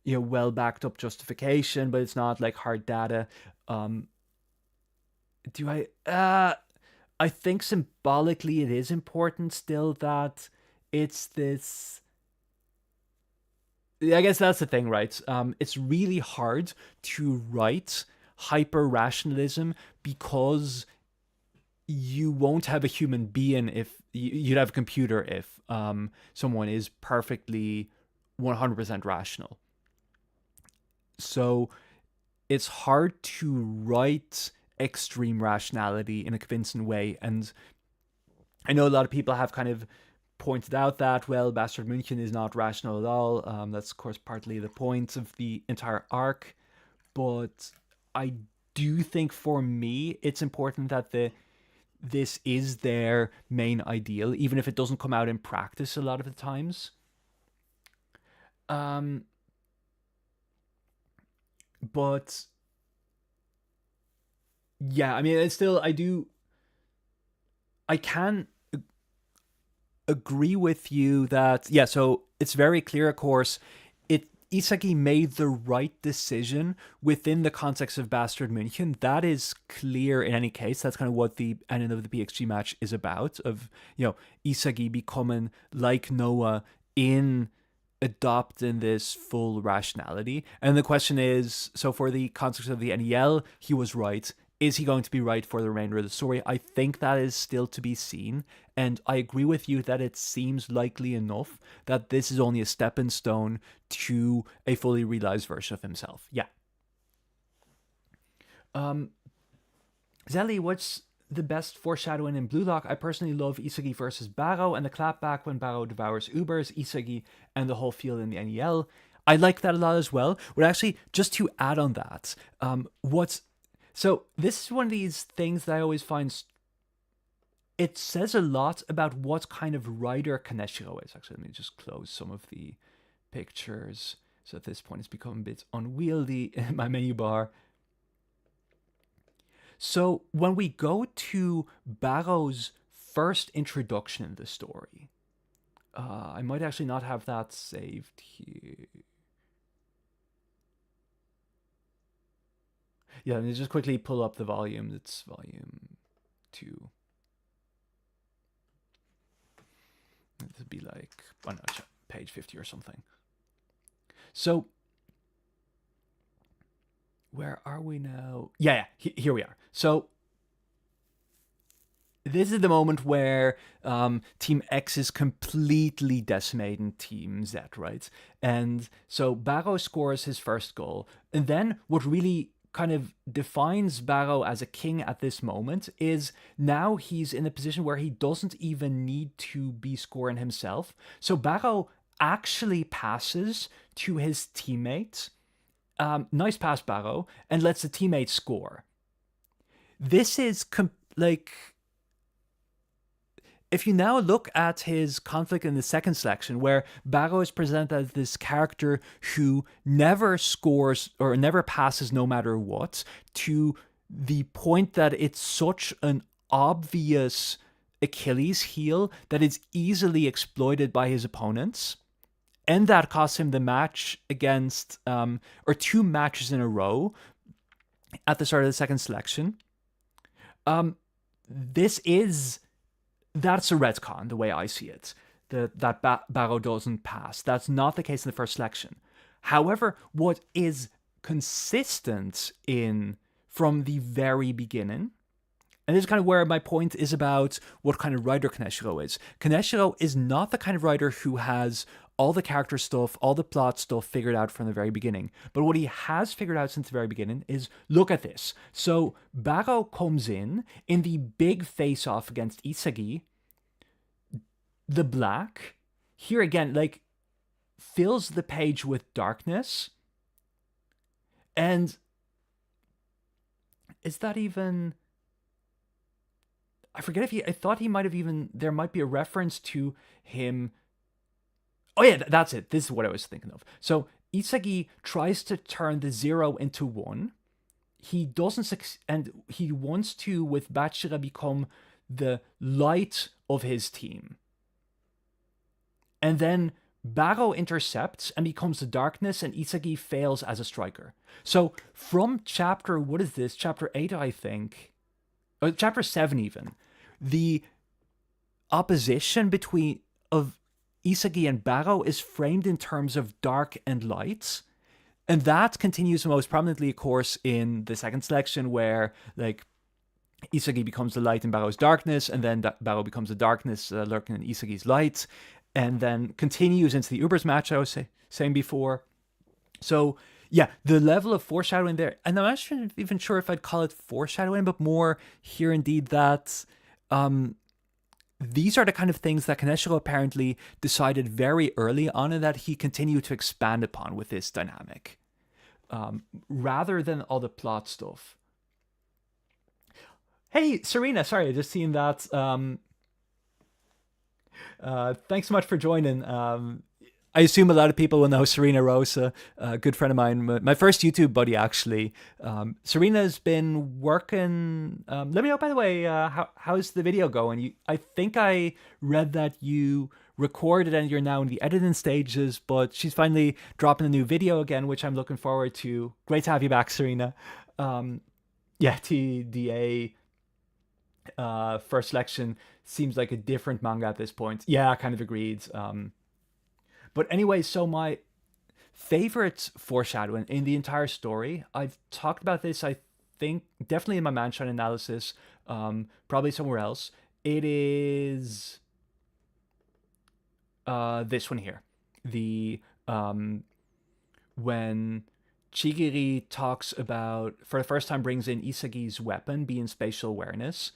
A: well backed up justification, but it's not like hard data. Um, do I think symbolically it is important still that it's this. I guess that's the thing, right? It's really hard to write hyper rationalism because you won't have a human being if you'd have a computer if someone is perfectly 100% rational. So it's hard to write extreme rationality in a convincing way. And I know a lot of people have kind of pointed out that, well, Bastard München is not rational at all. That's, of course, partly the point of the entire arc. But I do think for me, it's important that this is their main ideal, even if it doesn't come out in practice a lot of the times. Um, but yeah, I mean, it's still, I can agree with you that, yeah, so it's very clear, of course, Isagi made the right decision within the context of Bastard München. That is clear in any case. That's kind of what the ending of the PXG match is about, of, Isagi becoming like Noah in adopting this full rationality. And the question is, so for the context of the NEL, he was right. Is he going to be right for the remainder of the story? I think that is still to be seen. And I agree with you that it seems likely enough that this is only a stepping stone to a fully realized version of himself. Yeah. Um, Zelly, what's the best foreshadowing in Blue Lock? I personally love Isagi versus Barrow and the clapback when Barrow devours Ubers, Isagi, and the whole field in the NEL. I like that a lot as well. But actually, just to add on that, so this is one of these things that I always find. It says a lot about what kind of writer Kaneshiro is. Actually, let me just close some of the pictures. So at this point, it's become a bit unwieldy in my menu bar. So when we go to Barrow's first introduction in the story, I might actually not have that saved here. Yeah, let me just quickly pull up the volume. It's volume 2. It would be like, I don't know, page 50 or something. So, where are we now? Yeah, here we are. So, this is the moment where Team X is completely decimating Team Z, right? And so Barrow scores his first goal. And then what really kind of defines Barrow as a king at this moment is now he's in a position where he doesn't even need to be scoring himself. So Barrow actually passes to his teammate. Nice pass, Barrow, and lets the teammate score. This is like, if you now look at his conflict in the second selection, where Barrow is presented as this character who never scores or never passes no matter what, to the point that it's such an obvious Achilles heel that it's easily exploited by his opponents. And that cost him the match against, or two matches in a row at the start of the second selection. That's a retcon, the way I see it. That Barrow doesn't pass. That's not the case in the first selection. However, what is consistent from the very beginning, and this is kind of where my point is about what kind of writer Kaneshiro is. Kaneshiro is not the kind of writer who has all the character stuff, all the plot stuff figured out from the very beginning. But what he has figured out since the very beginning is, look at this. So Barrow comes in the big face-off against Isagi. The black, here again, like, fills the page with darkness. And is that even... I forget I thought he might have even... There might be a reference to him... Oh yeah, that's it. This is what I was thinking of. So Isagi tries to turn the 0 into 1. He doesn't succeed, and he wants to, with Bachira, become the light of his team. And then Barrow intercepts and becomes the darkness, and Isagi fails as a striker. So from chapter, what is this? Chapter 8, I think. Or chapter 7 even. The opposition of Isagi and Barrow is framed in terms of dark and light. And that continues most prominently, of course, in the second selection, where, like, Isagi becomes the light in Barrow's darkness, and then Barrow becomes the darkness lurking in Isagi's light, and then continues into the Ubers match I was saying before. So, yeah, the level of foreshadowing there, and I'm not even sure if I'd call it foreshadowing, but more here indeed that... these are the kind of things that Kaneshiro apparently decided very early on and that he continued to expand upon with this dynamic, rather than all the plot stuff. Hey, Serena, sorry, I just seen that. Thanks so much for joining. I assume a lot of people will know Serena Rosa, a good friend of mine, my first YouTube buddy, actually. Serena's been working... let me know, by the way, how's the video going? I think I read that you recorded and you're now in the editing stages, but she's finally dropping a new video again, which I'm looking forward to. Great to have you back, Serena. Yeah, TDA first selection seems like a different manga at this point. Yeah, kind of agreed. But anyway, so my favorite foreshadowing in the entire story, I've talked about this, I think, definitely in my Manshine analysis, probably somewhere else. It is this one here. When Chigiri talks about, for the first time, brings in Isagi's weapon being spatial awareness,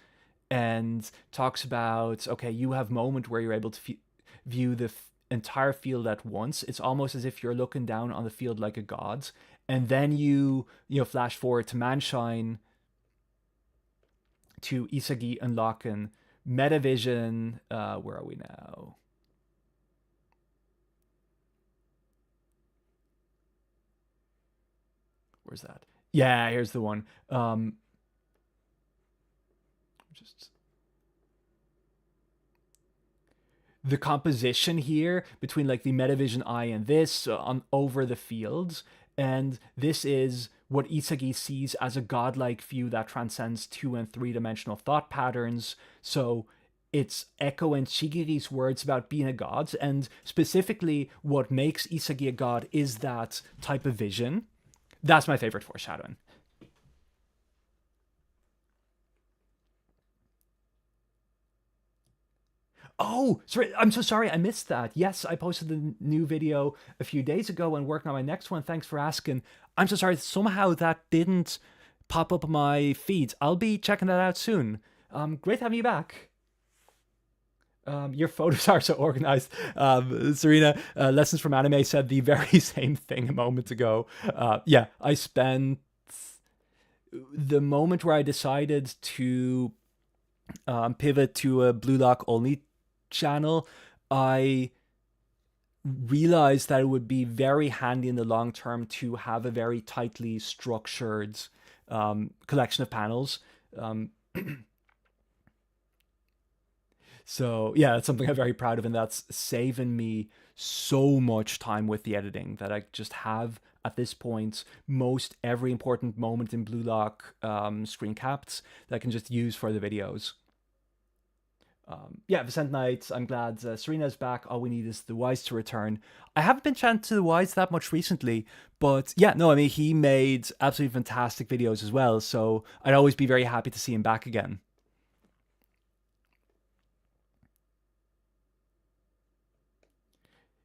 A: and talks about, okay, you have moment where you're able to view the entire field at once. It's almost as if you're looking down on the field like a god. And then you flash forward to Manshine, to Isagi unlocking Metavision. Where are we now? Where's that? Yeah, here's the one. Just the composition here between like the Metavision eye and this on over the fields, and this is what Isagi sees as a godlike view that transcends 2- and 3-dimensional thought patterns. So it's echoing Chigiri's words about being a god, and specifically what makes Isagi a god is that type of vision. That's my favorite foreshadowing. Oh, sorry. I'm so sorry. I missed that. Yes, I posted the new video a few days ago and working on my next one. Thanks for asking. I'm so sorry. Somehow that didn't pop up on my feed. I'll be checking that out soon. Great having you back. Your photos are so organized. Serena, Lessons from Anime said the very same thing a moment ago. Yeah, I spent the moment where I decided to pivot to a Blue Lock only channel, I realized that it would be very handy in the long term to have a very tightly structured collection of panels. Um, so yeah, that's something I'm very proud of, and that's saving me so much time with the editing that I just have at this point most every important moment in Blue Lock screen capped that I can just use for the videos. Yeah, Vicent Knight, I'm glad Serena's back. All we need is the Wise to return. I haven't been chatting to the Wise that much recently, but yeah, no, I mean, he made absolutely fantastic videos as well, so I'd always be very happy to see him back again.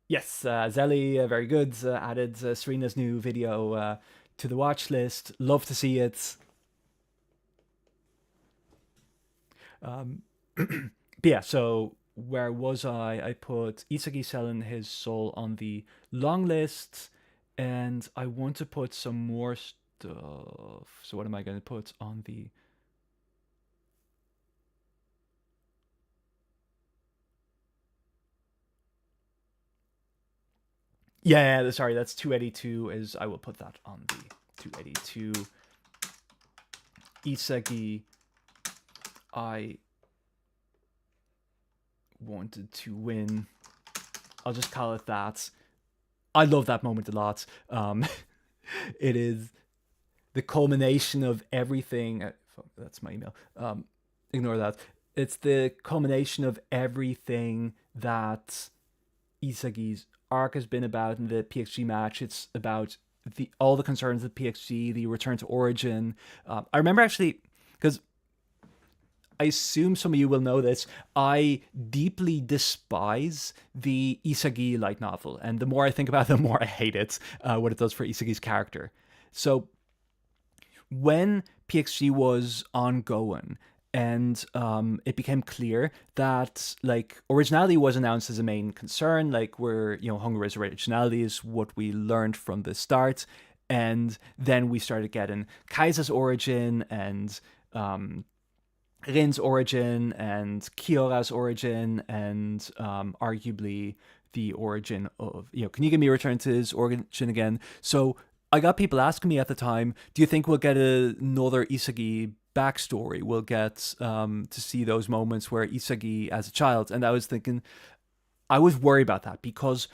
A: Yes, Zelly, very good. Added Serena's new video to the watch list. Love to see it. Um, but yeah, so where was I? I put Isagi selling his soul on the long list, and I want to put some more stuff. So what am I going to put on the? Yeah, sorry, that's 282. Is I will put that on the 282. Isagi, I wanted to win. I'll just call it that. I love that moment a lot. It is the culmination of everything. That's my email. Ignore that. It's the culmination of everything that Isagi's arc has been about in the PXG match. It's about the all the concerns of PXG, the return to Origin. I remember actually because I assume some of you will know this. I deeply despise the Isagi light novel, and the more I think about it, the more I hate it. What it does for Isagi's character. So when PXG was ongoing, and it became clear that like originality was announced as a main concern, like where hunger is originality is what we learned from the start, and then we started getting Kaisa's origin and Rin's origin and Kyora's origin and arguably the origin of, can you give me a return to his origin again? So I got people asking me at the time, do you think we'll get another Isagi backstory? We'll get to see those moments where Isagi as a child. And I was thinking, I was worried about that because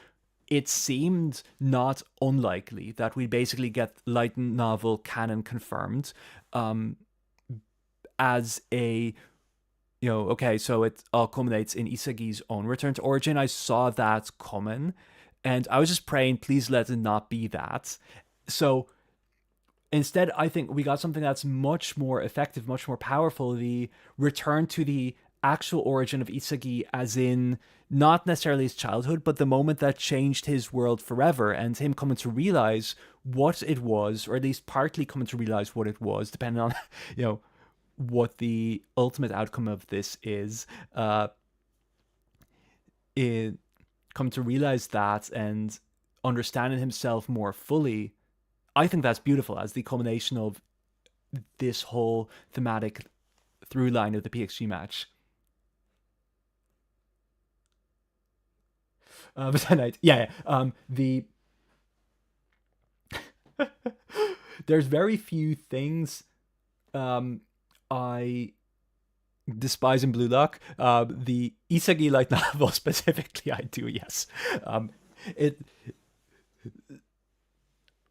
A: it seemed not unlikely that we basically get light novel canon confirmed. As a okay, so it all culminates in Isagi's own return to Origin. I saw that coming, and I was just praying, please let it not be that. So instead, I think we got something that's much more effective, much more powerful. The return to the actual origin of Isagi, as in not necessarily his childhood, but the moment that changed his world forever, and him coming to realize what it was, or at least partly coming to realize what it was, depending on what the ultimate outcome of this is. It come to realize that and understanding himself more fully. I think that's beautiful as the culmination of this whole thematic through line of the PXG match. But yeah. The there's very few things I despise in Blue Lock. The Isagi light novel specifically, I do. Yes. It.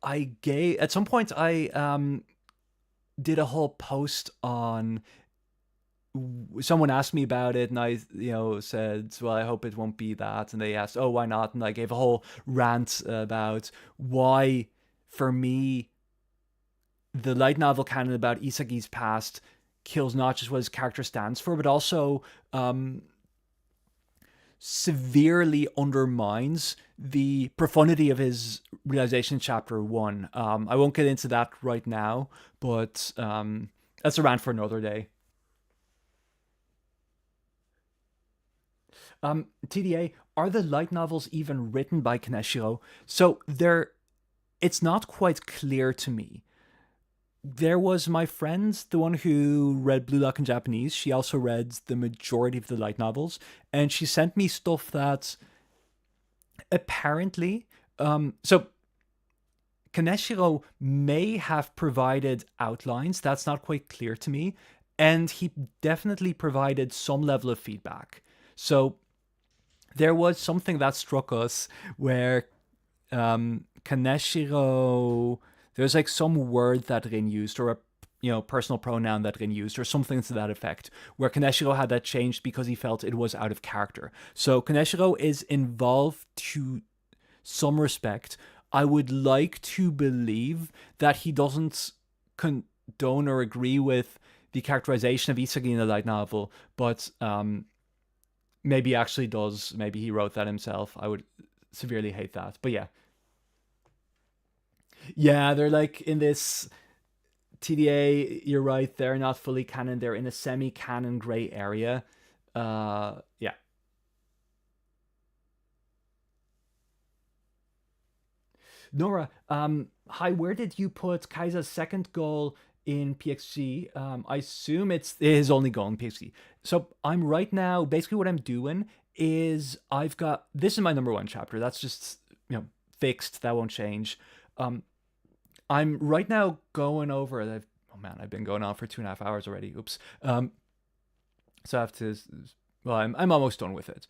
A: I gave at some point. I did a whole post on. Someone asked me about it, and I, said, "Well, I hope it won't be that." And they asked, "Oh, why not?" And I gave a whole rant about why, for me, the light novel canon about Isagi's past kills not just what his character stands for, but also severely undermines the profundity of his realization in chapter one. I won't get into that right now, but that's a rant for another day. TDA, are the light novels even written by Kaneshiro? So it's not quite clear to me. There was my friend, the one who read Blue Lock in Japanese. She also read the majority of the light novels, and she sent me stuff that apparently, so Kaneshiro may have provided outlines. That's not quite clear to me, and he definitely provided some level of feedback. So there was something that struck us where Kaneshiro, there's like some word that Rin used, or a personal pronoun that Rin used, or something to that effect, where Kaneshiro had that changed because he felt it was out of character. So Kaneshiro is involved to some respect. I would like to believe that he doesn't condone or agree with the characterization of Isagi in the light novel, but maybe he actually does. Maybe he wrote that himself. I would severely hate that. But yeah. Yeah, they're like in this TDA, you're right, they're not fully canon. They're in a semi-canon gray area. Yeah. Nora, hi, where did you put Kaisa's second goal in PXG? I assume it's his only goal in PXG. So I'm right now, basically what I'm doing is I've got, this is my number one chapter. That's just, fixed. That won't change. I'm right now going over, oh man, I've been going on for 2.5 hours already. Oops. So I have to, well, I'm almost done with it.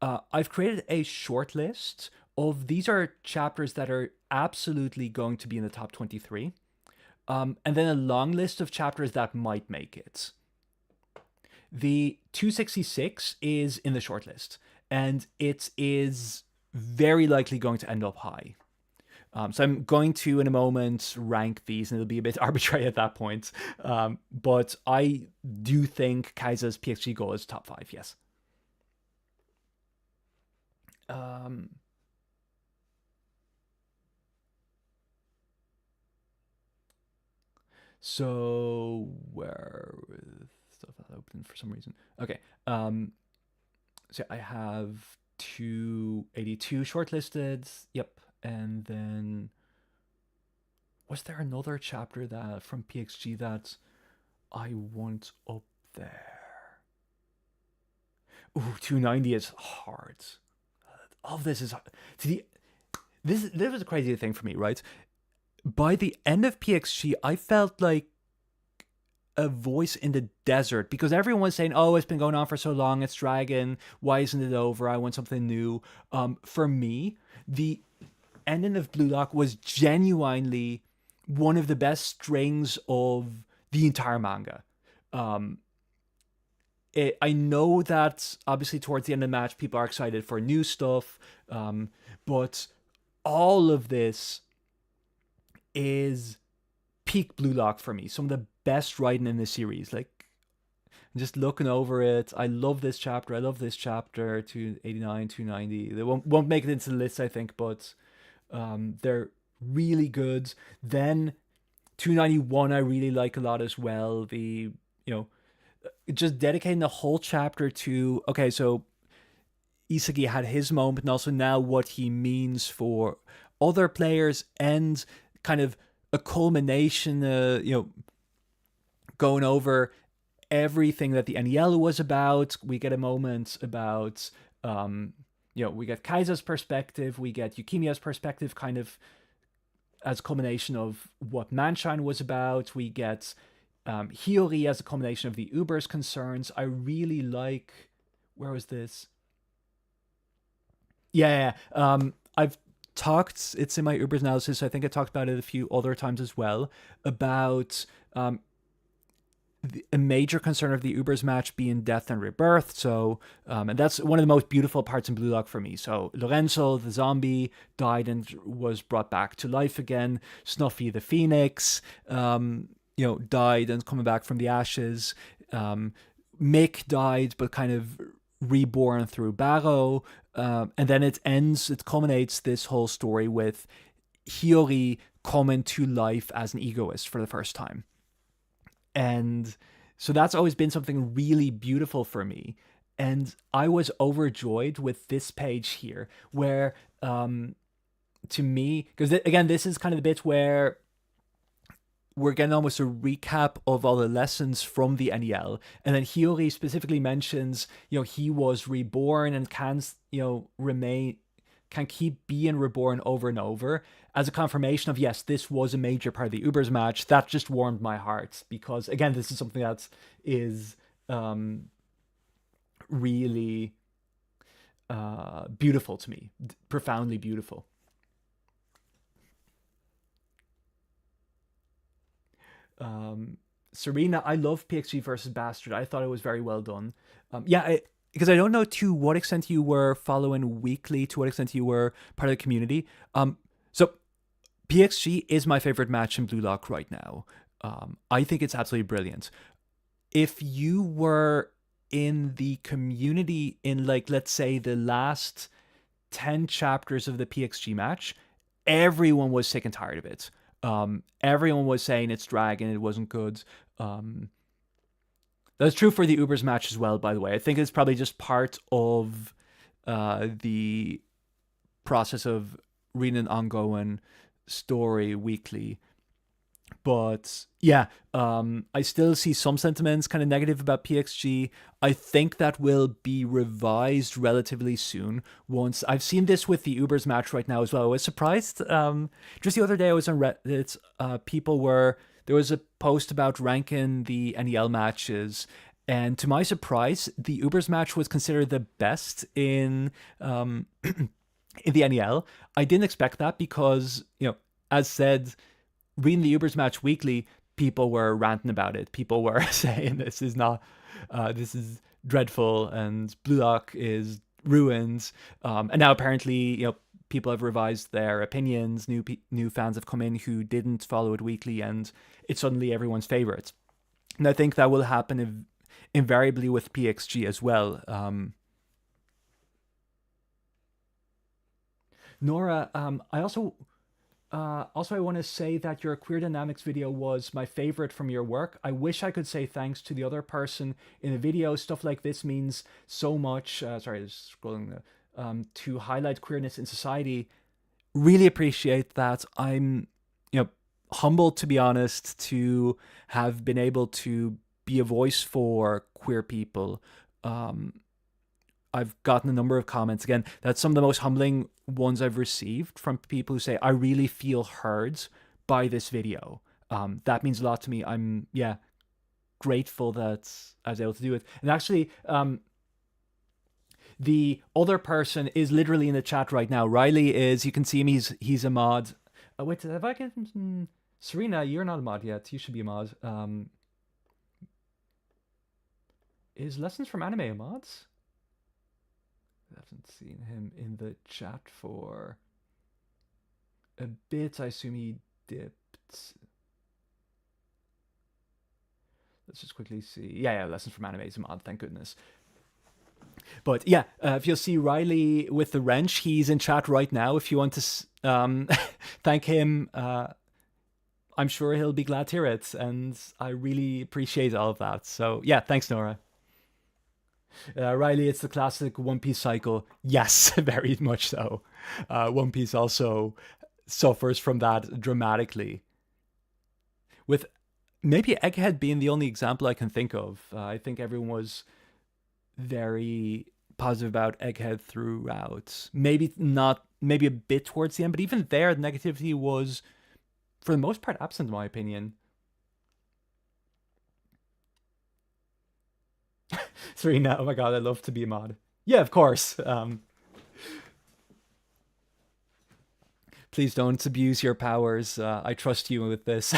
A: I've created a short list of, these are chapters that are absolutely going to be in the top 23. And then a long list of chapters that might make it. The 266 is in the shortlist, and it is very likely going to end up high. So I'm going to, in a moment, rank these, and it'll be a bit arbitrary at that point. But I do think Kaisa's PXG goal is top 5, yes. So where stuff that open for some reason? Okay. So I have 282 shortlisted. Yep. And then was there another chapter that from PXG that I want up there? Ooh, 290 is hard. All of this is to the this was a crazy thing for me, right? By the end of PXG, I felt like a voice in the desert, because everyone was saying, oh, it's been going on for so long, it's dragging, why isn't it over, I want something new. For me, the ending of Blue Lock was genuinely one of the best strings of the entire manga. I know that obviously towards the end of the match, people are excited for new stuff, but all of this is peak Blue Lock for me. Some of the best writing in the series. Like, just looking over it, I love this chapter. I love this chapter. 289, 290. They won't make it into the list, I think, but they're really good. Then 291, I really like a lot as well. The just dedicating the whole chapter to, okay, so Isagi had his moment, and also now what he means for other players, and kind of a culmination, going over everything that the NEL was about. We get a moment about, we get Kaisa's perspective, we get Yukimiya's perspective, kind of as a culmination of what Manshine was about. We get Hiyori as a culmination of the Uber's concerns. I really like, where was this? Yeah. I've talked, it's in my Uber's analysis, I think I talked about it a few other times as well, about a major concern of the Uber's match being death and rebirth. So, and that's one of the most beautiful parts in Blue Lock for me. So Lorenzo, the zombie, died and was brought back to life again. Snuffy, the phoenix, died and coming back from the ashes. Mick died, but kind of reborn through Barrow, and then it culminates this whole story with Hiyori coming to life as an egoist for the first time. And so that's always been something really beautiful for me. And I was overjoyed with this page here, where to me, because again, this is kind of the bit where we're getting almost a recap of all the lessons from the NEL. And then Hiyori specifically mentions, he was reborn and can, can keep being reborn over and over as a confirmation of, yes, this was a major part of the Ubers match. That just warmed my heart because, again, this is something that is really beautiful to me, profoundly beautiful. Serena, I love PXG versus Bastard. I thought it was very well done. Because I don't know to what extent you were following weekly, to what extent you were part of the community. So PXG is my favorite match in Blue Lock right now. I think it's absolutely brilliant. If you were in the community in, like, let's say the last 10 chapters of the PXG match, everyone was sick and tired of it. Everyone was saying it's drag and it wasn't good. That's true for the Ubers match as well, by the way. I think it's probably just part of the process of reading an ongoing story weekly. But yeah, I still see some sentiments kind of negative about PXG. I think that will be revised relatively soon. Once I've seen this with the Ubers match right now as well. I was surprised. Just the other day I was on Reddit. There was a post about ranking the NEL matches, and to my surprise, the Ubers match was considered the best in in the NEL. I didn't expect that because, as said, reading the Ubers match weekly, people were ranting about it. People were saying this is dreadful and Blue Lock is ruined. And now apparently, people have revised their opinions. New fans have come in who didn't follow it weekly, and it's suddenly everyone's favorite. And I think that will happen invariably with PXG as well. Nora, I also I want to say that your Queer Dynamics video was my favorite from your work. I wish I could say thanks to the other person in the video. Stuff like this means so much. Sorry, just scrolling. To highlight queerness in society. Really appreciate that. I'm, humbled, to be honest, to have been able to be a voice for queer people. I've gotten a number of comments. Again, that's some of the most humbling ones I've received from people who say, I really feel heard by this video. That means a lot to me. I'm, grateful that I was able to do it. And actually, the other person is literally in the chat right now. Riley is, you can see him, he's a mod. Wait, have I get Serena, you're not a mod yet. You should be a mod. Is Lessons from Anime a mod? I haven't seen him in the chat for a bit. I assume he dipped. Let's just quickly see. Yeah, Lessons from Anime is a mod, thank goodness. But yeah, if you'll see Riley with the wrench, he's in chat right now. If you want to thank him, I'm sure he'll be glad to hear it. And I really appreciate all of that. So yeah, thanks, Nora. Riley, it's the classic One Piece cycle. Yes, very much so. One Piece also suffers from that dramatically. With maybe Egghead being the only example I can think of. I think everyone was very positive about Egghead throughout. Maybe a bit towards the end, but even there, the negativity was, for the most part, absent, in my opinion. Serena, oh my god, I'd love to be a mod. Yeah, of course. Please don't abuse your powers. I trust you with this.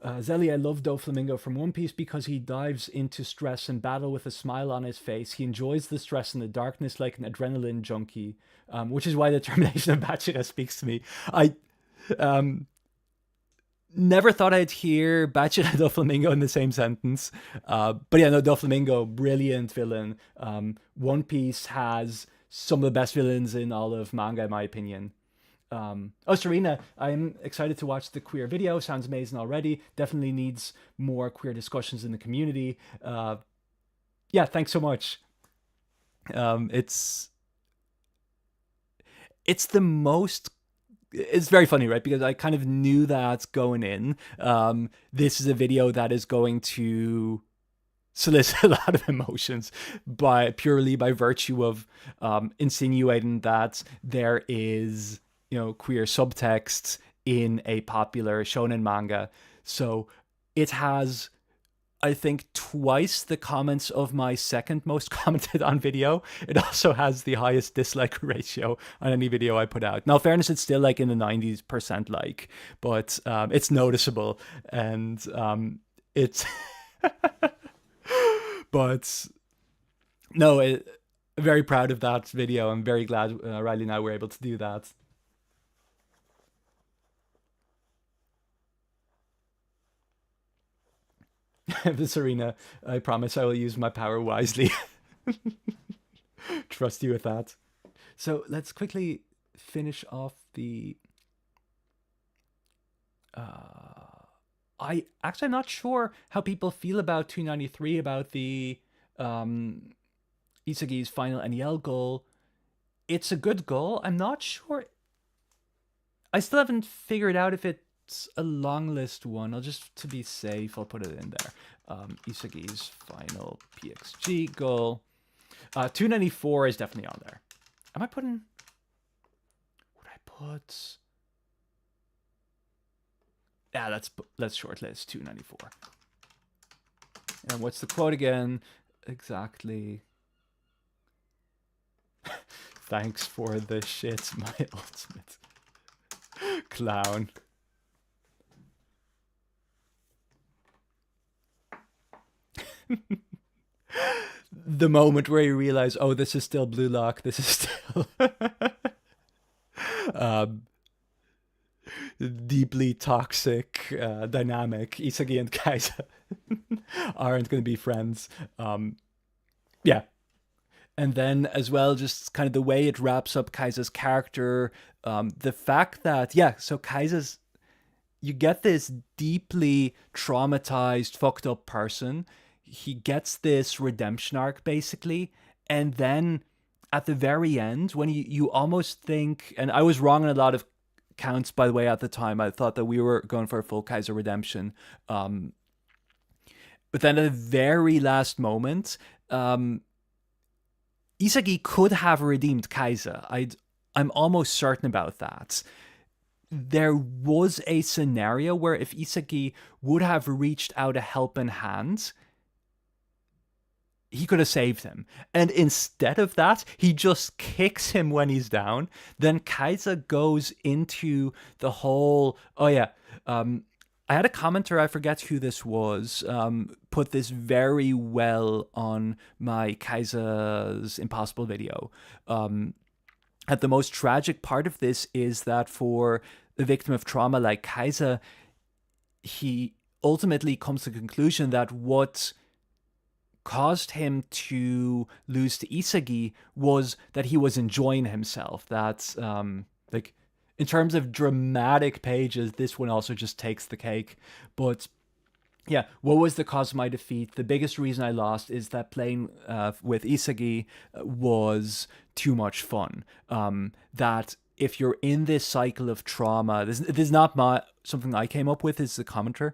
A: Zelly, I love Doflamingo from One Piece because he dives into stress and battle with a smile on his face. He enjoys the stress and the darkness like an adrenaline junkie, which is why the termination of Bachira speaks to me. Never thought I'd hear Batshit and Doflamingo in the same sentence. But yeah, no, Doflamingo, brilliant villain. One Piece has some of the best villains in all of manga, in my opinion. Oh, Serena, I'm excited to watch the queer video. Sounds amazing already. Definitely needs more queer discussions in the community. Yeah, thanks so much. Um, it's it's the most it's very funny, right? Because I kind of knew that going in. This is a video that is going to solicit a lot of emotions by purely by virtue of insinuating that there is, queer subtext in a popular shonen manga. So it has, I think, twice the comments of my second most commented on video. It also has the highest dislike ratio on any video I put out. Now, in fairness, it's still like in the 90% like, but it's noticeable. And it's, but no, very proud of that video. I'm very glad Riley and I were able to do that. This arena, I promise I will use my power wisely. Trust you with that. So let's quickly finish off the. I actually am not sure how people feel about 293 about the um, Isagi's final NEL goal. It's a good goal. I'm not sure. I still haven't figured out if it's a long list one. I'll just to be safe, I'll put it in there. Isagi's final PXG goal. 294 is definitely on there. Am I putting? Would I put? Yeah, let's shortlist 294. And what's the quote again? Exactly. Thanks for the shit, my ultimate clown. The moment where you realize, oh, this is still Blue Lock. This is still um, deeply toxic dynamic. Isagi and Kaisa aren't going to be friends. Yeah. And then as well, just kind of the way it wraps up Kaisa's character. The fact that, yeah, so Kaisa's, you get this deeply traumatized, fucked up person. He gets this redemption arc basically. And then at the very end, when you almost think, and I was wrong on a lot of counts, by the way, at the time, I thought that we were going for a full Kaiser redemption. But then at the very last moment, Isagi could have redeemed Kaiser. I'm almost certain about that. There was a scenario where if Isagi would have reached out a helping hand, he could have saved him. And instead of that, he just kicks him when he's down. Then Kaiser goes into the whole, oh yeah, I had a commenter, I forget who this was, put this very well on my Kaiser's Impossible video. And the most tragic part of this is that for a victim of trauma like Kaiser, he ultimately comes to the conclusion that what caused him to lose to Isagi was that he was enjoying himself. That, like, in terms of dramatic pages, this one also just takes the cake. But yeah, what was the cause of my defeat? The biggest reason I lost is that playing with Isagi was too much fun. That if you're in this cycle of trauma, this is not something I came up with, is the commenter.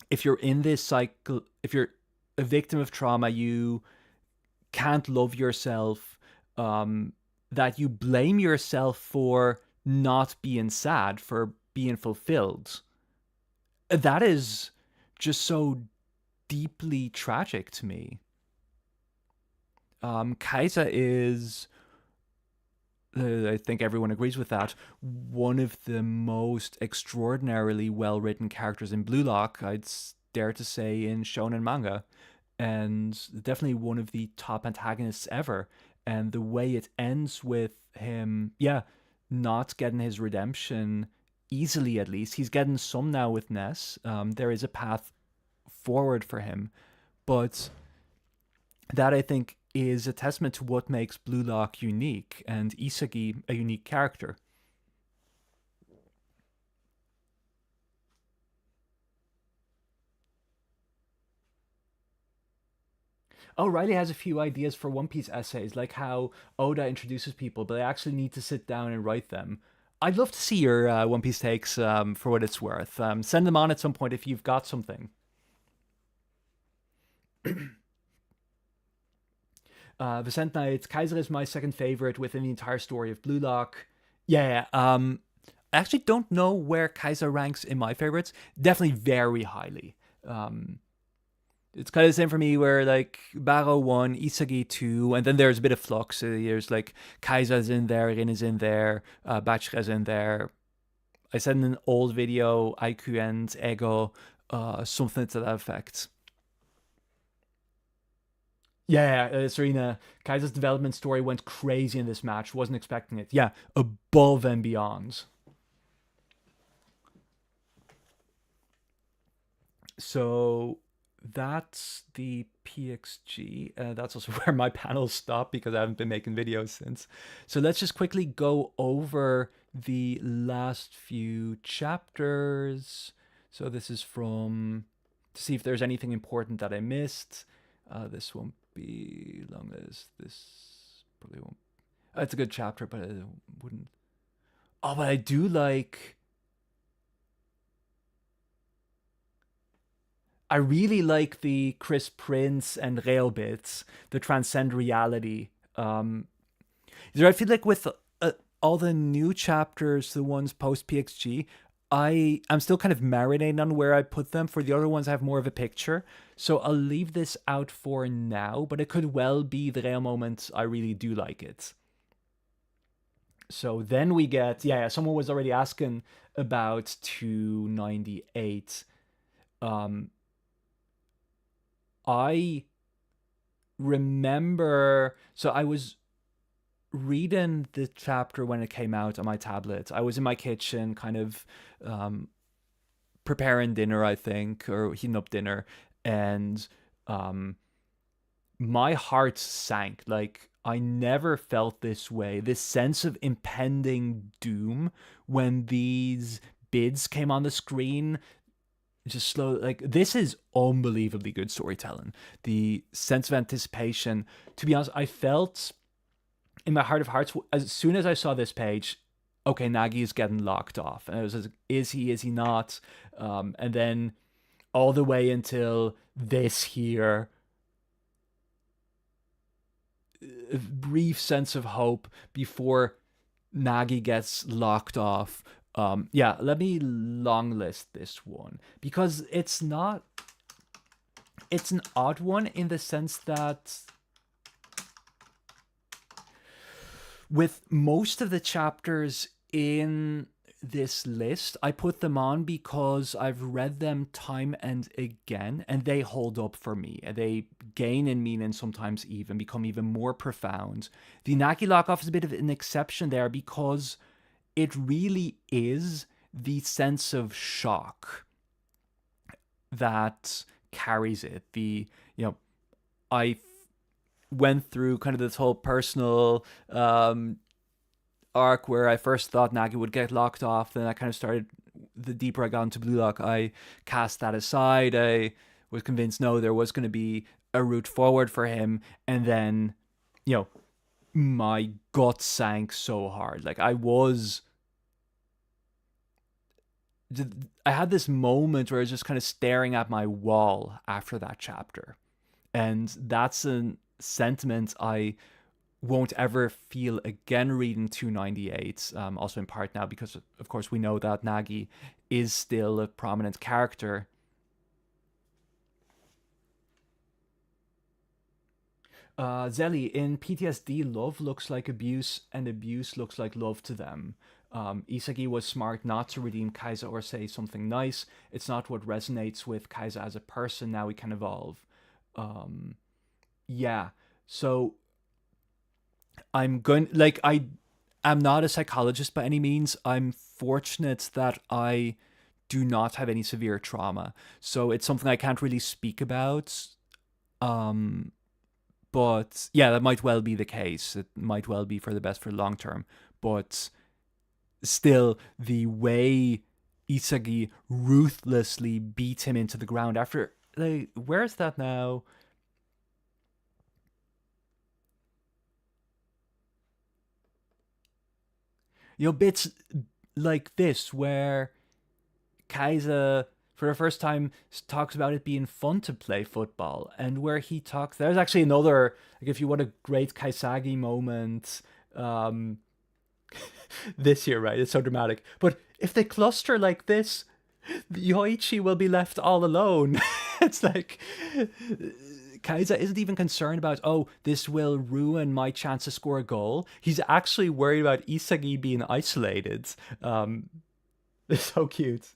A: If you're in this cycle, if you're a victim of trauma, you can't love yourself, that you blame yourself for not being sad, for being fulfilled. That is just so deeply tragic to me. Kaisa is, I think everyone agrees with that, one of the most extraordinarily well-written characters in Blue Lock, I'd dare to say, in shonen manga. And definitely one of the top antagonists ever. And the way it ends with him, yeah, not getting his redemption easily, at least. He's getting some now with Ness. There is a path forward for him, but that I think is a testament to what makes Blue Lock unique and Isagi a unique character. Oh, Riley has a few ideas for One Piece essays, like how Oda introduces people, but I actually need to sit down and write them. I'd love to see your One Piece takes for what it's worth. Send them on at some point if you've got something. Vicent Knight, Kaiser is my second favorite within the entire story of Blue Lock. Yeah, I actually don't know where Kaiser ranks in my favorites. Definitely very highly. Um, it's kind of the same for me where like Barrow 1, Isagi 2, and then there's a bit of flux. There's like Kaiser's in there, Rin is in there, Bachira's in there. I said in an old video, IQ and Ego, something to that effect. Yeah, Serena. Kaiser's development story went crazy in this match. Wasn't expecting it. Yeah, above and beyond. So that's the PXG. That's also where my panels stop because I haven't been making videos since. So let's just quickly go over the last few chapters. So this is from to see if there's anything important that I missed. This won't be long as this probably won't. It's a good chapter, but it wouldn't. Oh, but I do like. I really like the Chris Prince and Rail bits, the transcend reality. I feel like with all the new chapters, the ones post PXG, I'm still kind of marinating on where I put them. For the other ones, I have more of a picture, so I'll leave this out for now. But it could well be the Rail moment. I really do like it. So then we get someone was already asking about 298. Um, I remember, so I was reading the chapter when it came out on my tablet. I was in my kitchen, kind of um, preparing dinner, I think, or heating up dinner, and um, my heart sank. Like, I never felt this way. This sense of impending doom when these bids came on the screen just slow, like this is unbelievably good storytelling. The sense of anticipation, to be honest, I felt in my heart of hearts as soon as I saw this page, okay, Nagi is getting locked off, and I was like, is he not? And then all the way until this here brief sense of hope before Nagi gets locked off. Yeah, let me long list this one because it's an odd one in the sense that with most of the chapters in this list, I put them on because I've read them time and again, and they hold up for me. They gain in meaning, sometimes even become even more profound. The Nagi Lock Off is a bit of an exception there because it really is the sense of shock that carries it. I went through kind of this whole personal arc where I first thought Nagi would get locked off. Then I kind of started, the deeper I got into Blue Lock, I cast that aside. I was convinced, no, there was going to be a route forward for him. And then, my gut sank so hard. Like I had this moment where I was just kind of staring at my wall after that chapter. And that's a sentiment I won't ever feel again reading 298. Also in part now because, of course, we know that Nagi is still a prominent character. Zelly, in PTSD, love looks like abuse and abuse looks like love to them. Isagi was smart not to redeem Kaiser or say something nice. It's not what resonates with Kaiser as a person. Now we can evolve. Yeah. So I'm going, like, am not a psychologist by any means. I'm fortunate that I do not have any severe trauma. So it's something I can't really speak about. Um, but yeah, that might well be the case. It might well be for the best for the long term. But still, the way Isagi ruthlessly beat him into the ground after, like, where's that now? Bits like this where Kaiser, for the first time, talks about it being fun to play football, and where he talks. There's actually another, like, if you want a great Kaisagi moment, um, this year, right? It's so dramatic. But if they cluster like this, Yoichi will be left all alone. It's like Kaiza isn't even concerned about, oh, this will ruin my chance to score a goal. He's actually worried about Isagi being isolated. Um, it's so cute.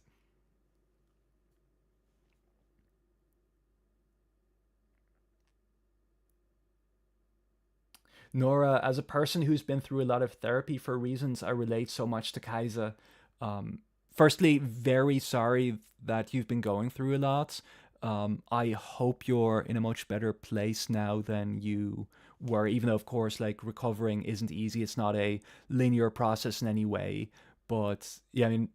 A: Nora, as a person who's been through a lot of therapy for reasons I relate so much to Kaiza, um, firstly, very sorry that you've been going through a lot. I hope you're in a much better place now than you were, even though, of course, like recovering isn't easy. It's not a linear process in any way. But yeah, I mean,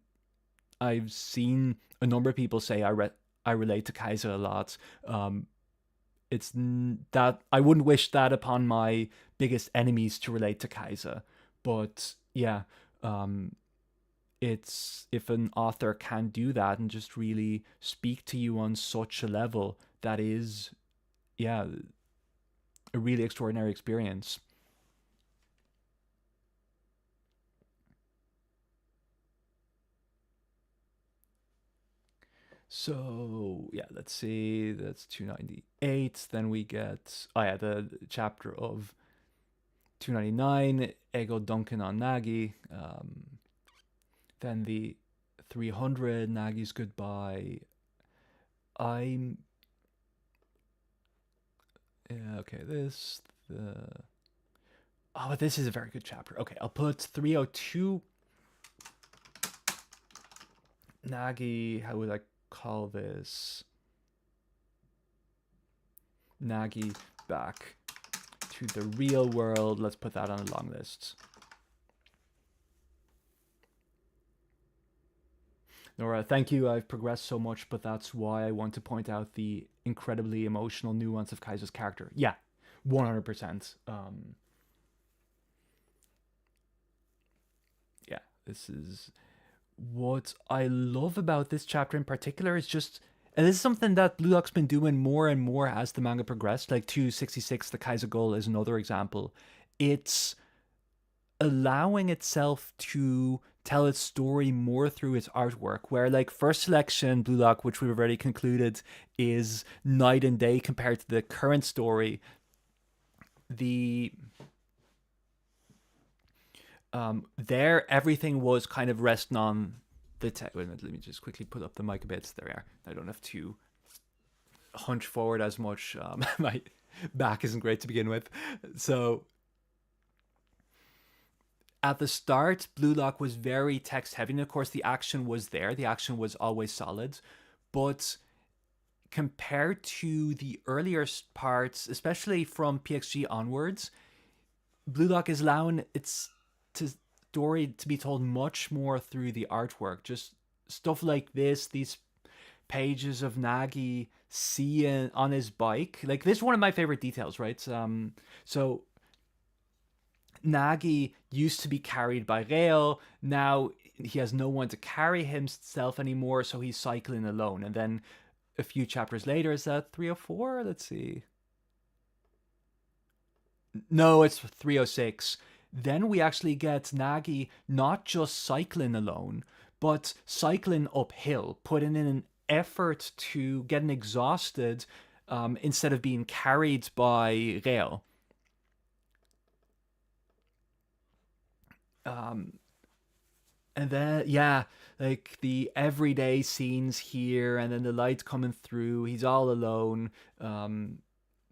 A: I've seen a number of people say I relate to Kaiser a lot. Um, that I wouldn't wish that upon my biggest enemies to relate to Kaiser, but yeah, um, it's if an author can do that and just really speak to you on such a level, that is, yeah, a really extraordinary experience. So yeah, let's see. That's 298. Then we get, oh yeah, the chapter of 299, Ego Duncan on Nagi. Then the 300, Nagi's goodbye. I'm yeah, okay. Oh, this is a very good chapter. Okay, I'll put 302 Nagi. How would I call this? Nagi back to the real world. Let's put that on a long list. Nora, thank you. I've progressed so much, but that's why I want to point out the incredibly emotional nuance of Kaiser's character. Yeah, 100%. Yeah, this is what I love about this chapter in particular is just, and this is something that Blue Lock's been doing more and more as the manga progressed. Like 266, the Kaiser Goal is another example. It's allowing itself to tell its story more through its artwork, where like first selection Blue Lock, which we've already concluded, is night and day compared to the current story. The there everything was kind of resting on wait a minute, let me just quickly put up the mic a bit. There we are. I don't have to hunch forward as much. My back isn't great to begin with. So at the start, Blue Lock was very text heavy. And of course, the action was there. The action was always solid. But compared to the earlier parts, especially from PXG onwards, Blue Lock is allowing its story to be told much more through the artwork. Just stuff like this, these pages of Nagi seeing on his bike. Like this is one of my favorite details, right? So Nagi used to be carried by rail. Now he has no one to carry himself anymore, so he's cycling alone. And then a few chapters later, is that 304? Let's see. No, it's 306. Then we actually get Nagi not just cycling alone, but cycling uphill, putting in an effort to getting exhausted instead of being carried by rail. Um, and then, yeah, like the everyday scenes here, and then the lights coming through. He's all alone.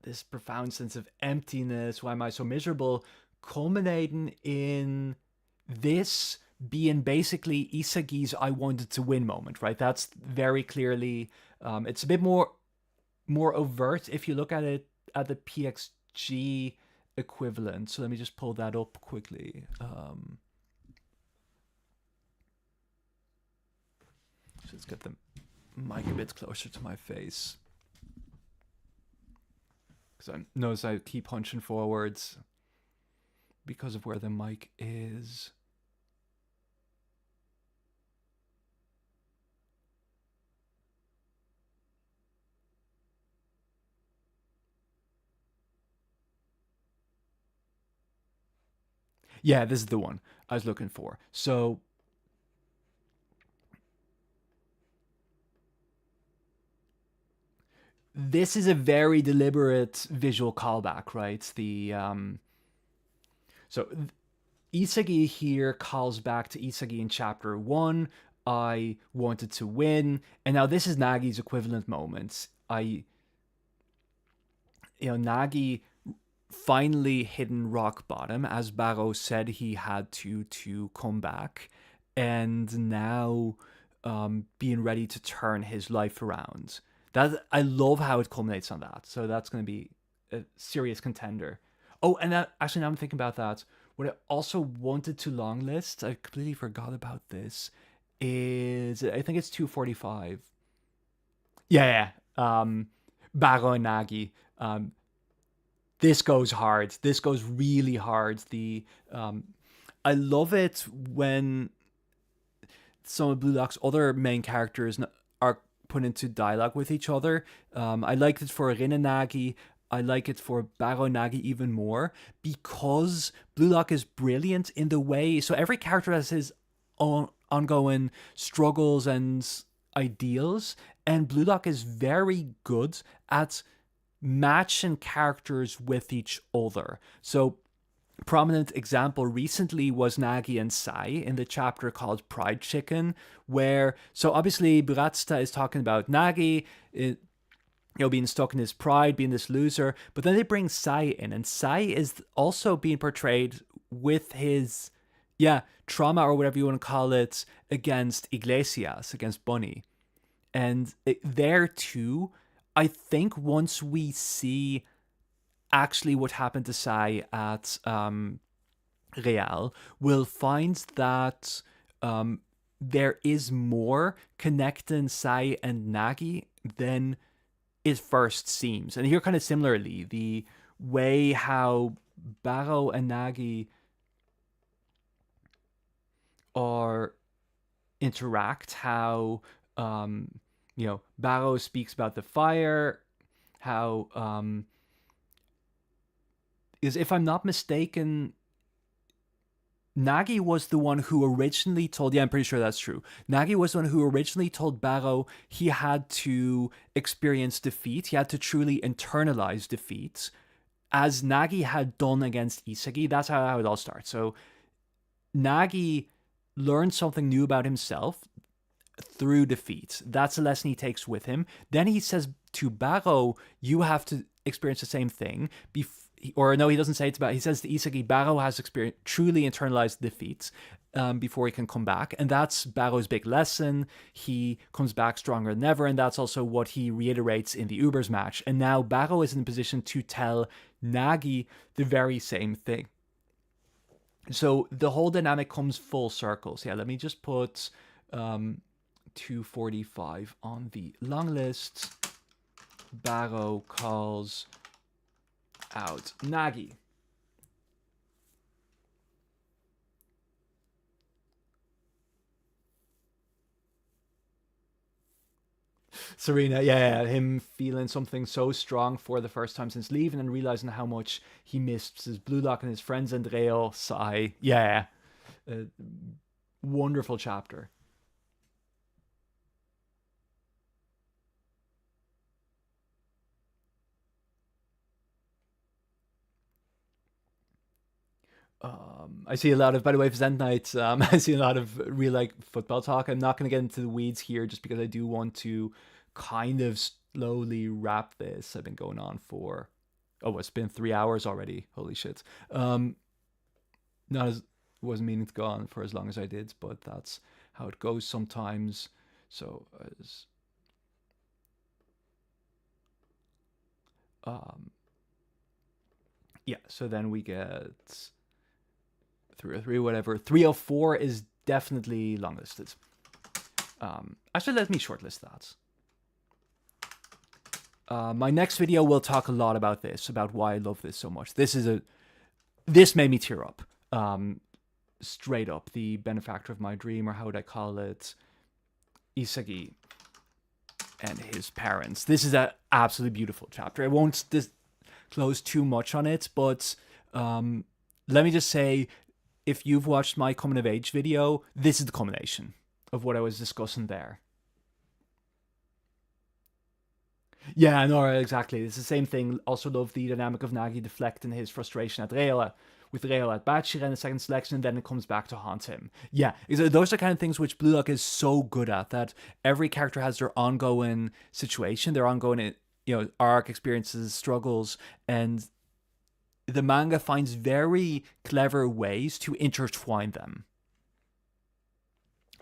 A: This profound sense of emptiness. Why am I so miserable? Culminating in this being basically Isagi's "I wanted to win" moment, right? That's very clearly. It's a bit more overt if you look at it at the PXG equivalent. So let me just pull that up quickly. So let's get the mic a bit closer to my face. Because I notice I keep hunching forwards because of where the mic is. Yeah, this is the one I was looking for. So this is a very deliberate visual callback, right? So Isagi here calls back to Isagi in chapter 1. I wanted to win, and now this is Nagi's equivalent moment. Nagi finally hitting rock bottom, as Barrow said he had to come back, and now being ready to turn his life around. That I love how it culminates on that. So that's going to be a serious contender. Oh, and actually, now I'm thinking about that. What I also wanted to long list, I completely forgot about this, is I think it's 245. Yeah, yeah. Barrow and Nagi. This goes hard. This goes really hard. I love it when some of Blue Lock's other main characters are put into dialogue with each other. I liked it for Rin and Nagi. I like it for Barrow Nagi even more because Blue Lock is brilliant in the way. So every character has his own ongoing struggles and ideals, and Blue Lock is very good at matching characters with each other. So prominent example recently was Nagi and Sai in the chapter called Pride Chicken, where so obviously Buratsuta is talking about Nagi, being stuck in his pride, being this loser, but then they bring Sai in, and Sai is also being portrayed with his trauma or whatever you want to call it against Iglesias, against Bunny. And there too, I think once we see actually what happened to Sai at Real, we'll find that there is more connecting Sai and Nagi than it first seems. And here, kind of similarly, the way how Barrow and Nagi are interact, how Barrow speaks about the fire, how is, if I'm not mistaken, Nagi was the one who originally told, I'm pretty sure that's true. Nagi was the one who originally told Barrow he had to experience defeat. He had to truly internalize defeat, as Nagi had done against Isagi. That's how it all starts. So Nagi learned something new about himself through defeat. That's a lesson he takes with him. Then he says to Barrow, you have to experience the same thing. Or no, he doesn't say it's about. He says to Isagi, Barrow has truly internalized defeat before he can come back, and that's Barrow's big lesson. He comes back stronger than ever, and that's also what he reiterates in the Ubers match. And now Barrow is in a position to tell Nagi the very same thing. So the whole dynamic comes full circle. So let me just put 245 on the long list. Barrow calls out Nagi. Serena, him feeling something so strong for the first time since leaving and realizing how much he missed his Blue Lock and his friends and Rail. Sai, wonderful chapter. I see a lot of, by the way, for Zen Nights, I see a lot of real like football talk. I'm not going to get into the weeds here just because I do want to kind of slowly wrap this. I've been going on for, it's been 3 hours already. Holy shit. Not as, wasn't meaning to go on for as long as I did, but that's how it goes sometimes. So yeah, so then we get 303, whatever. 304 is definitely longlisted. Actually, let me shortlist that. My next video will talk a lot about this, about why I love this so much. This made me tear up. Straight up, the benefactor of my dream, or how would I call it? Isagi and his parents. This is an absolutely beautiful chapter. I won't disclose too much on it, but let me just say, if you've watched my coming of age video, this is the culmination of what I was discussing there. Yeah, no, exactly. It's the same thing. Also love the dynamic of Nagi deflecting his frustration at Reila, with Reila at Bachira in the second selection, and then it comes back to haunt him. Yeah, those are kind of things which Blue Lock is so good at, that every character has their ongoing situation, their ongoing, arc, experiences, struggles, and the manga finds very clever ways to intertwine them.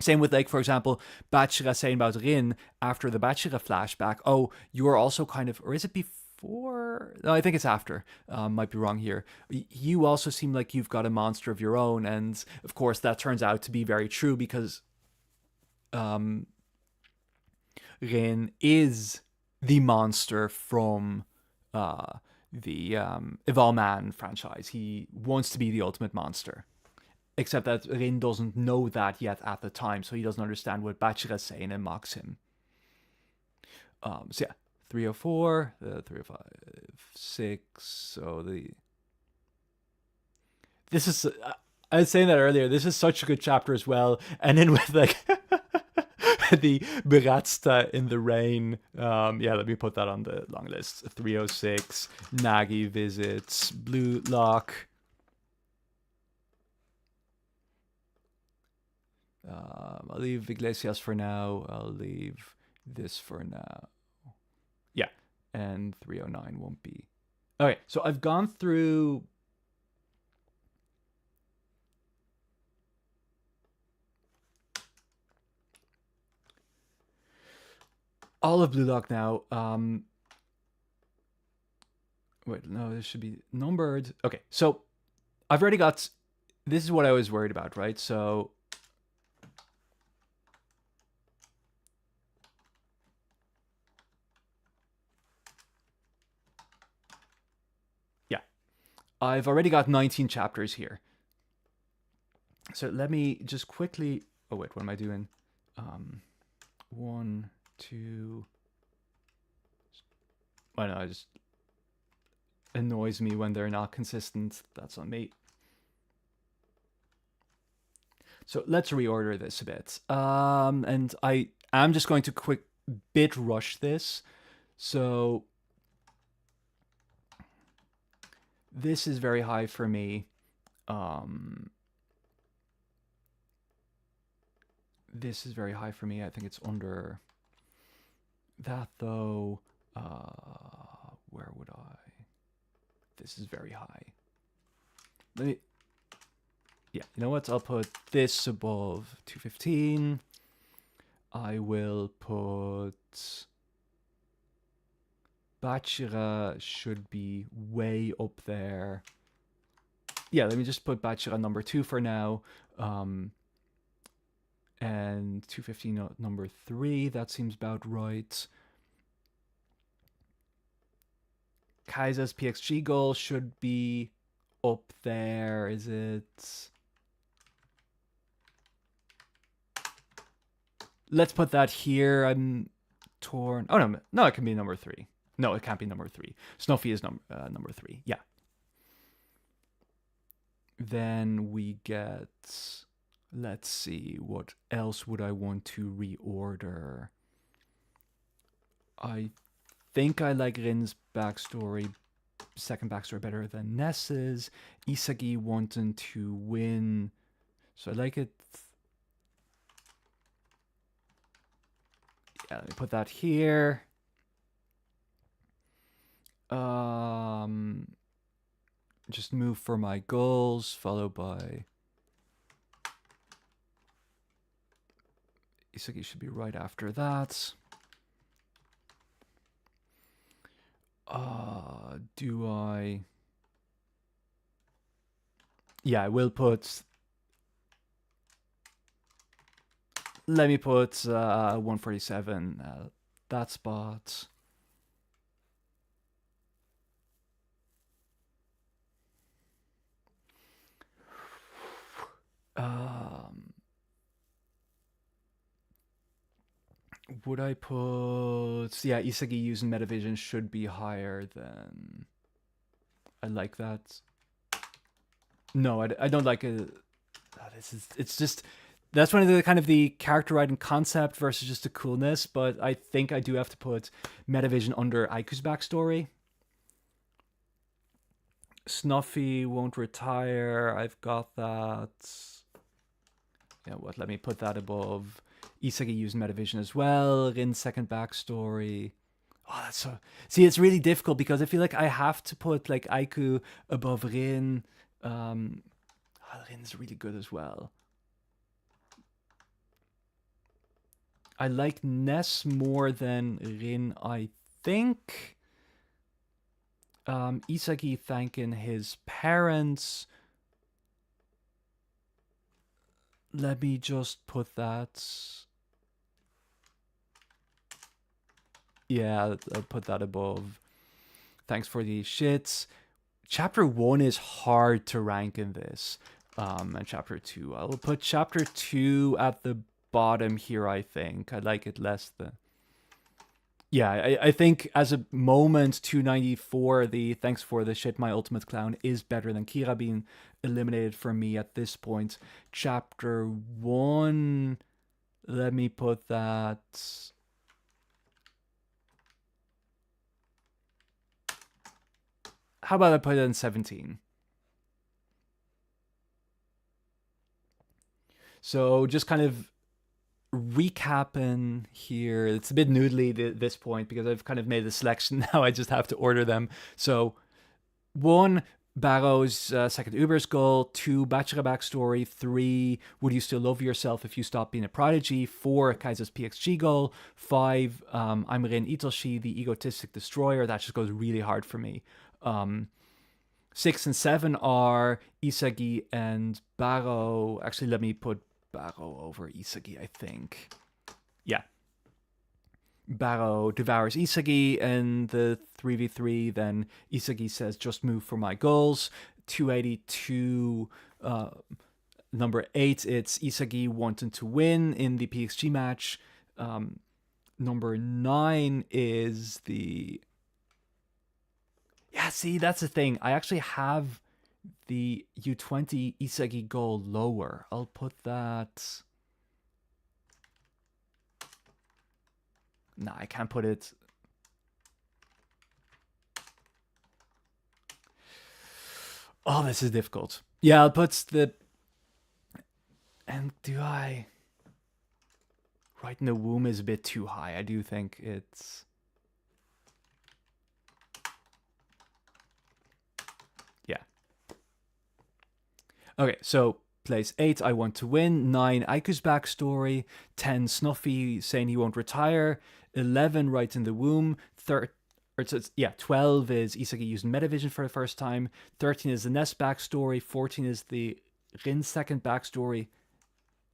A: Same with, like, for example, Bachira saying about Rin after the Bachira flashback, oh, you are also kind of, or is it before? No, I think it's after. Might be wrong here. You also seem like you've got a monster of your own, and of course that turns out to be very true, because Rin is the monster from the Evil Man franchise. He wants to be the ultimate monster. Except that Rin doesn't know that yet at the time, so he doesn't understand what Bachira's saying and mocks him. So yeah, 304, 305, 6. So this is, I was saying that earlier, this is such a good chapter as well. And then with, like, the Beratsta in the rain. Yeah, let me put that on the long list. 306, Nagi visits, Blue Lock. I'll leave Iglesias for now. I'll leave this for now. Yeah, and 309 won't be. Okay, so I've gone through all of Blue Lock now. Wait, no, this should be numbered. Okay, so I've already got. This is what I was worried about, right? So yeah, I've already got 19 chapters here. So let me just quickly. Oh wait, what am I doing? 1, 2. I know, it just annoys me when they're not consistent. That's on me. So let's reorder this a bit. And I'm just going to quick bit rush this. So this is very high for me. This is very high for me. I think it's under that, though. Where would I? This is very high. Let me. Yeah, you know what? I'll put this above 215. I will put. Bachira should be way up there. Yeah, let me just put Bachira number 2 for now. And 215 number 3, that seems about right. Kaisa's PXG goal should be up there. Is it? Let's put that here. I'm torn. Oh, no, it can be number 3. No, it can't be number 3. Snuffy is number 3. Yeah. Then we get. Let's see, what else would I want to reorder? I think I like Rin's backstory, second backstory, better than Ness's. Isagi wanting to win, so I like it. Yeah, let me put that here. Just move for my goals, followed by Isagi should be right after that. Do I... Yeah, I will put... Let me put 147 that spot. Would I put... Yeah, Isagi using Metavision should be higher than... I like that. No, I don't like it. It's just... That's one of the kind of the character writing concept versus just the coolness, but I think I do have to put Metavision under Aiku's backstory. Snuffy won't retire. I've got that. Yeah, what? Let me put that above. Isagi used Metavision as well. Rin's second backstory. Oh, that's so... See, it's really difficult because I feel like I have to put like Aiku above Rin. Rin's really good as well. I like Ness more than Rin, I think. Isagi thanking his parents. Let me just put that. Yeah, I'll put that above. Thanks for the shits. Chapter 1 is hard to rank in this. And chapter 2. I will put chapter 2 at the bottom here, I think. I like it less than... Yeah, I think as a moment, 294, the thanks for the shit, my ultimate clown, is better than Kira being eliminated for me at this point. Chapter 1, let me put that... How about I put it in 17? So just kind of recapping here. It's a bit noodly at this point because I've kind of made the selection now. I just have to order them. So 1, Barrow's second Uber's goal. 2, Bachelor backstory. 3, would you still love yourself if you stopped being a prodigy? 4, Kaiser's PXG goal. 5, I'm Rin Itoshi, the egotistic destroyer. That just goes really hard for me. 6 and 7 are Isagi and Barrow. Actually, let me put Barrow over Isagi, I think. Yeah. Barrow devours Isagi in the 3v3. Then Isagi says, just move for my goals. 282, number 8, it's Isagi wanting to win in the PXG match. Number 9 is the... Yeah, see, that's the thing. I actually have the U20 Isagi goal lower. I'll put that... Nah, I can't put it... Oh, this is difficult. Yeah, I'll put the... And do I... Right in the womb is a bit too high. I do think it's... Okay, so place 8, I want to win. 9, Aiku's backstory. 10, Snuffy saying he won't retire. 11, right in the womb. 12 is Isagi using Metavision for the first time. 13 is the Ness backstory. 14 is the Rin second backstory.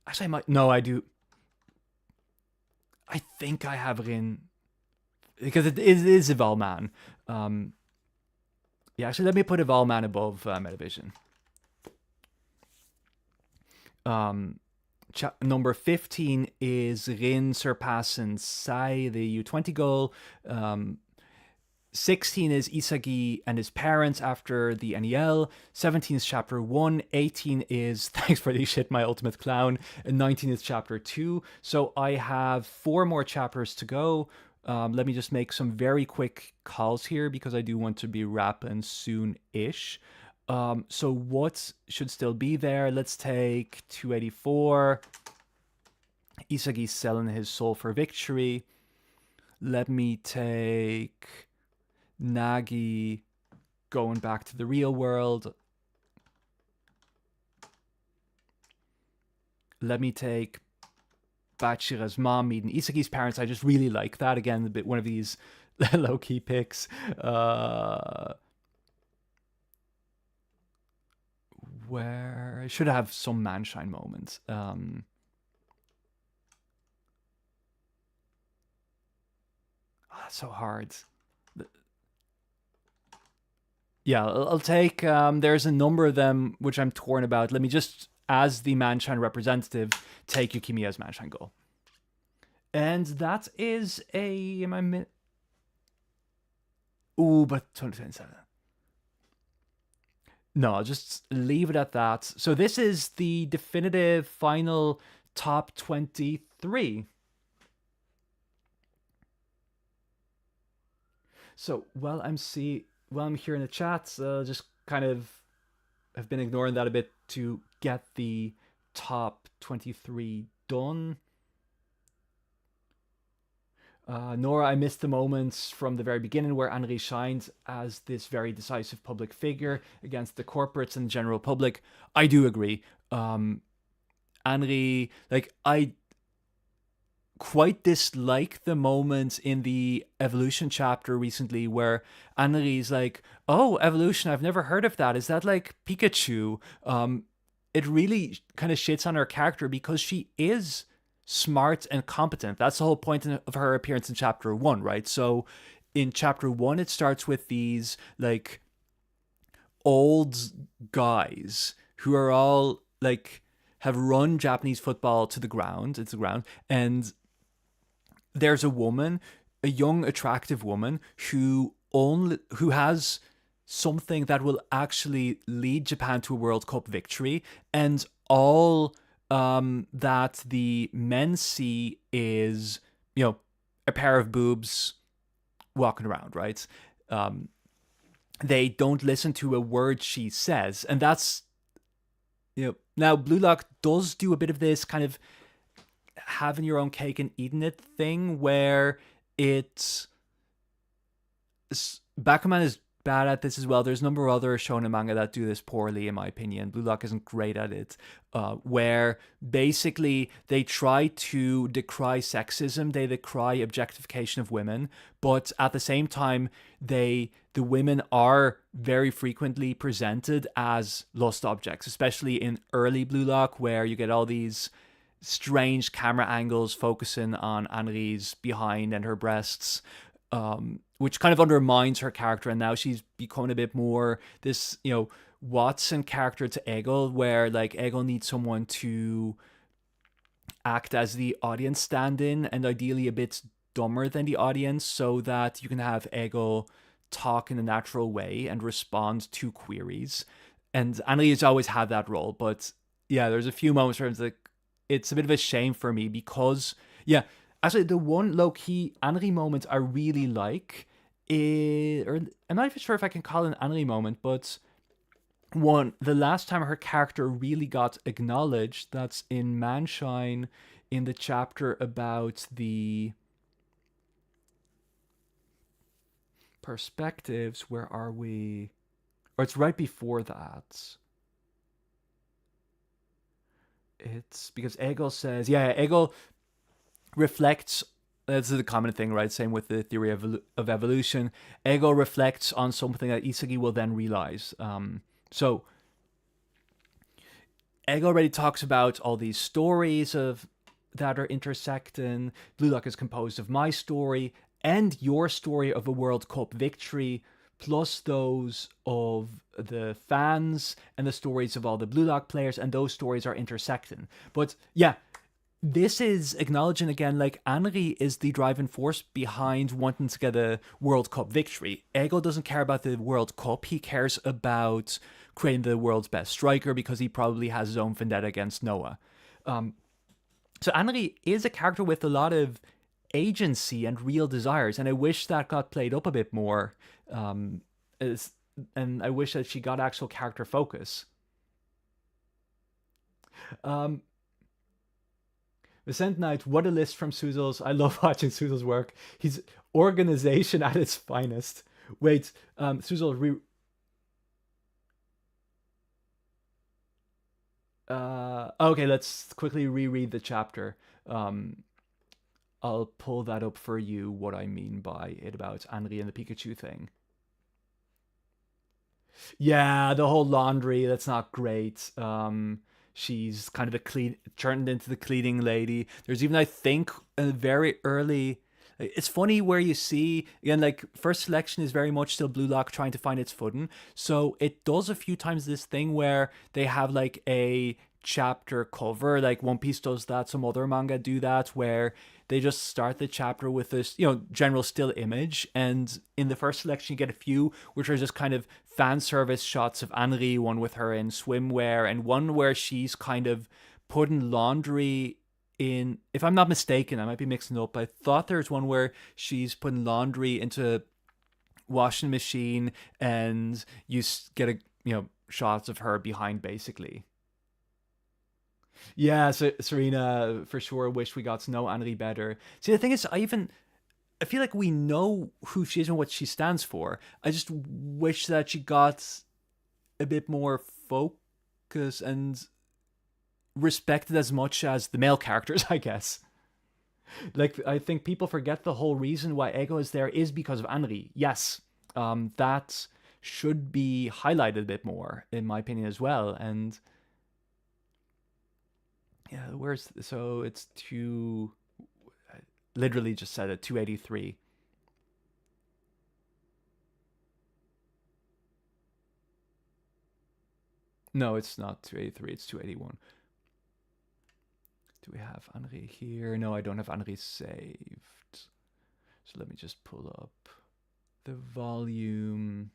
A: Actually, I might... No, I do. I think I have Rin. Because it is Evalman. Yeah, actually, let me put Evalman above Metavision. Number 15 is Rin surpassing Sai, the U20 goal. 16 is Isagi and his parents after the NEL. 17 is chapter 1. 18 is thanks for the shit, my ultimate clown. And 19 is chapter 2. So I have 4 more chapters to go. Let me just make some very quick calls here because I do want to be wrapping soon-ish. So what should still be there? Let's take 284. Isagi selling his soul for victory. Let me take Nagi going back to the real world. Let me take Bachira's mom meeting Isagi's parents. I just really like that. Again, a bit one of these low-key picks. Where I should have some Manshine moments. That's so hard. Yeah, I'll take. There's a number of them which I'm torn about. Let me just, as the Manshine representative, take Yukimiya's Manshine goal. And that is a. Am I? Ooh, but 2027. No, I'll just leave it at that. So this is the definitive final top 23. So while I'm here in the chat, just kind of have been ignoring that a bit to get the top 23 done. Nora, I missed the moments from the very beginning where Henri shines as this very decisive public figure against the corporates and the general public. I do agree. Henri, like, I quite dislike the moments in the evolution chapter recently where Henri's like, oh, evolution, I've never heard of that. Is that like Pikachu? It really kind of shits on her character because she is smart and competent. That's the whole point of her appearance in chapter 1, right? So in chapter 1, it starts with these like old guys who are all like have run Japanese football to the ground. It's the ground. And there's a woman, a young, attractive woman who has something that will actually lead Japan to a World Cup victory, and all that the men see is, a pair of boobs walking around, right? They don't listen to a word she says, and that's, now Blue Lock does do a bit of this kind of having your own cake and eating it thing where it's Bakuman is bad at this as well. There's a number of other shonen manga that do this poorly, in my opinion. Blue Lock isn't great at it, where basically they try to decry sexism, they decry objectification of women, but at the same time, the women are very frequently presented as lust objects, especially in early Blue Lock, where you get all these strange camera angles focusing on Henri's behind and her breasts, which kind of undermines her character. And now she's become a bit more this, Watson character to Egel, where like Egel needs someone to act as the audience stand-in and ideally a bit dumber than the audience so that you can have Egel talk in a natural way and respond to queries. And Henri has always had that role, but yeah, there's a few moments where it's like, it's a bit of a shame for me because, actually the one low-key Henri moment I really like or I'm not even sure if I can call it an Henri moment, but the last time her character really got acknowledged, that's in Manshine, in the chapter about the perspectives. Where are we? Or it's right before that. It's because Egel says, Egel reflects, that's the common thing, right? Same with the theory of evolution. Egel reflects on something that Isagi will then realize. So Egel already talks about all these stories that are intersecting. Blue Lock is composed of my story and your story of a World Cup victory, plus those of the fans and the stories of all the Blue Lock players, and those stories are intersecting. But this is acknowledging again, like, Henri is the driving force behind wanting to get a World Cup victory. Egel doesn't care about the World Cup, he cares about creating the world's best striker because he probably has his own vendetta against Noah. So Henri is a character with a lot of agency and real desires, and I wish that got played up a bit more. And I wish that she got actual character focus. Vicent Knight, what a list from Suzels. I love watching Suzels work. He's organization at its finest. Wait, Suzel, Okay, let's quickly reread the chapter. Um, I'll pull that up for you. What I mean by it about Henri and the Pikachu thing. Yeah, the whole laundry, that's not great. She's kind of the clean turned into the cleaning lady. There's even, I think, a very early, it's funny where you see again, like, first selection is very much still Blue Lock trying to find its footing. So it does a few times this thing where they have like a chapter cover, like One Piece does that, some other manga do that, where they just start the chapter with this, general still image. And in the first selection, you get a few which are just kind of fan service shots of Anri, one with her in swimwear, and one where she's kind of putting laundry in. If I'm not mistaken, I might be mixing up. I thought there's one where she's putting laundry into washing machine, and you get a shots of her behind, basically. Yeah, so Serena for sure wish we got to know Anri better. See, the thing is, I feel like we know who she is and what she stands for. I just wish that she got a bit more focus and respected as much as the male characters, I guess. Like, I think people forget the whole reason why Ego is there is because of Anri. Yes, that should be highlighted a bit more, in my opinion, as well. And yeah, so it's two. Literally just said it, 283. No, it's not 283, it's 281. Do we have Henri here? No, I don't have Henri saved. So let me just pull up the volume.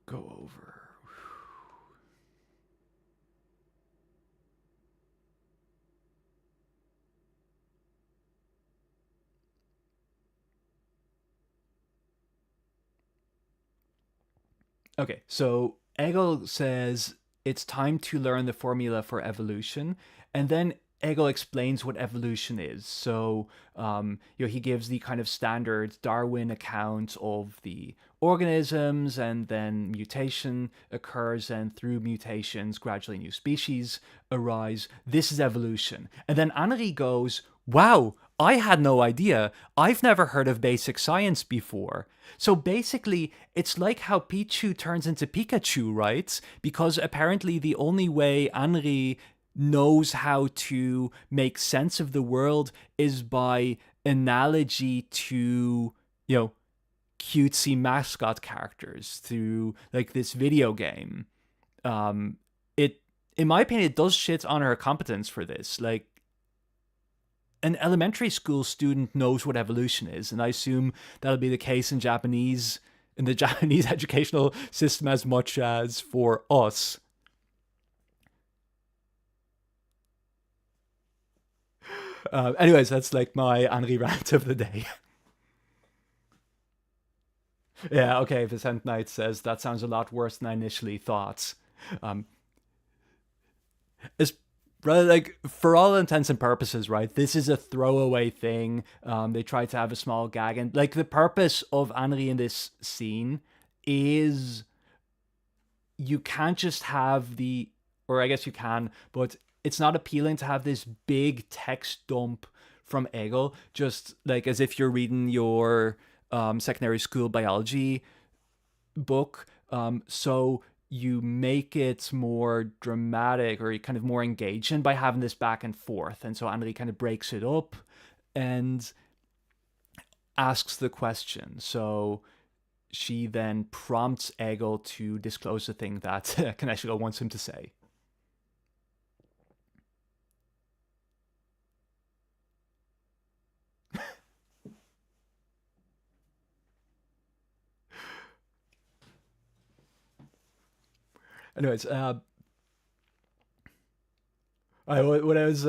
A: Go over. Okay, so Egel says it's time to learn the formula for evolution, and then Egel explains what evolution is. So, he gives the kind of standard Darwin account of the organisms, and then mutation occurs, and through mutations, gradually new species arise. This is evolution. And then Anri goes, wow, I had no idea. I've never heard of basic science before. So basically, it's like how Pichu turns into Pikachu, right? Because apparently the only way Anri knows how to make sense of the world is by analogy to, cutesy mascot characters through like this video game. It, in my opinion, it does shit on her competence for this. Like, an elementary school student knows what evolution is, and I assume that'll be the case in the Japanese educational system as much as for us. Anyways, that's like my Henri rant of the day. Yeah, okay, Vicent Knight says that sounds a lot worse than I initially thought. Um, it's rather like, for all intents and purposes, right? This is a throwaway thing. They try to have a small gag, and like the purpose of Henri in this scene is you can't just have or I guess you can, but it's not appealing to have this big text dump from Egel, just like as if you're reading your secondary school biology book. So you make it more dramatic or kind of more engaging by having this back and forth. And so Henri kind of breaks it up and asks the question. So she then prompts Egel to disclose the thing that Kaneshiro wants him to say. Anyways, what I was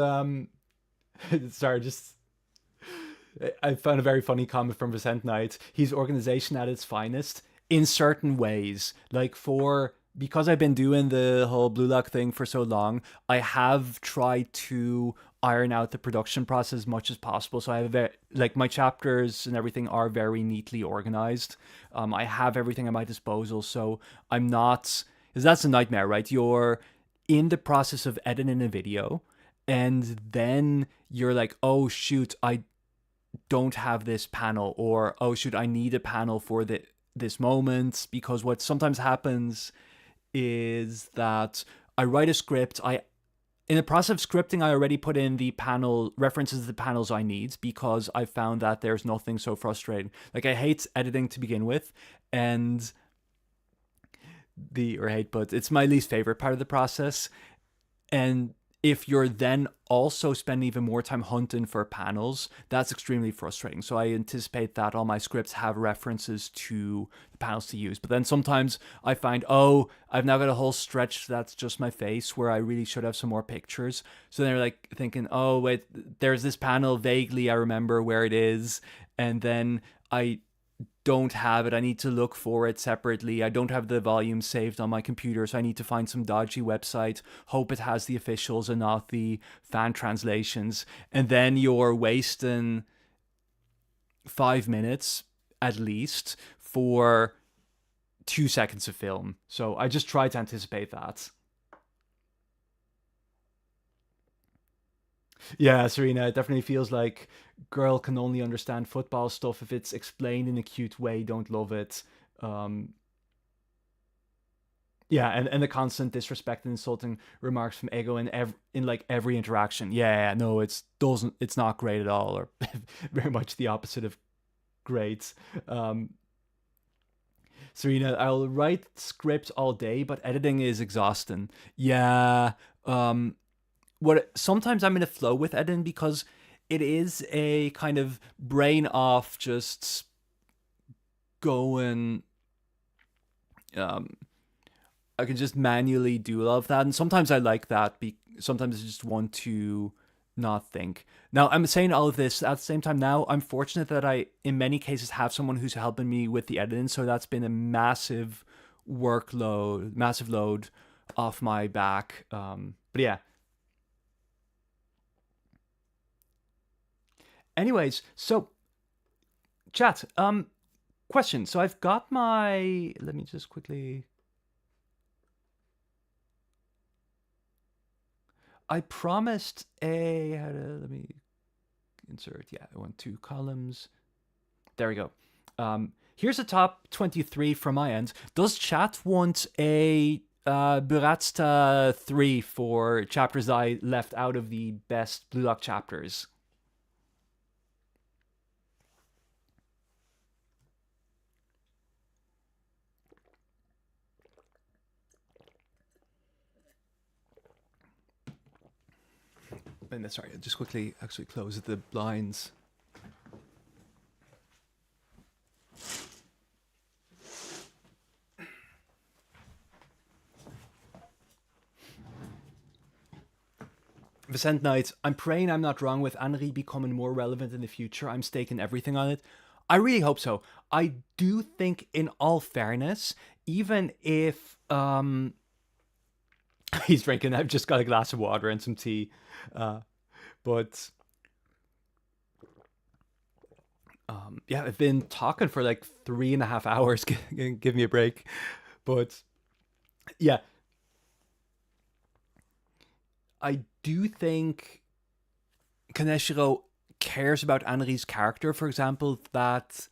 A: sorry, just I found a very funny comment from Vicent Knight. He's organization at its finest in certain ways. Like, because I've been doing the whole Blue Lock thing for so long, I have tried to iron out the production process as much as possible. So I have like my chapters and everything are very neatly organized. I have everything at my disposal, so I'm not, because that's a nightmare, right? You're in the process of editing a video, and then you're like, oh shoot, I don't have this panel, or oh shoot, I need a panel for this moment. Because what sometimes happens is that I write a script, I in the process of scripting, I already put in the panel references to the panels I need, because I found that there's nothing so frustrating. Like, I hate editing to begin with, and but it's my least favorite part of the process. And if you're then also spending even more time hunting for panels, that's extremely frustrating. So I anticipate that all my scripts have references to the panels to use. But then sometimes I find, oh, I've now got a whole stretch that's just my face where I really should have some more pictures. So they're like thinking, oh, wait, there's this panel, vaguely I remember where it is. And then I don't have it. I need to look for it separately. I don't have the volume saved on my computer, so I need to find some dodgy website, hope it has the officials and not the fan translations. And then you're wasting 5 minutes at least for 2 seconds of film. So I just try to anticipate that. Yeah, Serena, it definitely feels like girl can only understand football stuff if it's explained in a cute way. Don't love it. Um, yeah, and the constant disrespect and insulting remarks from Ego in like every interaction. Yeah, no, it's not great at all, or very much the opposite of great. Um, Serena, I'll write script all day, but editing is exhausting. Yeah. What sometimes I'm in a flow with editing, because it is a kind of brain off, just going. Um, I can just manually do all of that, and sometimes I like that. Sometimes I just want to not think. Now I'm saying all of this at the same time. Now I'm fortunate that I, in many cases, have someone who's helping me with the editing, so that's been a massive load off my back. But yeah. Anyways, so chat. Question. So I've got my. Let me just quickly. I promised a. Let me insert. Yeah, I want 2 columns. There we go. Here's a top 23 from my end. Does chat want a Buratsta 3 for chapters I left out of the best Blue Lock chapters? And sorry, just quickly actually close the blinds. Vicent Knight, I'm praying I'm not wrong with Henri becoming more relevant in the future. I'm staking everything on it. I really hope so. I do think, in all fairness, even if he's drinking, I've just got a glass of water and some tea. But yeah, I've been talking for like 3.5 hours. Give me a break. But yeah, I do think Kaneshiro cares about Anri's character, for example. That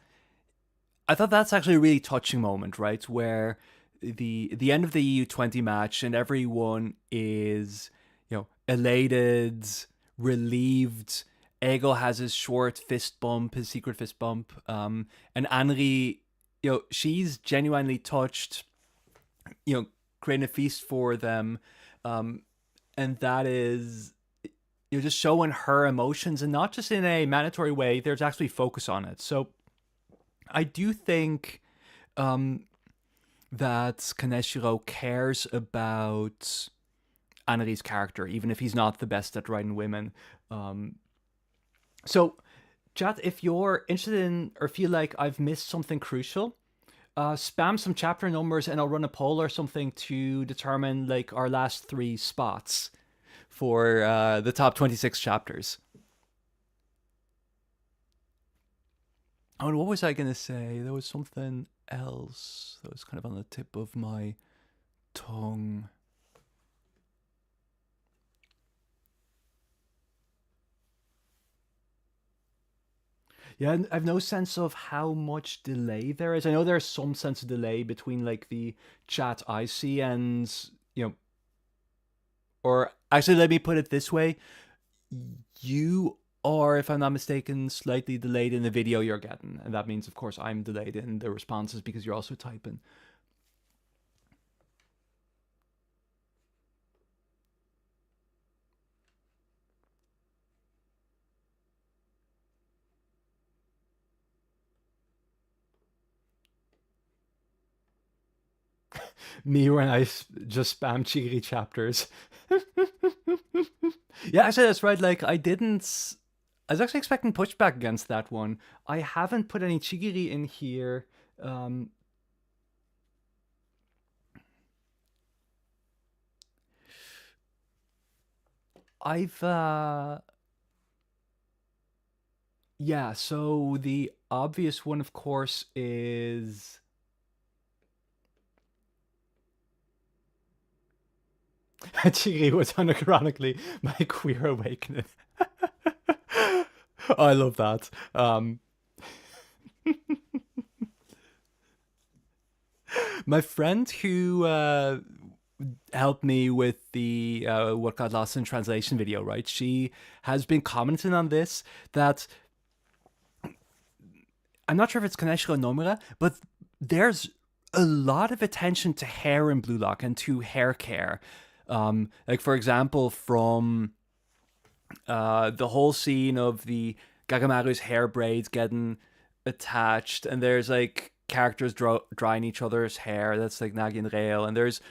A: I thought that's actually a really touching moment, right? Where the end of the EU20 match, and everyone is, elated, relieved. Ego has his short fist bump, his secret fist bump, and Anri, she's genuinely touched, creating a feast for them, and that is, you're just showing her emotions, and not just in a mandatory way. There's actually focus on it. So I do think that Kaneshiro cares about Anri's character, even if he's not the best at writing women. So, chat, if you're interested in or feel like I've missed something crucial, spam some chapter numbers and I'll run a poll or something to determine like our last 3 spots for the top 26 chapters. Oh, and what was I going to say? There was something else that was kind of on the tip of my tongue. Yeah, I've no sense of how much delay there is. I know there's some sense of delay between like the chat I see and, you know, or actually, let me put it this way. You are, if I'm not mistaken, slightly delayed in the video you're getting. And that means, of course, I'm delayed in the responses because you're also typing. Me when I just spam Chigiri chapters. Yeah, actually, that's right. Like, I didn't. I was actually expecting pushback against that one. I haven't put any Chigiri in here. Um, I've yeah, so the obvious one of course is Chiri was unironically my queer awakening. I love that. My friend who helped me with the What Got Lost in Translation video, right? She has been commenting on this that I'm not sure if it's Kaneshiro Nomura, but there's a lot of attention to hair in Blue Lock and to hair care. Like for example, from the whole scene of the Gagamaru's hair braids getting attached, and there's like characters drying each other's hair. That's like Nagi and Rail, and there's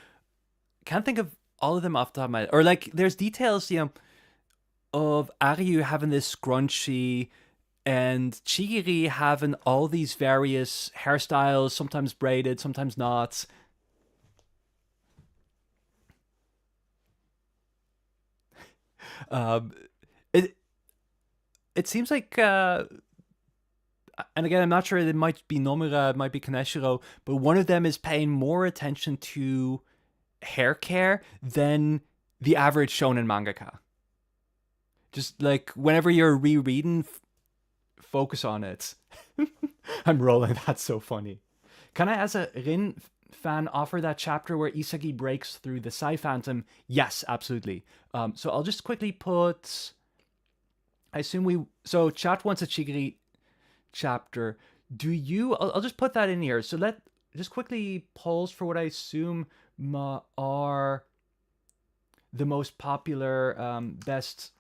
A: can't think of all of them off the top of my head. Or like there's details, of Aryu having this scrunchy and Chigiri having all these various hairstyles, sometimes braided, sometimes not. Um, it it seems like, and again, I'm not sure. It might be Nomura, it might be Kaneshiro, but one of them is paying more attention to hair care than the average shonen mangaka. Just like whenever you're rereading, focus on it. I'm rolling. That's so funny. Can I, as a Rin fan, offer that chapter where Isagi breaks through the Psy Phantom? Yes, absolutely. So I'll just quickly put. I assume we. So chat wants a Chigiri chapter. Do you? I'll just put that in here. So let just quickly polls for what I assume are the most popular, best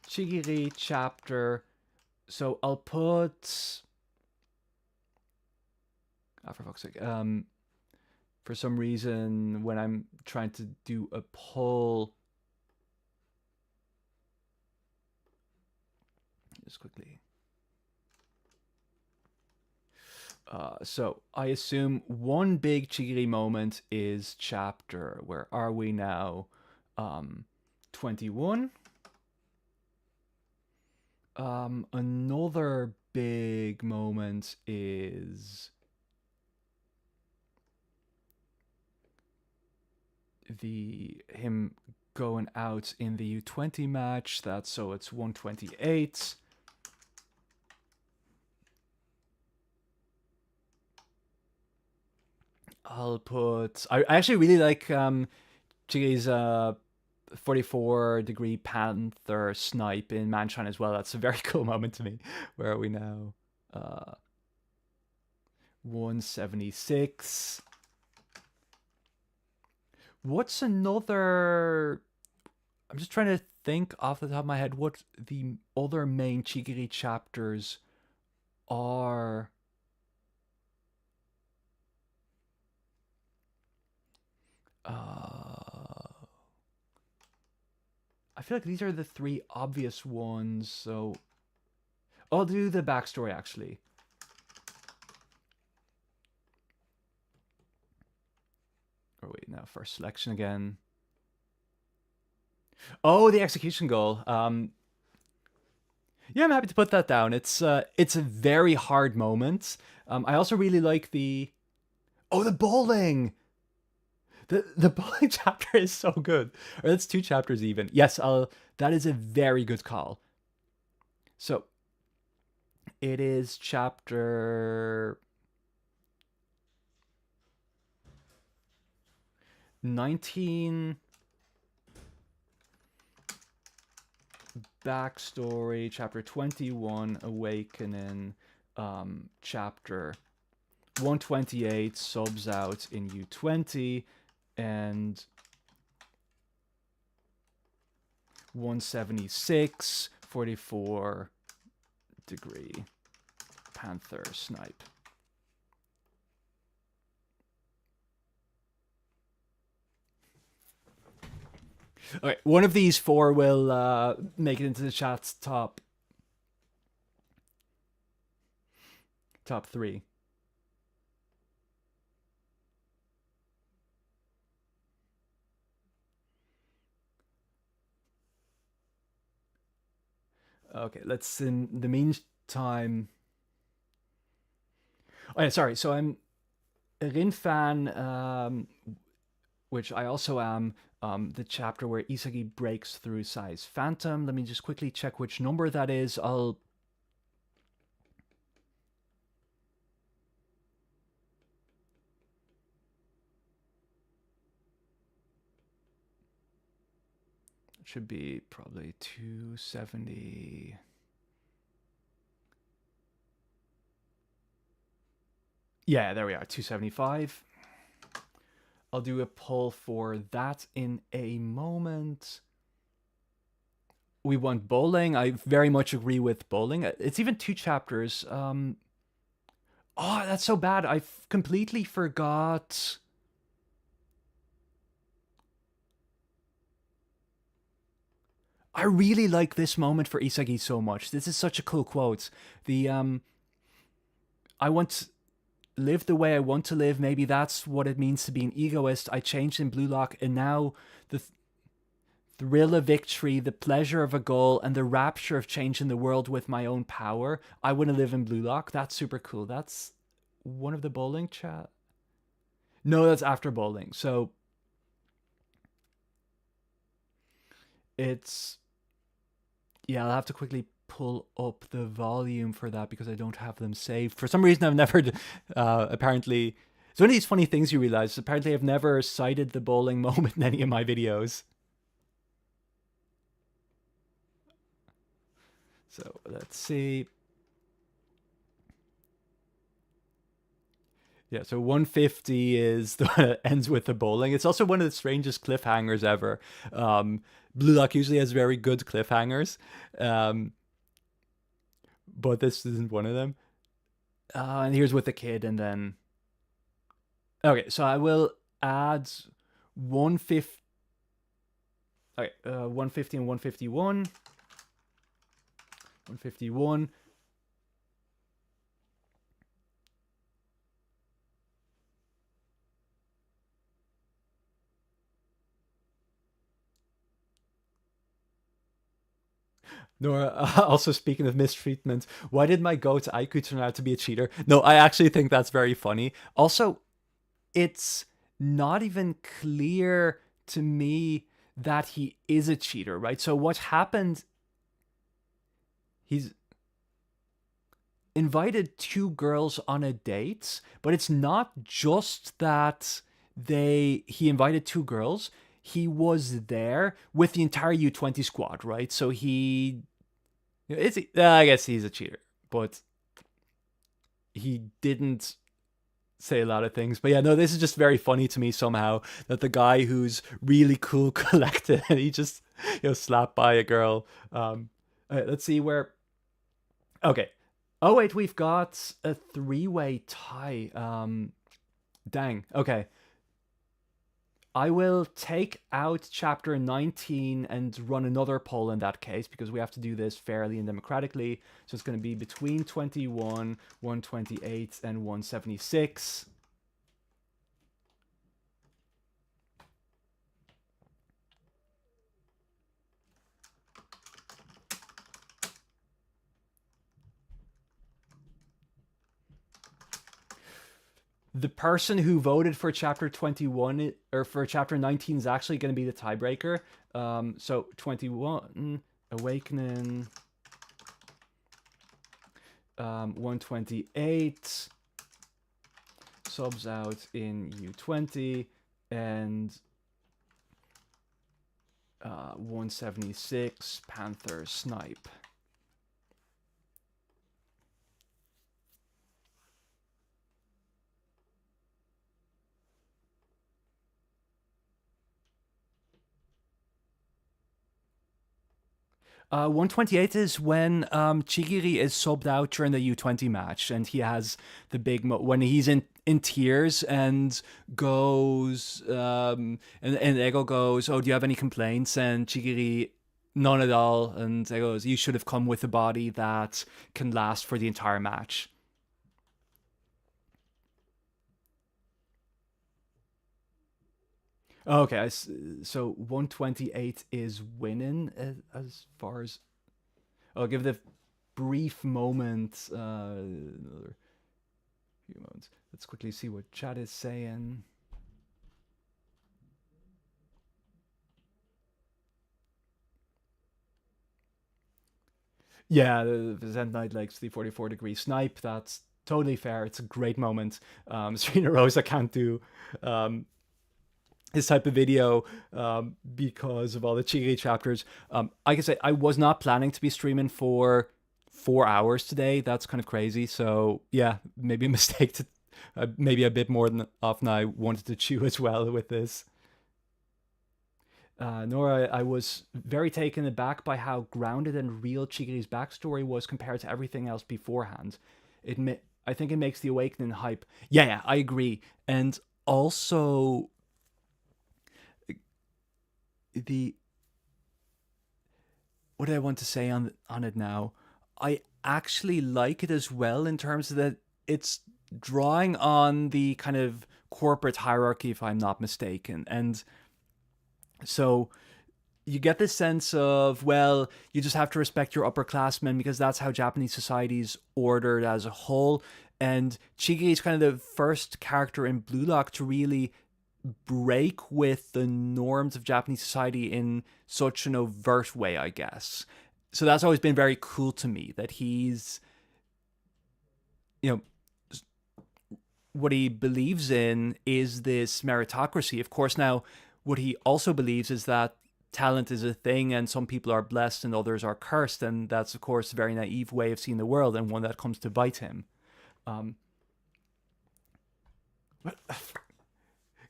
A: Chigiri chapter. So I'll put. Oh, for fuck's sake. For some reason, when I'm trying to do a poll, just quickly. So I assume one big Chigiri moment is chapter. Where are we now? 21. Another big moment is him going out in the U20 match. That's so it's 128. I'll put. I actually really like Chigiri's 44-degree Panther snipe in Manshine as well. That's a very cool moment to me. Where are we now? 176. What's another? I'm just trying to think off the top of my head what the other main Chigiri chapters are. I feel like these are the three obvious ones, so I'll do the backstory actually. Oh wait, now first selection again. Oh, the execution goal. Yeah, I'm happy to put that down. It's a very hard moment. I also really like the oh, the bowling. The bowling chapter is so good. Or that's two chapters even. Yes, I'll. That is a very good call. So it is chapter 19, backstory, chapter 21, awakening, chapter 128, subs out in U20, and 176, 44 degree panther snipe. Okay, one of these four will make it into the chat's top three. Okay, let's in the meantime. Oh yeah, sorry. So I'm a Rin fan, which I also am. The chapter where Isagi breaks through Sai's phantom. Let me just quickly check which number that is. I'll. It should be probably 270. Yeah, there we are, 275. I'll do a poll for that in a moment. We want bowling. I very much agree with bowling. It's even two chapters. Oh, that's so bad. I completely forgot. I really like this moment for Isagi so much. This is such a cool quote. The I want to live the way I want to live. Maybe that's what it means to be an egoist. I changed in Blue Lock, and now the thrill of victory, the pleasure of a goal, and the rapture of changing the world with my own power. I want to live in Blue Lock. That's super cool. That's one of the bowling chat. No, that's after bowling. So it's yeah. I'll have to quickly pull up the volume for that because I don't have them saved. For some reason, I've never apparently. It's one of these funny things you realize. Apparently, I've never cited the bowling moment in any of my videos. So let's see. Yeah, so 150 is the ends with the bowling. It's also one of the strangest cliffhangers ever. Blue Lock usually has very good cliffhangers, um, but this isn't one of them. And here's with the kid, and then okay. So I will add 150. Okay, 150 and 151. 151. Nora, also speaking of mistreatment, why did my goat Aiku turn out to be a cheater? No, I actually think that's very funny. Also, it's not even clear to me that he is a cheater, right? So what happened? He's invited two girls on a date, but it's not just that he invited two girls. He was there with the entire U20 squad, right? So I guess he's a cheater, but he didn't say a lot of things. But yeah, no, this is just very funny to me somehow that the guy who's really cool, collected, and he just slapped by a girl. Let's see where. Okay. Oh wait, we've got a three-way tie. Dang. Okay. I will take out chapter 19 and run another poll in that case because we have to do this fairly and democratically. So it's going to be between 21, 128, and 176. The person who voted for chapter 21 or for chapter 19 is actually going to be the tiebreaker. So 21 Awakening, 128 subs out in U20, and 176 Panther Snipe. Uh, 128 is when Chigiri is subbed out during the U20 match, and he has the big when he's in tears and goes and Ego goes, "Oh, do you have any complaints?" And Chigiri, "None at all." And Ego goes, "You should have come with a body that can last for the entire match." Okay, so 128 is winning as far as I'll give the brief moment. Another few moments. Let's quickly see what chat is saying. Yeah, the Zen Knight likes the 44-degree snipe. That's totally fair. It's a great moment. Serena Rosa can't do this type of video because of all the Chigiri chapters. I can say I was not planning to be streaming for 4 hours today. That's kind of crazy. So yeah, maybe a mistake to maybe a bit more than often I wanted to chew as well with this. Nora, I was very taken aback by how grounded and real Chigiri's backstory was compared to everything else beforehand. I think it makes the Awakening hype. Yeah, I agree. And also, the what do I want to say on it now? I actually like it as well in terms of that it's drawing on the kind of corporate hierarchy, if I'm not mistaken, and so you get this sense of, well, you just have to respect your upperclassmen because that's how Japanese society is ordered as a whole. And Chigi is kind of the first character in Blue Lock to really break with the norms of Japanese society in such an overt way, I guess. So that's always been very cool to me that he's, you know, what he believes in is this meritocracy. Of course, now what he also believes is that talent is a thing and some people are blessed and others are cursed. And that's, of course, a very naive way of seeing the world and one that comes to bite him. But,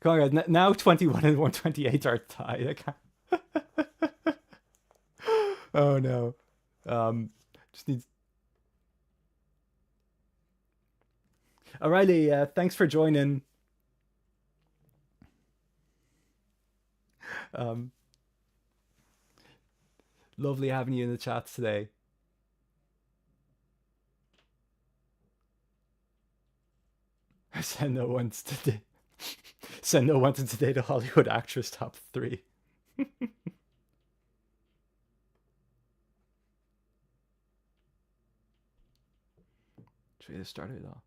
A: come on, guys. Now 21 and 128 are tied. I can't. Oh, no. Just needs. Alrighty, thanks for joining. Um, Lovely having you in the chat today. Send no one's today. Send no one to today to Hollywood actress top 3. Should we just start it off?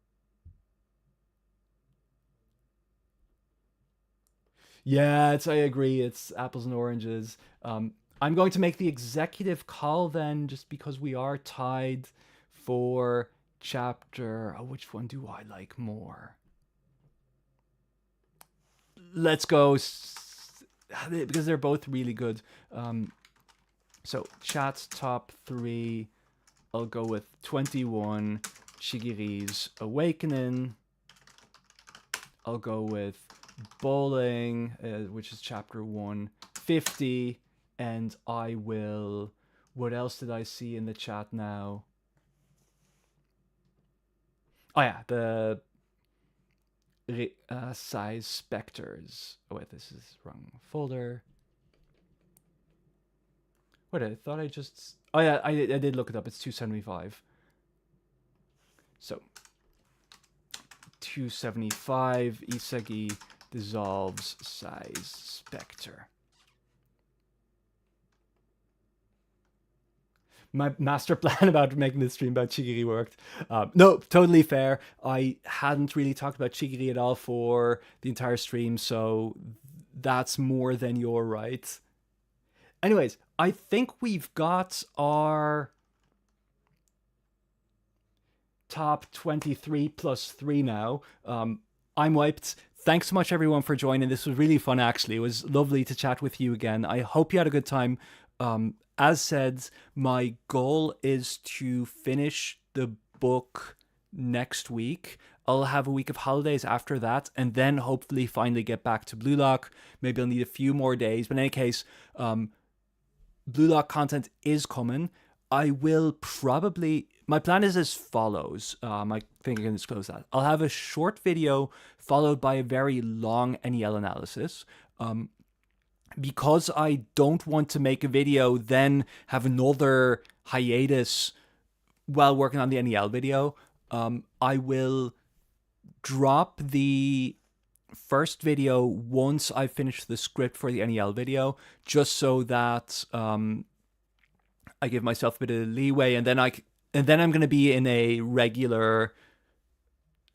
A: Yeah, I agree. It's apples and oranges. I'm going to make the executive call then, just because we are tied for chapter. Oh, which one do I like more? Let's go because they're both really good. So chat's top 3. I'll go with 21, Shigiri's Awakening. I'll go with Bowling, which is chapter 150, and I will. What else did I see in the chat now? Oh yeah, the size specters. Oh wait, this is wrong folder. Wait, I thought I just. Oh yeah, I did look it up. It's 275. So 275 Isagi dissolves size specter. my master plan about making this stream about Chigiri worked. No, totally fair. I hadn't really talked about Chigiri at all for the entire stream, so that's more than your right. Anyways, I think we've got our top 23 plus 3 now. I'm wiped. Thanks so much, everyone, for joining. This was really fun, actually. It was lovely to chat with you again. I hope you had a good time. As said, my goal is to finish the book next week. I'll have a week of holidays after that, and then hopefully finally get back to Blue Lock. Maybe I'll need a few more days. But in any case, Blue Lock content is coming. I will probably... My plan is as follows. I think I can disclose that. I'll have a short video followed by a very long NEL analysis. Because I don't want to make a video, then have another hiatus while working on the NEL video, I will drop the first video once I finish the script for the NEL video, just so that I give myself a bit of leeway, and then I'm going to be in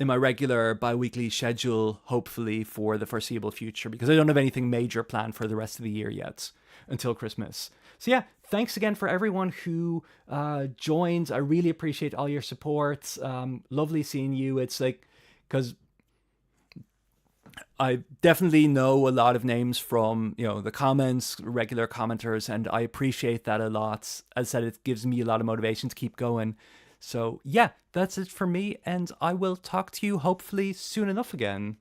A: my regular bi-weekly schedule, hopefully for the foreseeable future, because I don't have anything major planned for the rest of the year yet until Christmas. So yeah, thanks again for everyone who joins. I really appreciate all your support. Lovely seeing you. It's like, because I definitely know a lot of names from, the comments, regular commenters, and I appreciate that a lot. As I said, it gives me a lot of motivation to keep going. So yeah, that's it for me, and I will talk to you hopefully soon enough again.